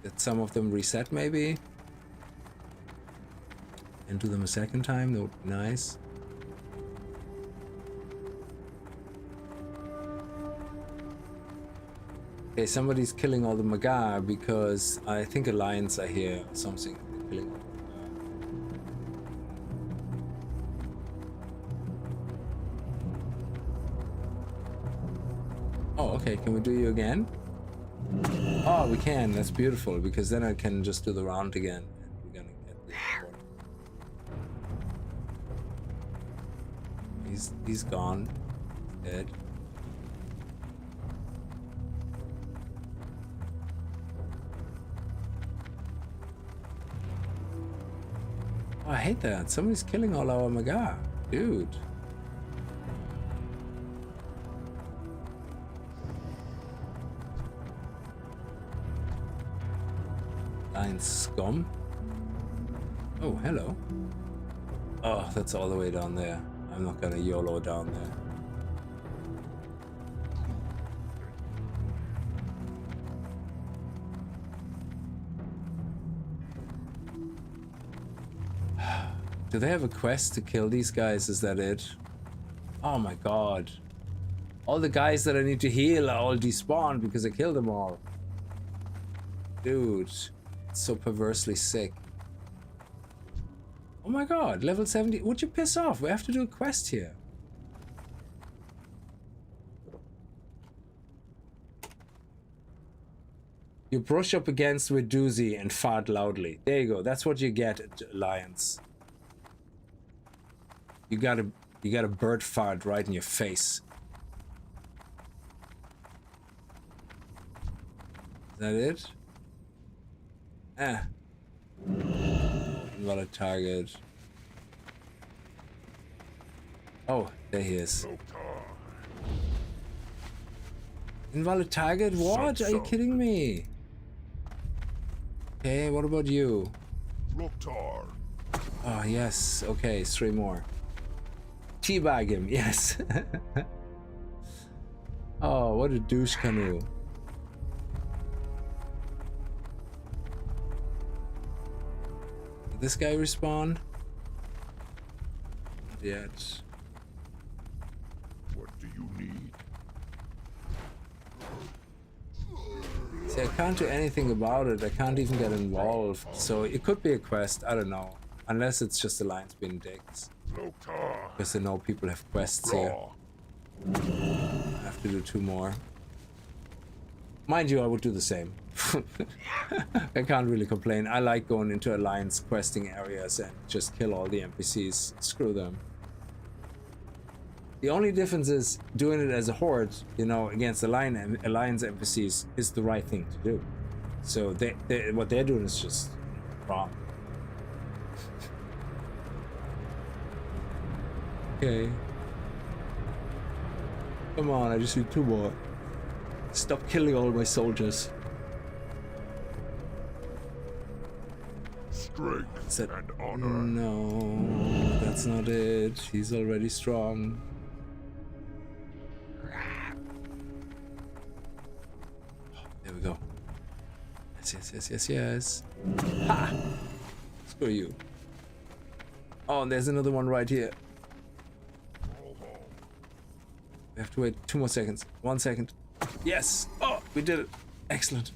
Did some of them reset maybe? And do them a second time? That would be nice. Okay, somebody's killing all the Magar because I think Alliance are here or something. They're killing all the Magar. Oh, okay, can we do you again? Oh, we can. That's beautiful because then I can just do the round again. And we're gonna get this one. He's gone. He's dead. Oh, I hate that. Somebody's killing all our Maga. Dude. Line scum. Oh, hello. Oh, that's all the way down there. I'm not gonna YOLO down there. Do they have a quest to kill these guys? Is that it? Oh my god. All the guys that I need to heal are all despawned because I killed them all. Dude. It's so perversely sick. Oh my god, level 70. Would you piss off? We have to do a quest here. You brush up against with doozy and fart loudly. There you go. That's what you get at Alliance. You got a bird fart right in your face. Is that it? Invalid target. Oh, there he is. Invalid target? What? Are you kidding me? Okay, what about you? Loktar. Oh, yes. Okay, 3 more. Teabag him, yes. Oh, what a douche canoe. Did this guy respawn? Not yet. What do you need? See, I can't do anything about it. I can't even get involved. So it could be a quest. I don't know. Unless it's just Alliance being dicks. Loktar. Because they know people have quests here. I have to do 2 more. Mind you, I would do the same. I can't really complain. I like going into Alliance questing areas and just kill all the NPCs. Screw them. The only difference is doing it as a horde, you know, against Alliance NPCs is the right thing to do. So what they're doing is just wrong. Okay. Come on, I just need 2 more. Stop killing all my soldiers. Strength That, and honor. no, that's not it. He's already strong. There we go. Yes. Ha! Screw you. Oh, and there's another one right here. We have to wait 2 more seconds. 1 second. Yes! Oh, we did it. Excellent.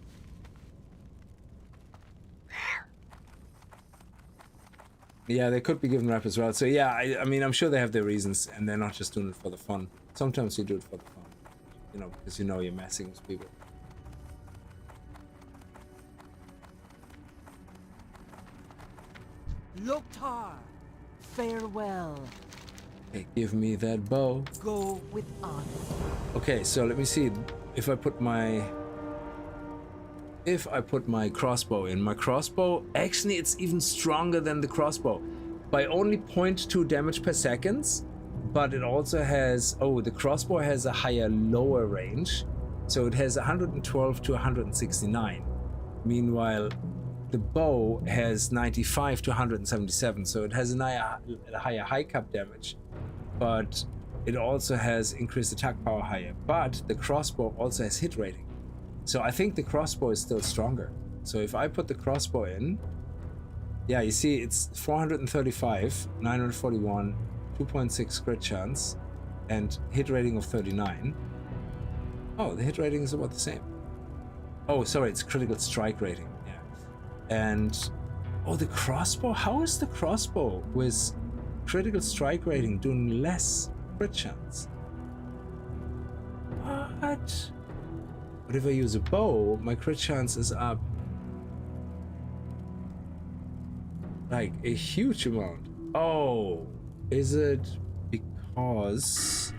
Yeah, they could be given rep as well. So yeah, I mean, I'm sure they have their reasons, and they're not just doing it for the fun. Sometimes you do it for the fun, you know, because you know you're messing with people. Loktar, farewell. Hey, give me that bow. Go with honor. Okay, so let me see if I put my crossbow in. My crossbow, actually it's even stronger than the crossbow by only 0.2 damage per second, but it also has, the crossbow has a higher lower range, so it has 112 to 169. Meanwhile, the bow has 95 to 177, so it has a higher high cap damage, but it also has increased attack power higher. But the crossbow also has hit rating. So I think the crossbow is still stronger. So if I put the crossbow in, yeah, you see it's 435, 941, 2.6 crit chance, and hit rating of 39. Oh, the hit rating is about the same. Oh, sorry, it's critical strike rating. Yeah. And, the crossbow, how is the crossbow with critical strike rating doing less crit chance? What? But if I use a bow, my crit chance is up like a huge amount. Oh, is it because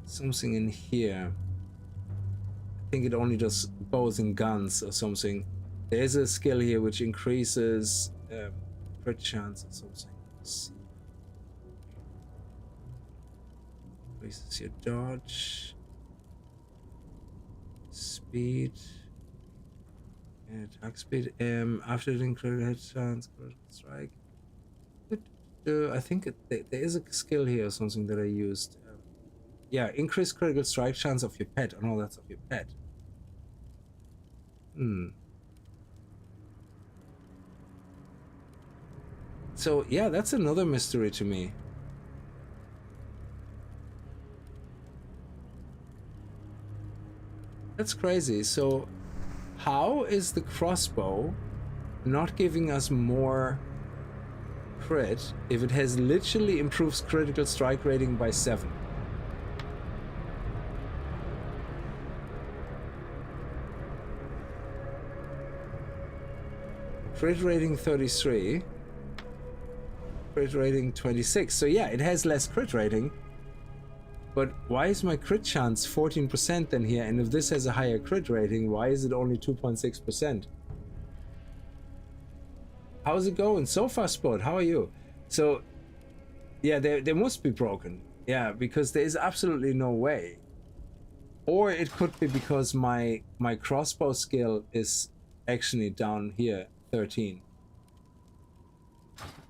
something in here? I think it only does bows and guns or something. There's a skill here which increases crit chance or something. Let's see. Increases your dodge, speed, and attack speed. After the critical hit chance, critical strike. I think there is a skill here or something that I used. Yeah, increase critical strike chance of your pet. Oh no, that's of your pet. So yeah, that's another mystery to me. That's crazy. So how is the crossbow not giving us more crit if it has literally improves critical strike rating by 7? Crit rating 33, crit rating 26. So yeah, it has less crit rating. But why is my crit chance 14% then here? And if this has a higher crit rating, why is it only 2.6%? How's it going? So far, Spot, how are you? So, yeah, they must be broken. Yeah, because there is absolutely no way. Or it could be because my crossbow skill is actually down here, 13.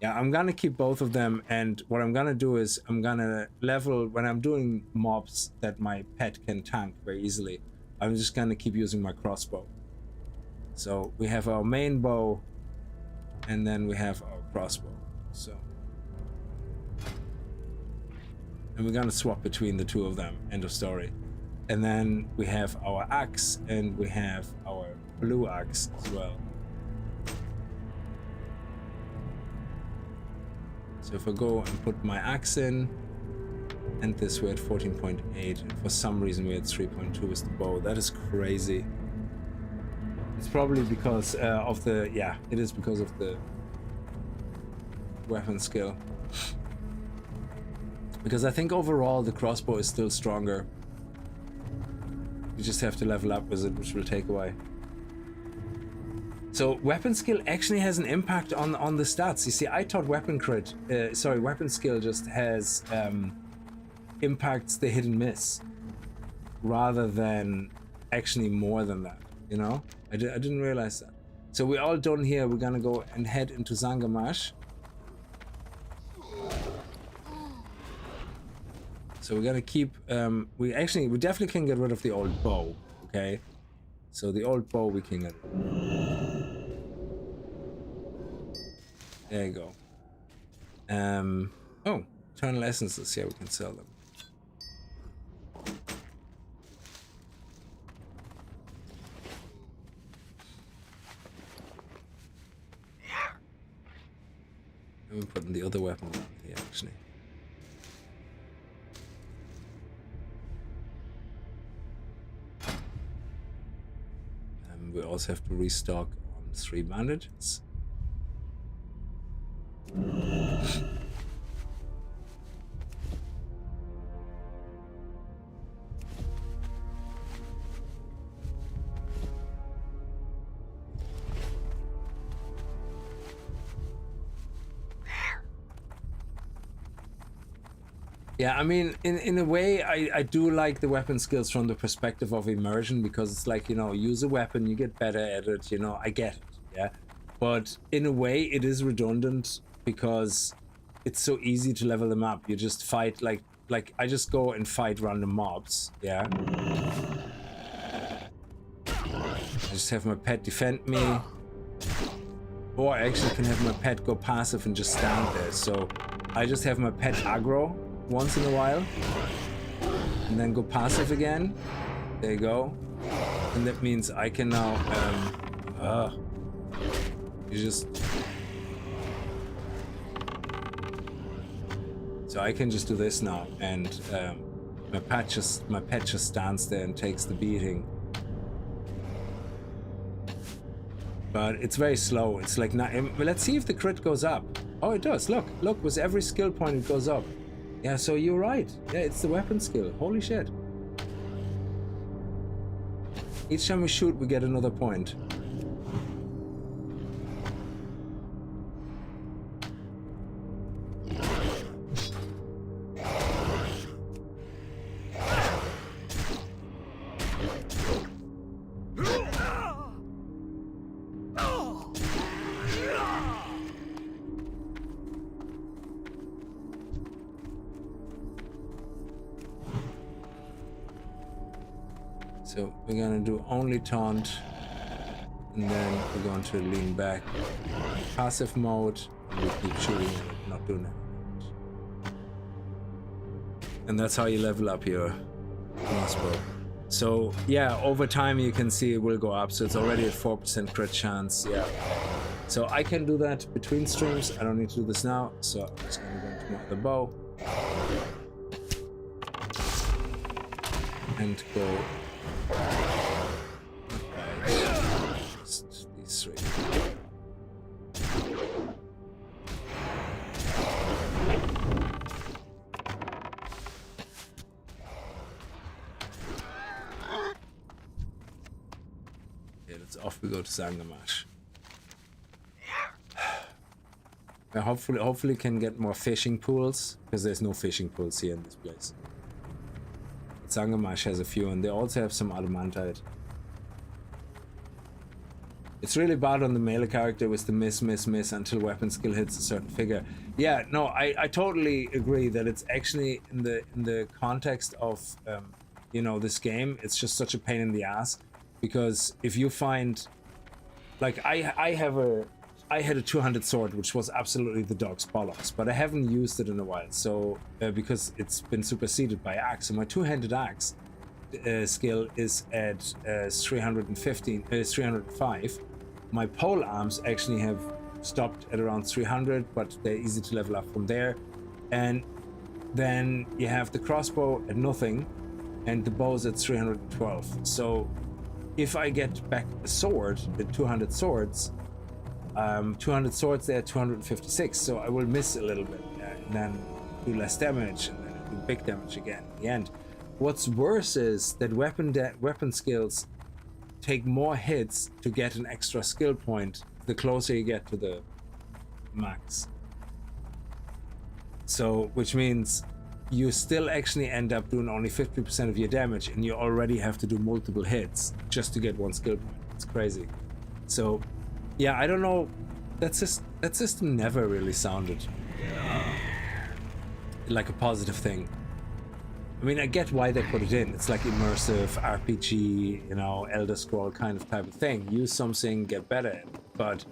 Yeah, I'm gonna keep both of them, and what I'm gonna do is I'm gonna level when I'm doing mobs that my pet can tank very easily. I'm just gonna keep using my crossbow. So we have our main bow, and then we have our crossbow. So, and we're gonna swap between the two of them. End of story. And then we have our axe, and we have our blue axe as well. So if I go and put my axe in, and this we're at 14.8, and for some reason we're at 3.2 with the bow. That is crazy. It's probably because of the, yeah, it is because of the weapon skill. Because I think overall the crossbow is still stronger. You just have to level up with it, which will take a while. So weapon skill actually has an impact on the stats. You see, I thought weapon skill just has impacts the hit and miss rather than actually more than that, you know? I didn't realize that. So we're all done here. We're gonna go and head into Zangamarsh. So we're gonna keep, we definitely can get rid of the old bow, okay? So the old bow we can get rid of. There you go. Oh, eternal essences. Yeah, we can sell them. I'm putting the other weapon on here, actually. We also have to restock on 3 bandages. Yeah, I mean, in a way, I do like the weapon skills from the perspective of immersion, because it's like, you know, use a weapon, you get better at it, you know, I get it, yeah? But in a way, it is redundant because it's so easy to level them up. You just fight, like I just go and fight random mobs, yeah? I just have my pet defend me. Or I actually can have my pet go passive and just stand there. So I just have my pet aggro once in a while, and then go passive again. There you go. And that means I can now so I can just do this now, and my pet just stands there and takes the beating. But it's very slow. It's like not, let's see if the crit goes up. Oh, it does. Look, with every skill point it goes up. Yeah, so you're right. Yeah, it's the weapon skill. Holy shit. Each time we shoot, we get another point. So we're gonna do only taunt, and then we're going to lean back. Passive mode, and we keep shooting and not doing it. And that's how you level up your crossbow. So yeah, over time you can see it will go up. So it's already at 4% crit chance. Yeah. So I can do that between streams. I don't need to do this now. So I'm just gonna go into the bow and go. Just these three. Off we go to Zangamarsh. Hopefully can get more fishing pools, because there's no fishing pools here in this place. Zangamarsh has a few, and they also have some adamantite. It's really bad on the melee character with the miss until weapon skill hits a certain figure. Yeah, no, I totally agree that it's actually in the context of you know, this game, it's just such a pain in the ass. Because if you find, like, I had a 200 sword, which was absolutely the dog's bollocks, but I haven't used it in a while. So because it's been superseded by axe, so my two-handed axe skill is at 305. My pole arms actually have stopped at around 300, but they're easy to level up from there. And then you have the crossbow at nothing, and the bow's at 312. So if I get back a sword, the 200 swords, they're 256, so I will miss a little bit and then do less damage and then do big damage again in the end. What's worse is that weapon skills take more hits to get an extra skill point the closer you get to the max. So, which means you still actually end up doing only 50% of your damage, and you already have to do multiple hits just to get one skill point. It's crazy. So yeah, I don't know, that system never really sounded like a positive thing. I mean, I get why they put it in. It's like immersive RPG, you know, Elder Scroll kind of type of thing. Use something, get better at it. But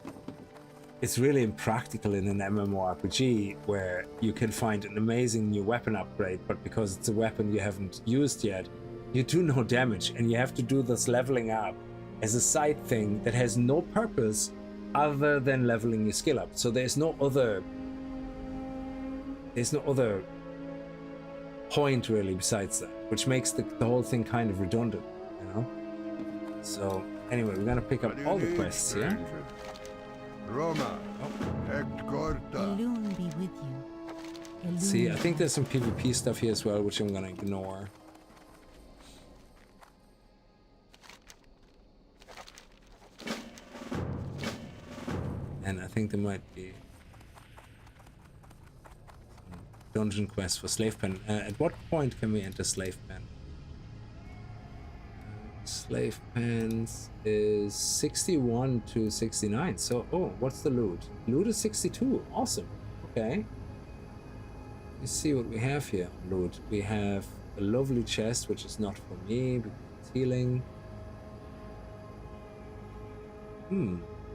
it's really impractical in an MMORPG where you can find an amazing new weapon upgrade, but because it's a weapon you haven't used yet, you do no damage, and you have to do this leveling up as a side thing that has no purpose other than leveling your skill up. So there's no other point really besides that, which makes the whole thing kind of redundant, you know? So anyway, we're gonna pick up all the quests here. Roma, Elune be with you. See, I think there's some PvP stuff here as well, which I'm gonna ignore. And I think there might be some dungeon quests for Slave Pen. At what point can we enter Slave Pen? Slave Pens is 61 to 69. So, oh, what's the loot? Loot is 62. Awesome. Okay. Let's see what we have here. Loot. We have a lovely chest, which is not for me because it's healing.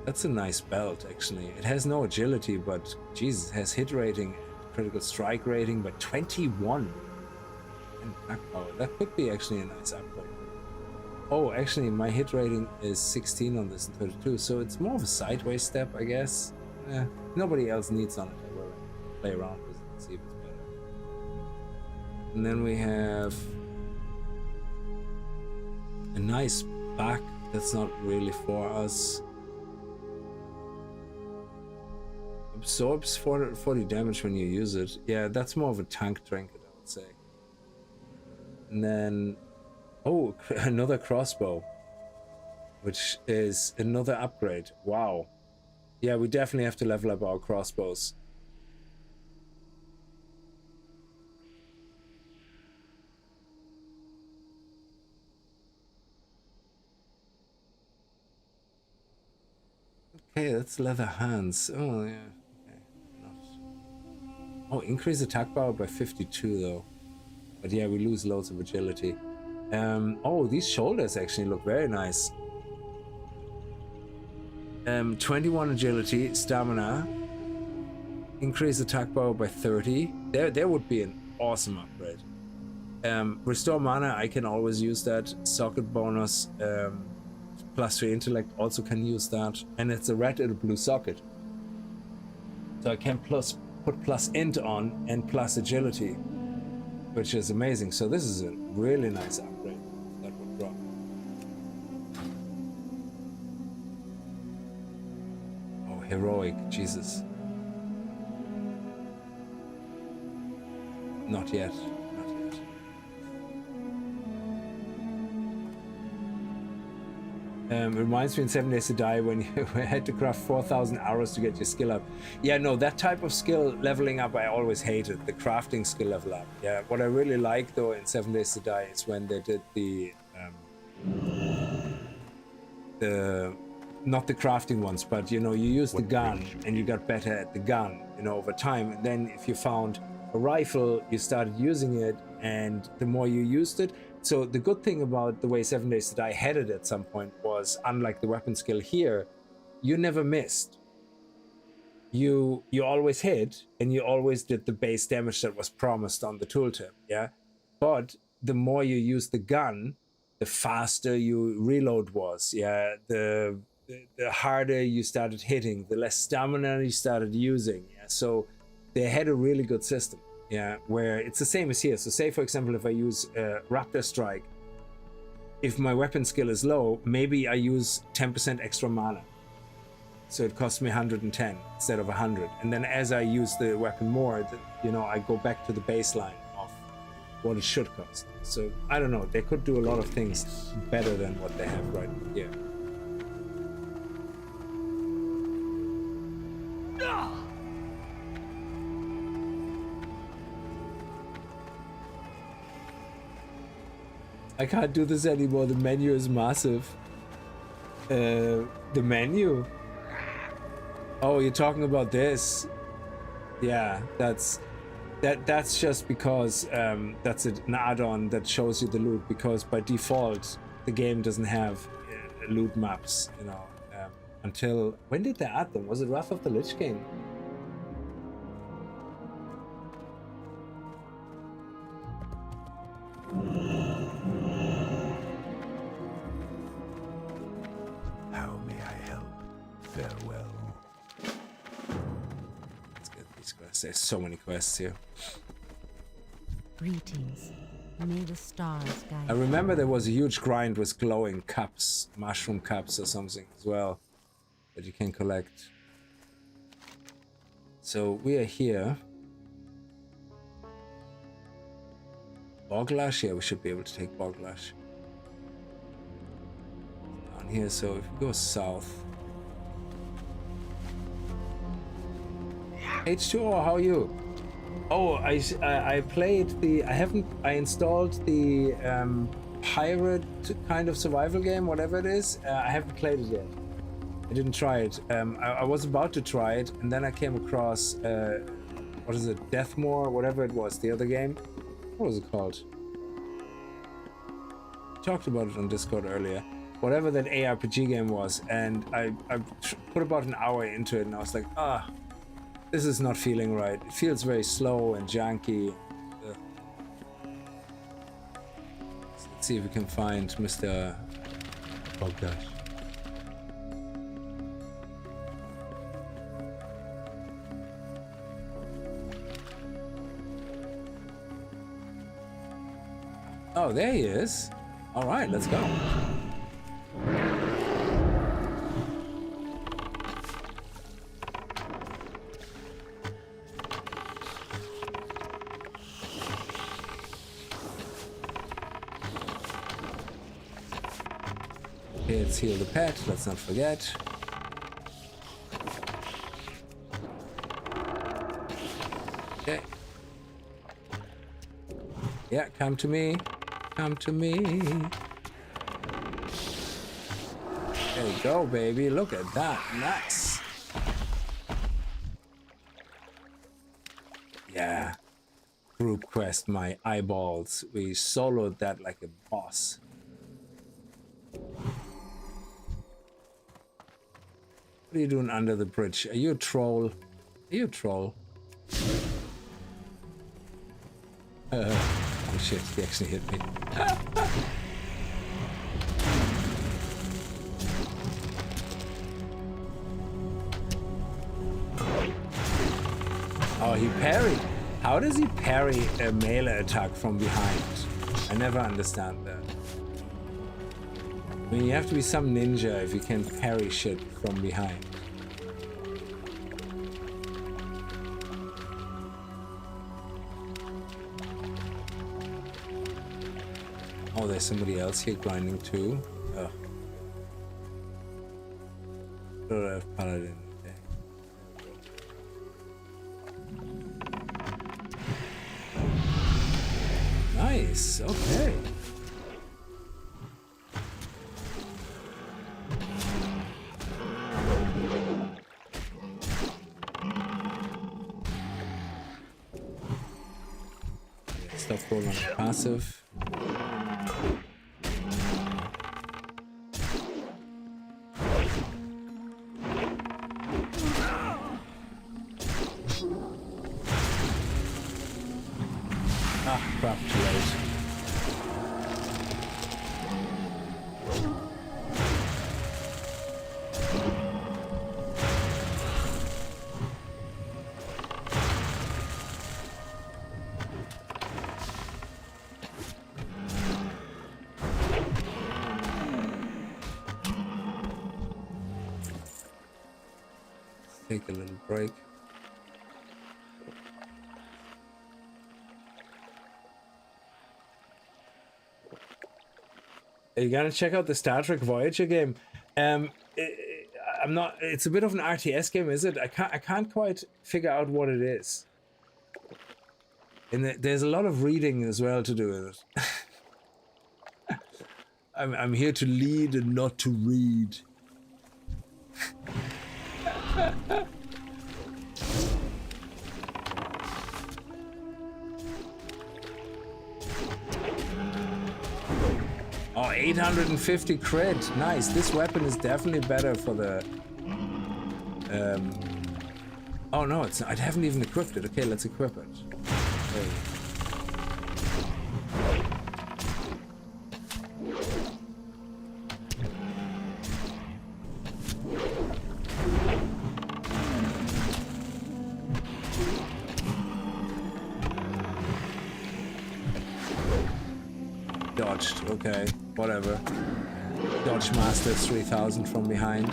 That's a nice belt, actually. It has no agility, but Jesus, it has hit rating and critical strike rating, but 21. And back power. That could be actually a nice upgrade. Oh, actually, my hit rating is 16 on this and 32, so it's more of a sideways step, I guess. Nobody else needs on it. I will play around with it and see if it's better. And then we have a nice back that's not really for us. Absorbs 440 damage when you use it. Yeah, that's more of a tank trinket, I would say. And then, oh, another crossbow, which is another upgrade. Wow. Yeah, we definitely have to level up our crossbows. Okay, that's leather hands. Oh, yeah. Okay. Oh, increase attack power by 52 though. But yeah, we lose loads of agility. Oh, these shoulders actually look very nice. 21 agility, stamina, increase attack power by 30. There would be an awesome upgrade. Restore mana, I can always use that. Socket bonus, +3 intellect, also can use that. And it's a red and a blue socket. So I can put +int on and plus agility, which is amazing. So this is a really nice upgrade that would drop. Oh, heroic, Jesus. Not yet. Reminds me in 7 Days to Die when you had to craft 4,000 arrows to get your skill up. Yeah, no, that type of skill leveling up I always hated, the crafting skill level up. Yeah, what I really like though in 7 Days to Die is when they did the not the crafting ones, but you know, you use the gun and you got better at the gun, you know, over time. And then if you found a rifle, you started using it, and the more you used it. So the good thing about the way 7 Days to Die headed at some point was, unlike the weapon skill here, you never missed. You always hit, and you always did the base damage that was promised on the tooltip, yeah? But the more you used the gun, the faster you reload was, yeah? The harder you started hitting, the less stamina you started using, yeah? So they had a really good system. Yeah, where it's the same as here. So say, for example, if I use Raptor Strike, if my weapon skill is low, maybe I use 10% extra mana. So it costs me 110 instead of 100. And then as I use the weapon more, you know, I go back to the baseline of what it should cost. So I don't know, they could do a lot of things better than what they have right here. I can't do this anymore. The menu is massive. The menu? Oh, you're talking about this? Yeah, that's just because that's an add-on that shows you the loot. Because by default, the game doesn't have loot maps. You know, until when did they add them? Was it Wrath of the Lich King? There's so many quests here. Greetings. May the stars guide. I remember there was a huge grind with glowing cups, mushroom cups or something as well, that you can collect. So we are here. Boglash? Yeah, we should be able to take Boglash. Down here, so if we go south. H2O, how are you? Oh, I played the, I installed the pirate kind of survival game, whatever it is. I haven't played it yet. I didn't try it. I was about to try it, and then I came across, what is it, Deathmore, whatever it was, the other game. What was it called? Talked about it on Discord earlier. Whatever that ARPG game was, and I put about an hour into it, and I was like, this is not feeling right. It feels very slow and janky. Let's see if we can find Mr. Bogdash. Oh, there he is. All right, let's go. Let's heal the pet, let's not forget. Okay. Yeah, come to me. Come to me. There you go, baby. Look at that. Nice. Yeah. group quest, my eyeballs. We soloed that like a boss. What are you doing under the bridge? Are you a troll? Are you a troll? Oh shit, he actually hit me. Oh, he parried. How does he parry a melee attack from behind? I never understand that. I mean, you have to be some ninja if you can parry shit from behind. Oh, there's somebody else here grinding too. Oh. Don't have paladin. Okay. Nice. Okay. Stop rolling on passive. Take a little break. Are you gonna check out the Star Trek Voyager game? I'm not. It's a bit of an RTS game, is it? I can't quite figure out what it is. And there's a lot of reading as well to do with it. I'm here to lead and not to read. Oh, 850 crit. Nice. This weapon is definitely better for the... Oh, no, it's not. I haven't even equipped it. Okay, let's equip it. Okay. Dodged. Okay, whatever. Dodge Master 3000 from behind.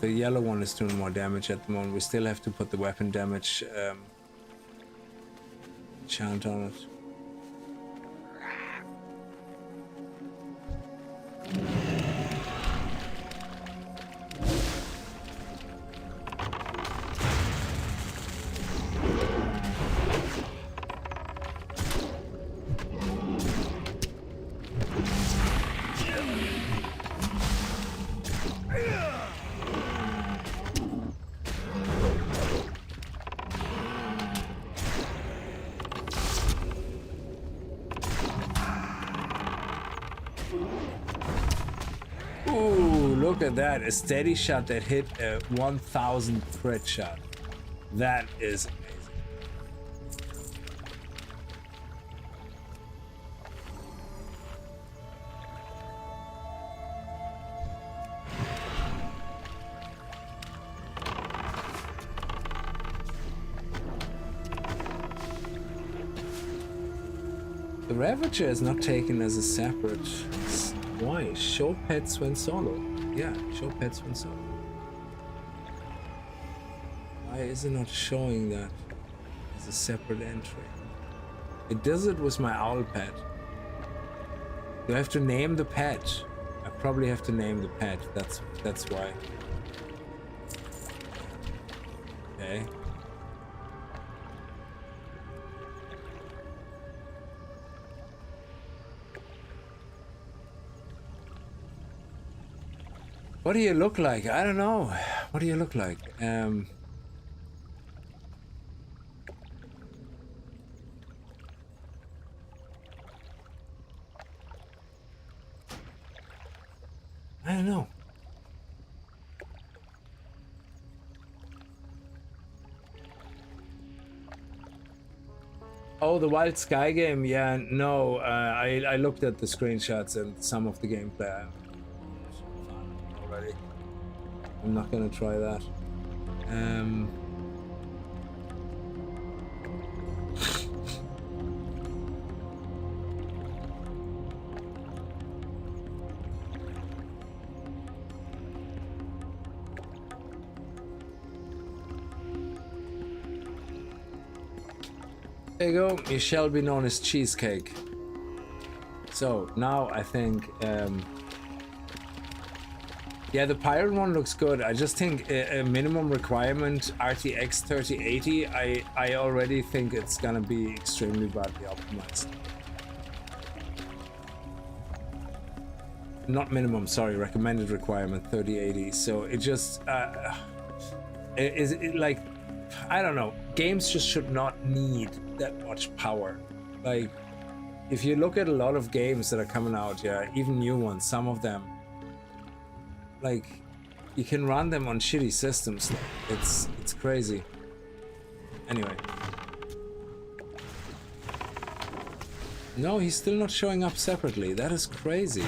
The yellow one is doing more damage at the moment. We still have to put the weapon damage chant on it. Look at that, a steady shot that hit a 1000 crit shot. That is amazing. The Ravager is not taken as a separate... Why? Show pets when solo. Yeah, show pets when solo. Why is it not showing that as a separate entry? It does it with my owl pet. Do I have to name the pet? I probably have to name the pet. That's why. Okay. What do you look like? I don't know. What do you look like? I don't know. Oh, the Wild Sky game? Yeah, no. I looked at the screenshots and some of the gameplay already. I'm not gonna try that. There you go. You shall be known as Cheesecake. So now I think, yeah, the pirate one looks good. I just think a minimum requirement RTX 3080. I already think it's gonna be extremely badly optimized. Not minimum, sorry, recommended requirement 3080. So it just is it like, I don't know. Games just should not need that much power. Like, if you look at a lot of games that are coming out, yeah, even new ones, some of them, like, you can run them on shitty systems. It's crazy. Anyway. No, he's still not showing up separately. That is crazy.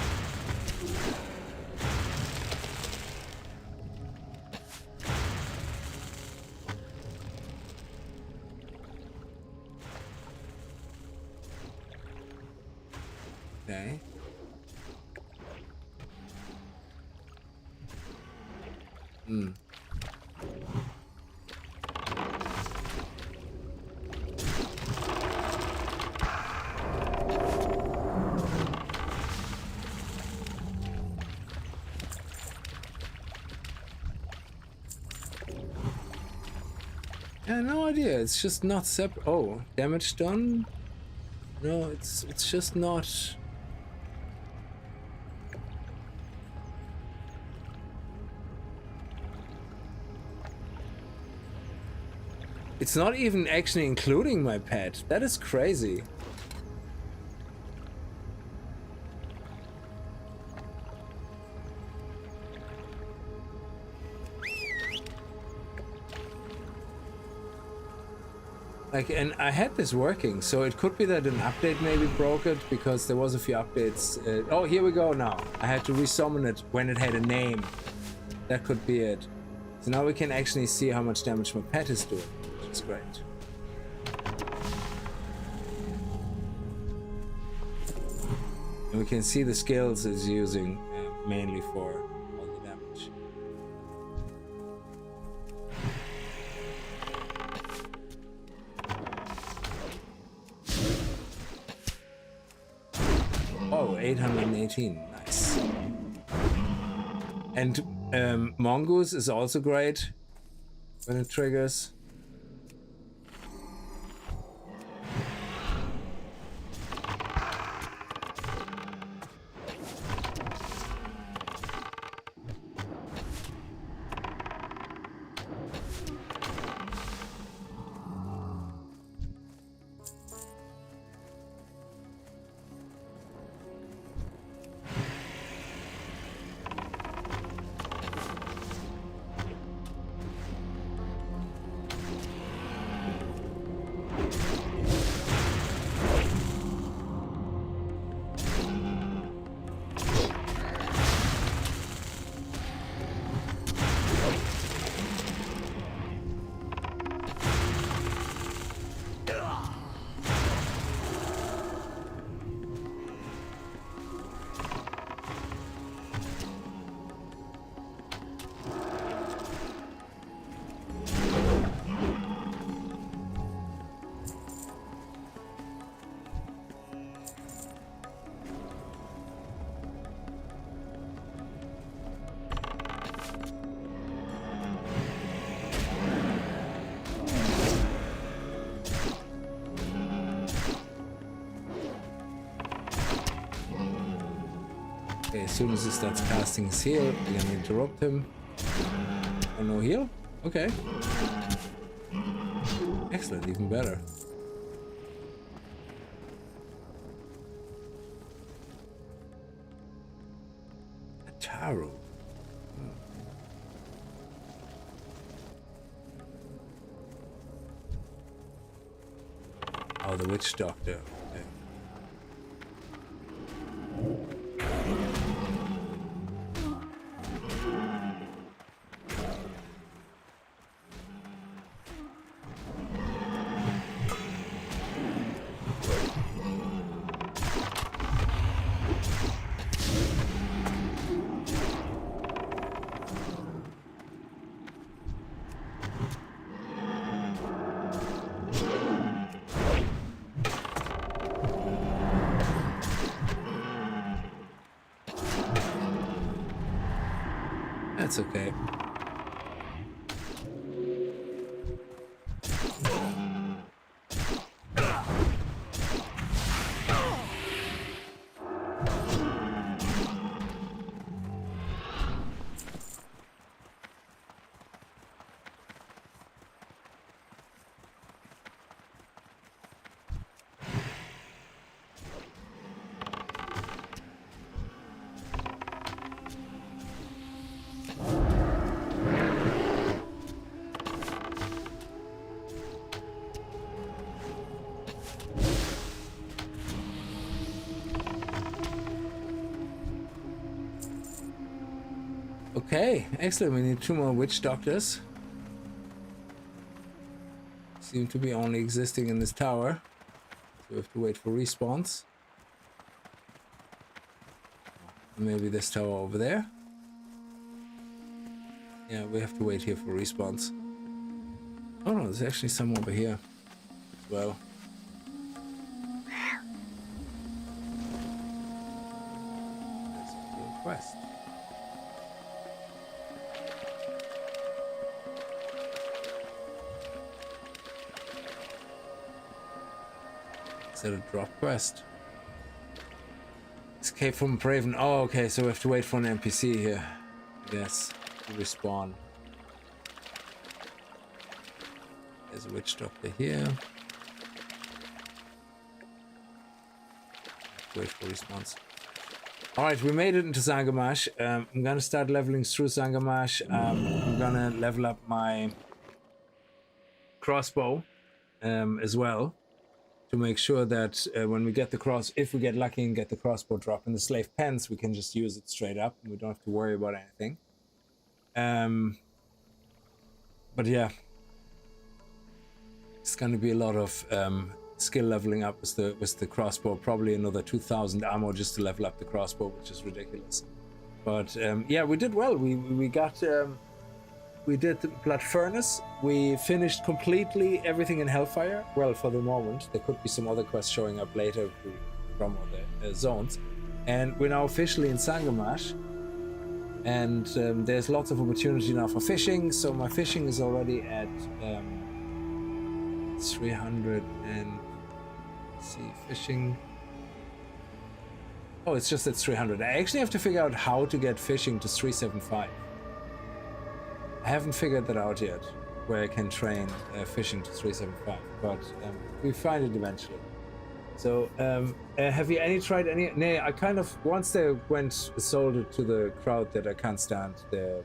Okay. Yeah, no idea. It's just not separate. Oh, damage done? No, it's just not. It's not even actually including my pet. That is crazy. Like, and I had this working, so it could be that an update maybe broke it, because there was a few updates. Oh, here we go now. I had to resummon it when it had a name. That could be it. So now we can actually see how much damage my pet is doing, which is great. And we can see the skills it's using mainly for all the damage. Oh, 818, nice. And Mongoose is also great when it triggers. Okay, as soon as he starts casting his heal, we're gonna interrupt him. Oh, no heal? Okay. Excellent, even better. A tarot. Oh, the witch doctor. Okay. That's okay. Okay, excellent. We need 2 more witch doctors. Seem to be only existing in this tower. So we have to wait for respawns. Maybe this tower over there. Yeah, we have to wait here for respawns. Oh no, there's actually some over here as well. That's a quest. Is that a drop quest? Escape from Braven. Oh, okay, so we have to wait for an NPC here. Yes, to respawn. There's a witch doctor here. Wait for response. Alright, we made it into Zangamarsh. I'm gonna start leveling through Zangamarsh. I'm gonna level up my crossbow as well, to make sure that when we get the if we get lucky and get the crossbow drop in the slave pens, we can just use it straight up and we don't have to worry about anything. But yeah, it's going to be a lot of skill leveling up with the crossbow. Probably another 2,000 ammo just to level up the crossbow, which is ridiculous. But yeah, we did well. We got we did the Blood Furnace. We finished completely everything in Hellfire. Well, for the moment. There could be some other quests showing up later from other zones. And we're now officially in Zangarmarsh. And there's lots of opportunity now for fishing. So my fishing is already at 300 and... see, fishing... Oh, it's just at 300. I actually have to figure out how to get fishing to 375. I haven't figured that out yet, where I can train fishing to 375, but we find it eventually. So, have you tried any? Nah, I kind of, once they sold it to the crowd that I can't stand, I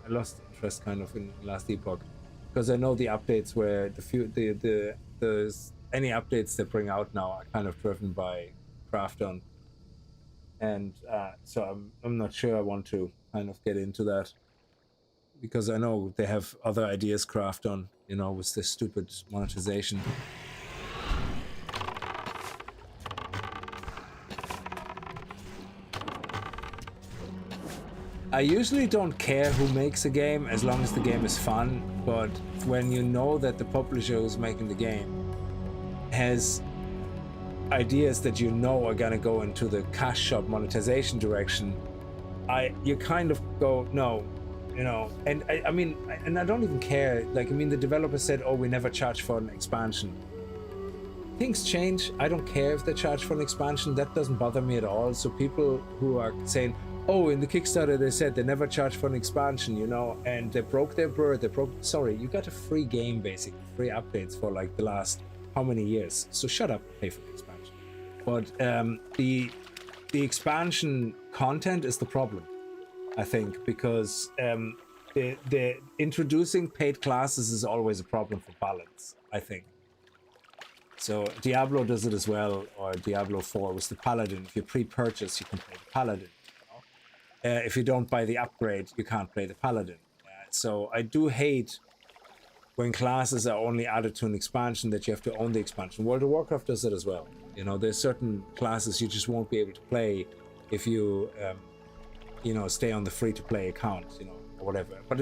lost interest kind of in Last Epoch, because I know the updates where any updates they bring out now are kind of driven by craft on, and so I'm not sure I want to kind of get into that. Because I know they have other ideas craft on, you know, with this stupid monetization. I usually don't care who makes a game as long as the game is fun, but when you know that the publisher who's making the game has ideas that you know are gonna go into the cash shop monetization direction, you kind of go, no. You know, and I mean, and I don't even care. Like, I mean, the developer said, "Oh, we never charge for an expansion." things change. I don't care if they charge for an expansion. That doesn't bother me at all. So people who are saying, oh, in the Kickstarter they said they never charge for an expansion, you know, and they broke their bird. Sorry, you got a free game, basically, free updates for like the last how many years. So shut up, pay for the expansion. But the expansion content is the problem, I think, because the introducing paid classes is always a problem for balance, I think. So Diablo does it as well, or Diablo 4 was the Paladin. If you pre-purchase, you can play the Paladin. If you don't buy the upgrade, you can't play the Paladin. So I do hate when classes are only added to an expansion that you have to own the expansion. World of Warcraft does it as well. You know, there's certain classes you just won't be able to play if you, you know, stay on the free-to-play account, you know, or whatever. But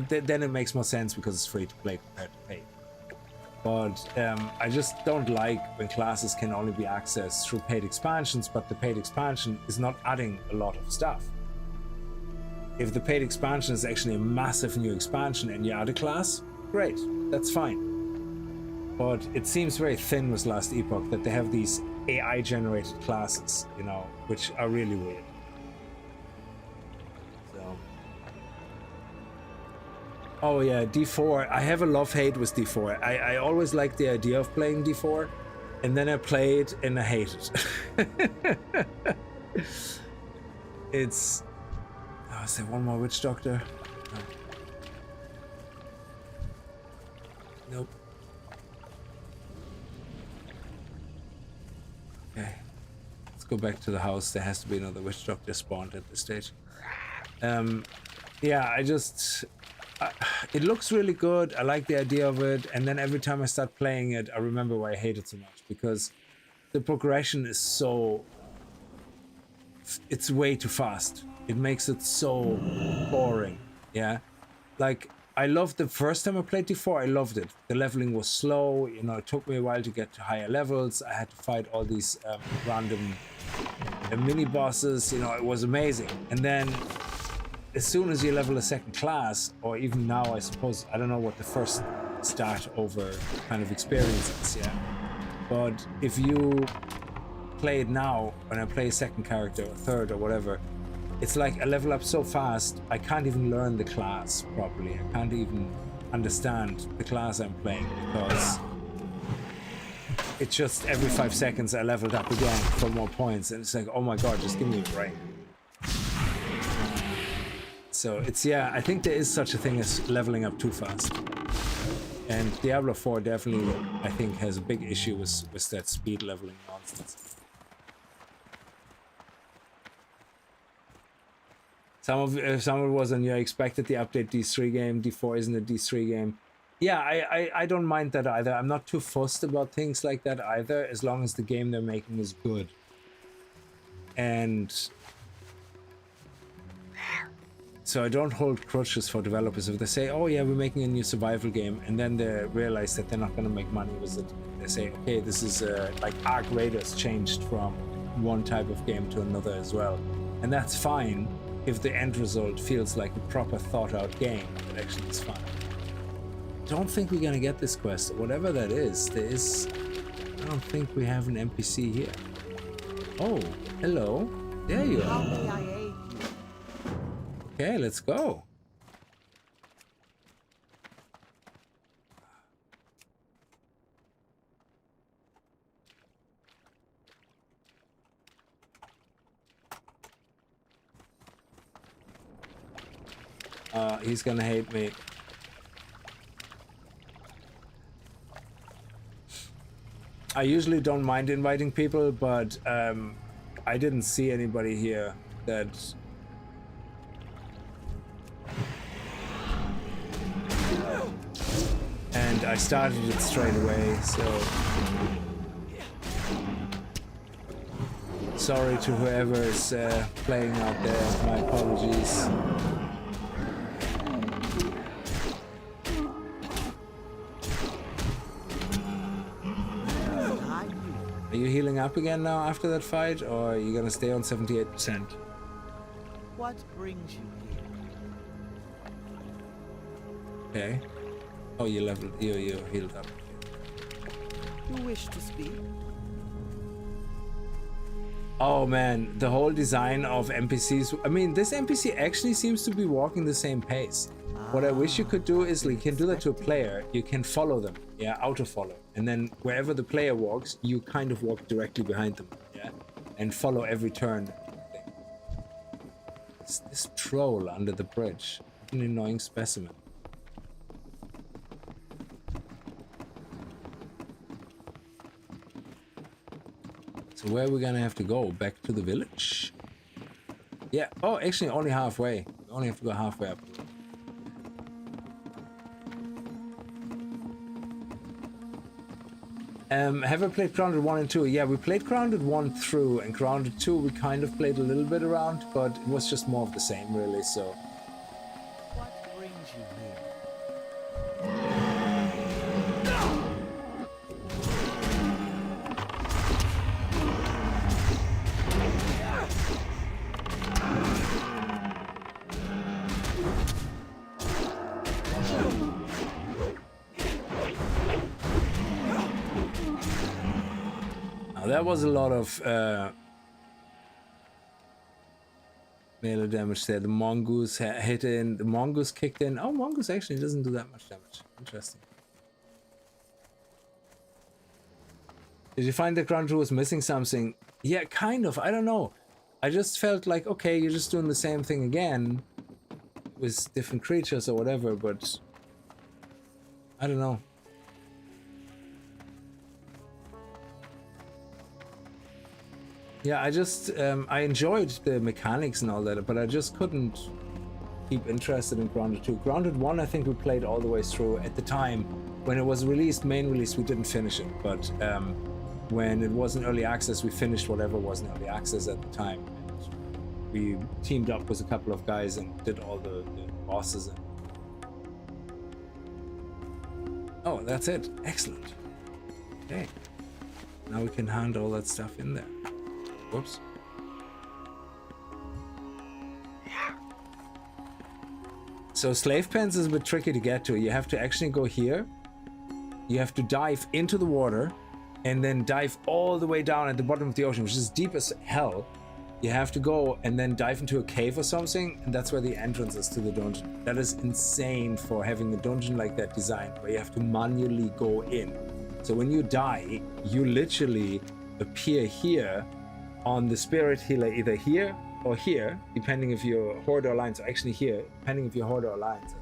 then it makes more sense because it's free-to-play compared to pay. But I just don't like when classes can only be accessed through paid expansions, but the paid expansion is not adding a lot of stuff. If the paid expansion is actually a massive new expansion and you add a class, great, that's fine. But it seems very thin with Last Epoch that they have these AI-generated classes, you know, which are really weird. Oh yeah, D4. I have a love-hate with D4. I always liked the idea of playing D4, and then I play it and I hate it. It's... Oh, is there one more Witch Doctor? No. Nope. Okay. Let's go back to the house. There has to be another Witch Doctor spawned at this stage. Yeah, I just... it looks really good. I like the idea of it, and then every time I start playing it, I remember why I hate it so much, because the progression is so... it's way too fast. It makes it so boring. Yeah, like I loved the first time I played D4. I loved it. The leveling was slow. You know, it took me a while to get to higher levels. I had to fight all these random mini bosses. You know, it was amazing. And then as soon as you level a second class, or even now, I suppose, I don't know what the first start over kind of experience is, yeah. But if you play it now, when I play a second character or third or whatever, it's like I level up so fast, I can't even learn the class properly. I can't even understand the class I'm playing, because it's just every 5 seconds I leveled up again for more points, and it's like, oh my god, just give me a break. So it's, yeah, I think there is such a thing as leveling up too fast. And Diablo 4 definitely, I think, has a big issue with that speed leveling nonsense. Some of it was on, you expected the update D3 game, D4 isn't a D3 game. Yeah, I don't mind that either. I'm not too fussed about things like that either, as long as the game they're making is good. And so I don't hold crutches for developers. If they say, oh yeah, we're making a new survival game, and then they realize that they're not going to make money with it. They say, okay, this is like Ark Raiders changed from one type of game to another as well. And that's fine if the end result feels like a proper thought out game that actually is fun. Don't think we're going to get this quest. Whatever that is, I don't think we have an NPC here. Oh, hello. There you are. How may I aid you? Okay, let's go. He's gonna hate me. I usually don't mind inviting people, but I didn't see anybody here that... And I started it straight away, so... Sorry to whoever is playing out there, my apologies. Are you healing up again now after that fight, or are you gonna stay on 78%? What brings you here? Okay. Oh, you healed up. You wish to speak? Oh man, the whole design of NPCs. I mean, this NPC actually seems to be walking the same pace. What I wish you could do is, like, you can do that to a player. You can follow them, yeah, auto follow, and then wherever the player walks, you kind of walk directly behind them, yeah, and follow every turn. It's this troll under the bridge, an annoying specimen. So where are we gonna have to go? Back to the village? Yeah. Oh, actually, only halfway. We only have to go halfway up. Have I played Grounded 1 and 2? Yeah, we played Grounded 1 through, and Grounded 2 we kind of played a little bit around, but it was just more of the same, really, so... What brings you here? That was a lot of melee damage there. The mongoose hit in, the mongoose kicked in. Oh, mongoose actually doesn't do that much damage. Interesting. Did you find that Ground Crew was missing something? Yeah, kind of. I don't know. I just felt like, okay, you're just doing the same thing again with different creatures or whatever, but I don't know. Yeah, I just, I enjoyed the mechanics and all that, but I just couldn't keep interested in Grounded 2. Grounded 1, I think we played all the way through at the time. When it was released, main release, we didn't finish it, but when it was in early access, we finished whatever was in early access at the time. And we teamed up with a couple of guys and did all the bosses. And... Oh, that's it. Excellent. Okay. Now we can hand all that stuff in there. Whoops. So slave pens is a bit tricky to get to. You have to actually go here. You have to dive into the water and then dive all the way down at the bottom of the ocean, which is deep as hell. You have to go and then dive into a cave or something, and that's where the entrance is to the dungeon. That is insane for having a dungeon like that designed, where you have to manually go in. So when you die, you literally appear here on the spirit healer, either here or here, depending if you're Horde or Alliance, or actually here, depending if you're Horde or Alliance.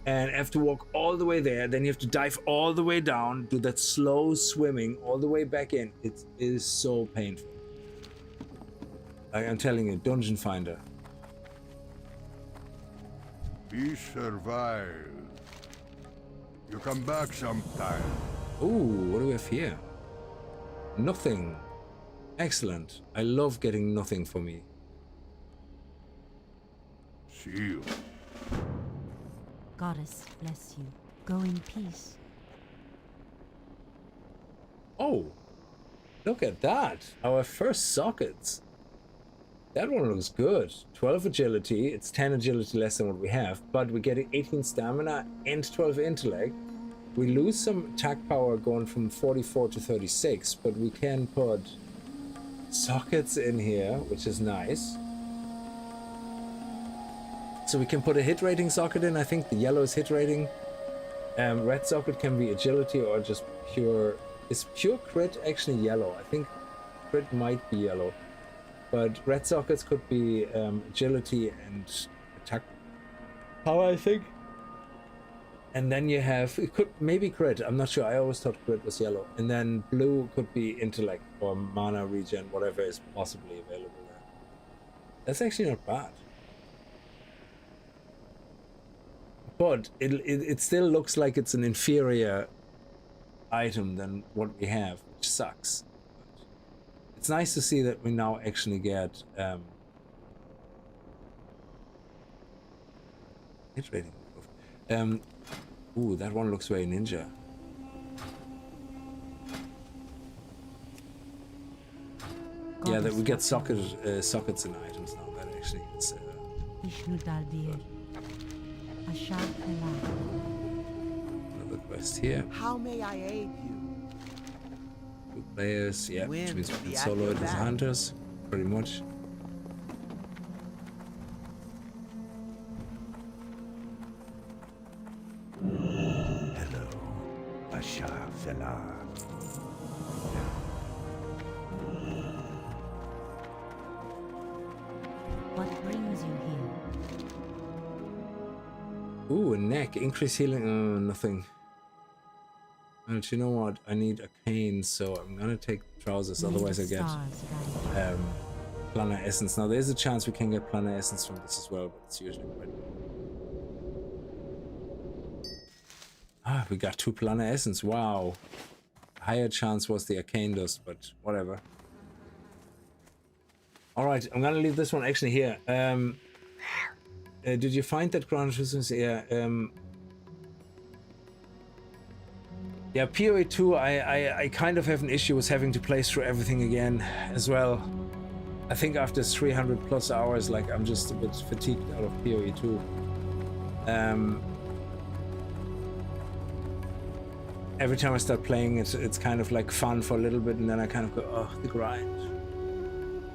And have to walk all the way there, then you have to dive all the way down, do that slow swimming all the way back in. It is so painful. I'm telling you, Dungeon Finder. We survived. You come back sometime. Ooh, what do we have here? Nothing. Excellent. I love getting nothing for me. See you. Goddess bless you. Go in peace. Oh, look at that. Our first sockets. That one looks good. 12 agility. It's 10 agility less than what we have, but we get 18 stamina and 12 intellect. We lose some attack power going from 44 to 36, but we can put sockets in here, which is nice. So we can put a hit rating socket in. I think the yellow is hit rating. Red socket can be agility or just pure. Is pure crit actually yellow? I think crit might be yellow, but red sockets could be agility and attack power, I think. And then you have, it could maybe crit, I'm not sure, I always thought crit was yellow. And then blue could be intellect or mana regen, whatever is possibly available there. That's actually not bad. But it still looks like it's an inferior item than what we have, which sucks. But it's nice to see that we now actually get hit rating. Ooh, that one looks very ninja. Yeah, that we get sockets in items now. That actually is. Another quest here. How may I aid you? 2 players, yeah, which Win means we the can solo it as acrobat. hunters, pretty much. Hello, Bashar Fela. What brings you here? Ooh, a neck, increase healing, nothing. Well, you know what? I need a cane, so I'm gonna take trousers, May otherwise the I get stars guide you. Planar Essence. Now there's a chance we can get Planar Essence from this as well, but it's usually quite... Ah, we got 2 Planar Essence, wow. Higher chance was the Arcane Dust, but whatever. Alright, I'm gonna leave this one actually here. Did you find that ground resistance? Yeah, yeah, PoE 2, I kind of have an issue with having to play through everything again as well. I think after 300 plus hours, like, I'm just a bit fatigued out of PoE 2. Every time I start playing, it's kind of like fun for a little bit, and then I kind of go, oh, the grind.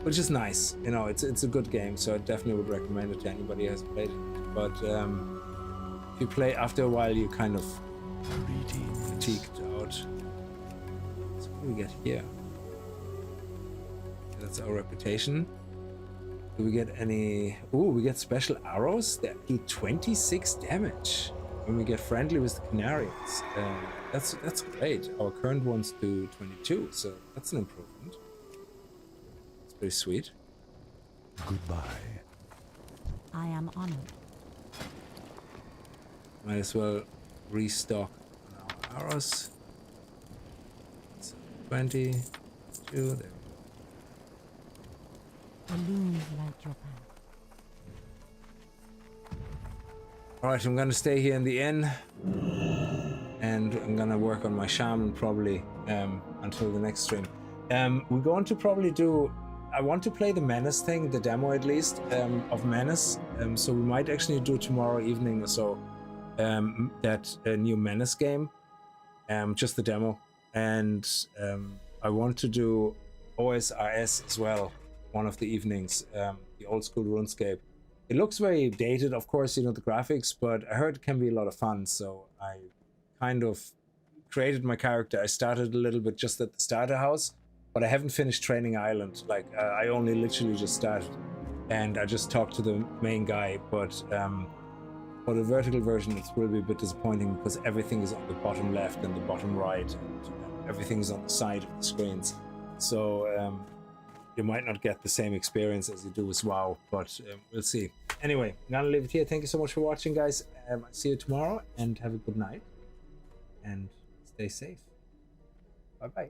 Which is nice, you know, it's a good game, so I definitely would recommend it to anybody who hasn't played it. But if you play after a while, you kind of fatigued out. So what do we get here? That's our reputation. Do we get any... Ooh, we get special arrows that do 26 damage when we get friendly with the Canarians. That's great. Our current ones do 22, so that's an improvement. It's pretty sweet. Goodbye. I am honored. Might as well restock on our arrows. So 20, 2, there we go. Balloons light your path. Alright, I'm gonna stay here in the inn. And I'm gonna work on my shaman probably until the next stream. We're going to probably do... I want to play the Menace thing, the demo at least, of Menace. So we might actually do tomorrow evening or so that new Menace game. Just the demo. And I want to do OSRS as well, one of the evenings, the old school RuneScape. It looks very dated, of course, you know, the graphics, but I heard it can be a lot of fun, so I kind of created my character. I started a little bit just at the starter house, but I haven't finished training Island. Like, I only literally just started, and I just talked to the main guy, but for the vertical version, it will be a bit disappointing because everything is on the bottom left and the bottom right, and everything is on the side of the screens. So you might not get the same experience as you do with WoW, but we'll see. Anyway, I'm gonna leave it here. Thank you so much for watching, guys. I'll see you tomorrow, and have a good night, and stay safe. Bye-bye.